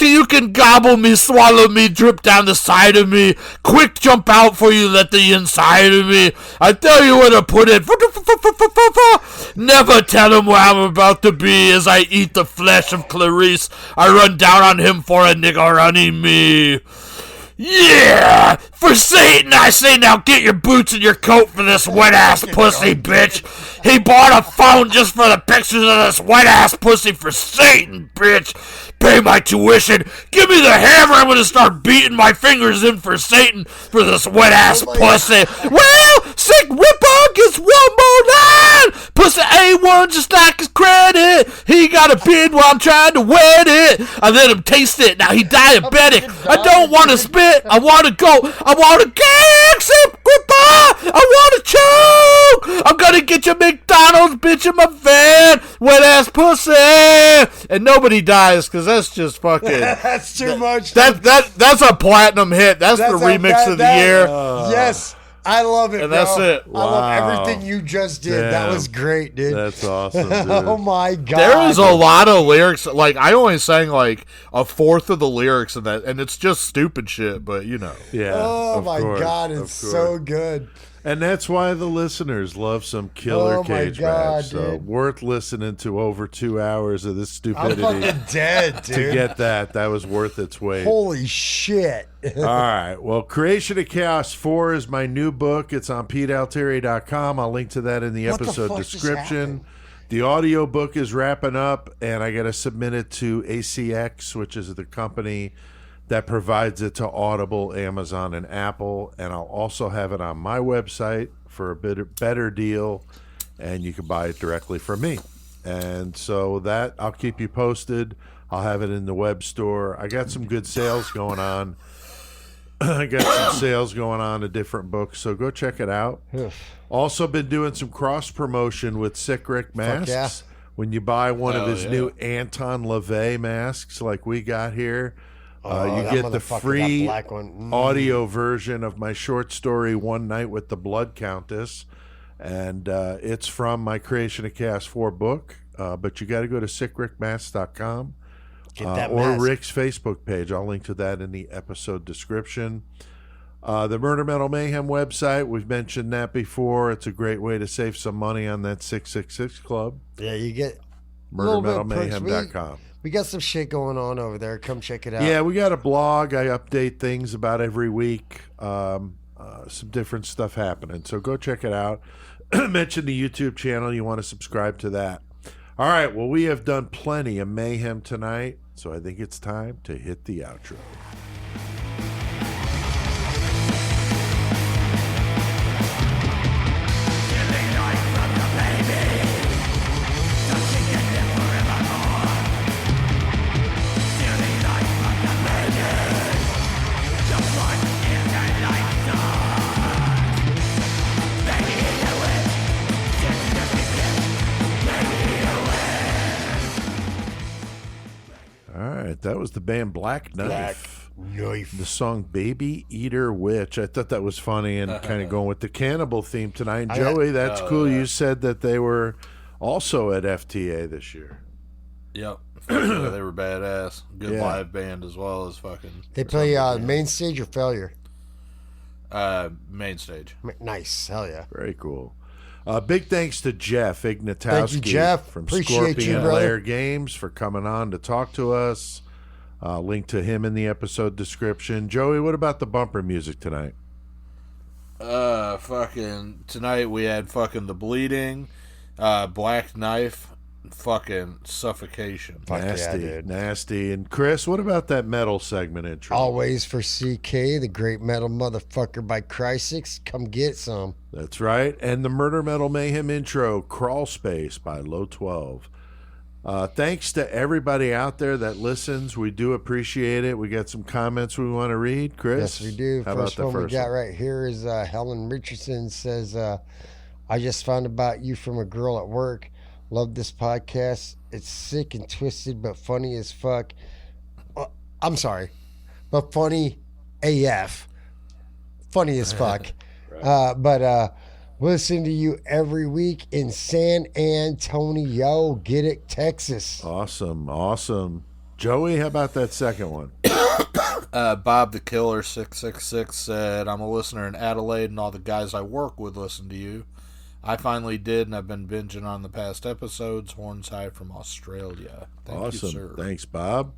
you can gobble me, swallow me, drip down the side of me. Quick jump out for you, let the inside of me. I tell you where to put it. Never tell him where I'm about to be as I eat the flesh of Clarice. I run down on him for a nigga running me. Yeah! For Satan, I say now get your boots and your coat for this wet-ass pussy, bitch! He bought a phone just for the pictures of this wet-ass pussy for Satan, bitch! Pay my tuition! Give me the hammer! I'm gonna start beating my fingers in for Satan for this wet-ass pussy! God. Well, Sick Ripper gets one more line! Pussy A1 just like his credit. He got a beard while I'm trying to wet it. I let him taste it. Now he diabetic. I don't want to spit. I want to go. I want to gag some goodbye. I want to choke. I'm going to get your McDonald's bitch in my van. Wet ass pussy. And nobody dies because that's just fucking. That's too much. That's a platinum hit. That's the remix of the year. Yes. I love it, And bro. that's it. I love everything you just did. Damn. That was great, dude. That's awesome, dude. Oh my god. There is a lot of lyrics. Like, I only sang like a fourth of the lyrics in that, and it's just stupid shit, but you know. Yeah. Oh of my course, god, of it's so course. good. And that's why the listeners love some killer Oh my cage God, match. So dude. worth listening to over 2 hours of this I'm stupidity fucking dead, to dude. get that. That was worth its weight. Holy shit. All right. Well, Creation of Chaos 4 is my new book. It's on PeteAltieri.com. I'll link to that in the What the episode fuck just description. happened? The audio book is wrapping up, and I got to submit it to ACX, which is the company that provides it to Audible, Amazon, and Apple. And I'll also have it on my website for a better deal, and you can buy it directly from me. And so that I'll keep you posted. I'll have it in the web store. I got some good sales going on. I got some sales going on to different books, so go check it out. Also been doing some cross promotion with Sick Rick masks. yeah. When you buy one of Hell his yeah. new Anton LaVey masks like we got here, Oh, you that get the motherfucker, free that black one. audio version of my short story One Night with the Blood Countess, and it's from my Creation of Chaos 4 book, but you got to go to sickrickmasks.com Get that or mask. Rick's Facebook page. I'll link to that in the episode description. The Murder Metal Mayhem website, we've mentioned that before. It's a great way to save some money on that 666 club. Yeah, you get a little bit of perks. MurderMetalMayhem.com. We got some shit going on over there. Come check it out. Yeah, we got a blog. I update things about every week. Some different stuff happening. So go check it out. Mention the YouTube channel. You want to subscribe to that. All right. Well, we have done plenty of mayhem tonight. So I think it's time to hit the outro. All right. That was the band Black Knife. Knife. The song Baby Eater Witch. I thought that was funny and kind of going with the Cannibal theme tonight. And Joey, that's cool. You said that they were also at FTA this year. Yep. Yeah, they were badass. Good Yeah. live band as well as fucking. They play main stage or failure. Main stage. Nice. Hell yeah. Very cool. Big thanks to Jeff Ignatowski Thank you, Jeff. from Appreciate Scorpion you, brother. Lair Games for coming on to talk to us. Link to him in the episode description. Joey, what about the bumper music tonight? Fucking tonight we had fucking The Bleeding, Black Knife, fucking Suffocation. Fuck yeah, Nasty, dude. nasty. And Chris, what about that metal segment intro? Always for CK, the great metal motherfucker by Chrysix. Come get some. That's right. And the Murder Metal Mayhem intro, Crawl Space by Low 12. Thanks to everybody out there that listens. We do appreciate it. We got some comments we want to read. Chris? Yes, we do. How First about one the we first got one? right here is Helen Richardson says, I just found about you from a girl at work. Love this podcast. It's sick and twisted, but funny as fuck. I'm sorry, but funny AF. Funny as fuck. But listen to you every week in San Antonio. Get it, Texas. Awesome, awesome. Joey, how about that second one? Bob the Killer 666 said, I'm a listener in Adelaide and all the guys I work with listen to you. I finally did, and I've been binging on the past episodes. Horns High from Australia. Thank Awesome. you, sir. Thanks, Bob.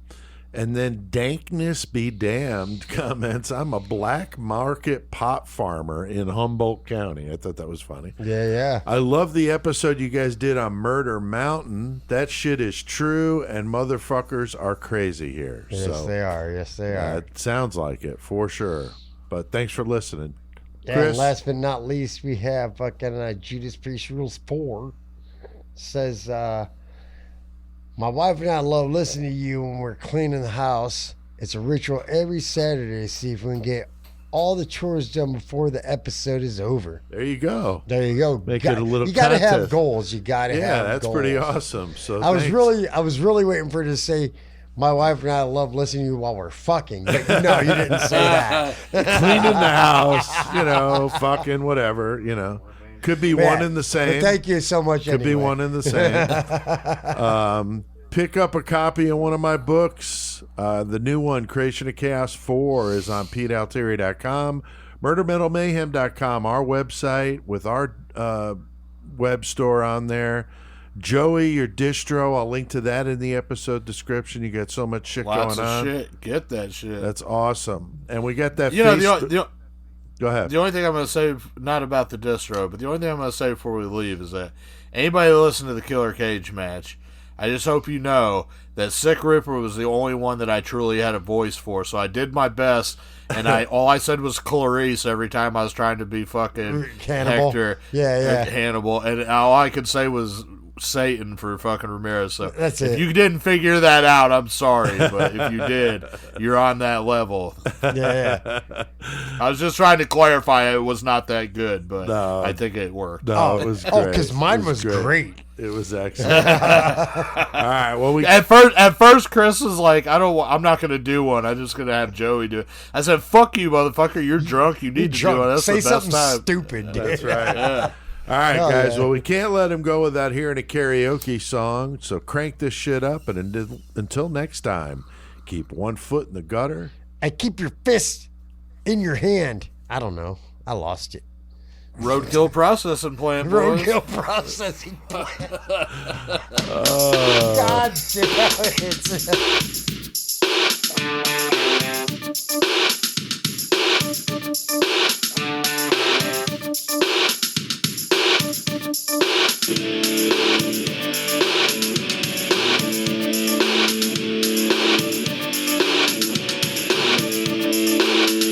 And then Dankness Be Damned comments, I'm a black market pot farmer in Humboldt County. I thought that was funny. Yeah. I love the episode you guys did on Murder Mountain. That shit is true, and motherfuckers are crazy here. Yes, so, they are. Yes, they are. it sounds like it, for sure. But thanks for listening. And Chris? last but not least, we have fucking Judas Priest Rules 4. says, my wife and I love listening to you when we're cleaning the house. It's a ritual every Saturday to see if we can get all the chores done before the episode is over. There you go. There you go. Make it a little You got to have contest. goals. You got to have Yeah, that's goals. pretty awesome. So I was thanks. really waiting for her to say, my wife and I love listening to you while we're fucking. But no, you didn't say that. cleaning the house, you know, fucking whatever, you know. Could be Yeah, one and the same. but thank you so much. Could be anyway. one and the same. Pick up a copy of one of my books. The new one, Creation of Chaos 4, is on PeteAltieri.com, MurderMetalMayhem.com, our website with our web store on there. Joey, your distro, I'll link to that in the episode description. You got so much shit Lots going of on. shit. Get that shit. That's awesome. And we got that You know, Go ahead. the only thing I'm going to say, not about the distro, but the only thing I'm going to say before we leave is that anybody that listened to the Killer Cage match, I just hope you know that Sick Ripper was the only one that I truly had a voice for. So I did my best, and all I said was Clarice every time I was trying to be fucking Cannibal. Hector, Yeah. Hannibal, and all I could say was Satan for fucking Ramirez. So That's if it. you didn't figure that out, I'm sorry, but if you did, you're on that level. Yeah. I was just trying to clarify it was not that good, but No. I think it worked. No, it was great. Oh, because mine It was great. It was excellent. All right. Well, we At first, Chris was like, I'm not gonna do one. I'm just gonna have Joey do it. I said, "Fuck you, motherfucker! You're drunk. You need to do it. That's Say the best something time." stupid, dude. That's right. Yeah. All right, Hell guys. yeah. Well, we can't let him go without hearing a karaoke song. So crank this shit up, and until next time, keep one foot in the gutter. And keep your fist in your hand. I don't know. I lost it. Roadkill processing plant, boys. Roadkill processing plant. God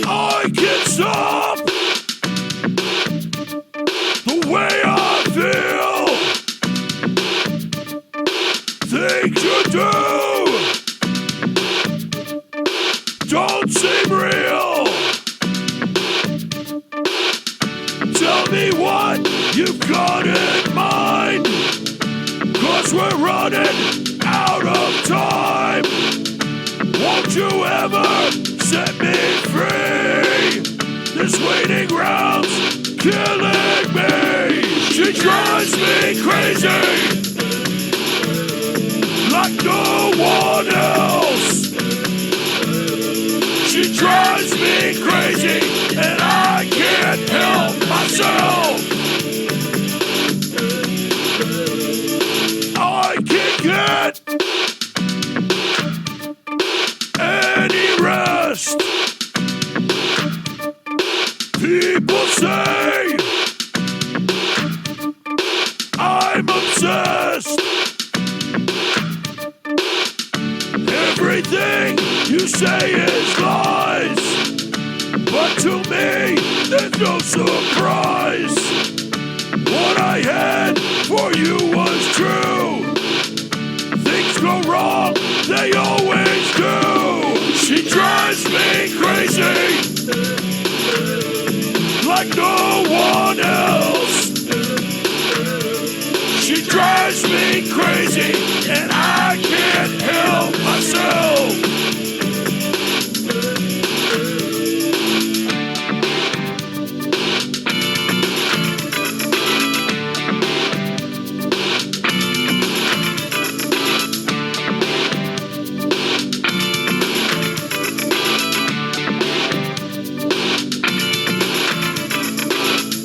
I can't stop the way I feel. Things you do don't seem real. Tell me what you've got in mind, 'cause we're running out of time. Won't you ever set me free? This waiting round's killing me. She drives me crazy like no one else. She drives me crazy and I can't help myself. I can't get any rest. People say I'm obsessed. Everything you say is lies, but to me there's no surprise. What I had for you was true. Things go wrong, they always do. She drives me crazy like no one else. She drives me crazy and I can't help myself.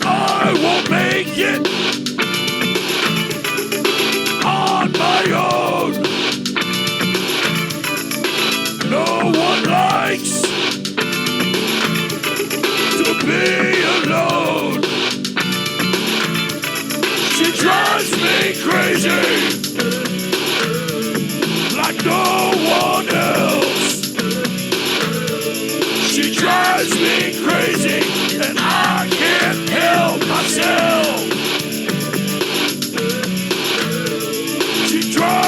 I won't make it on my own.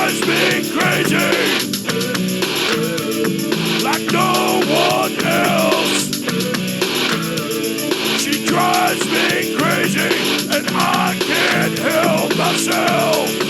drives me crazy like no one else. She drives me crazy and I can't help myself.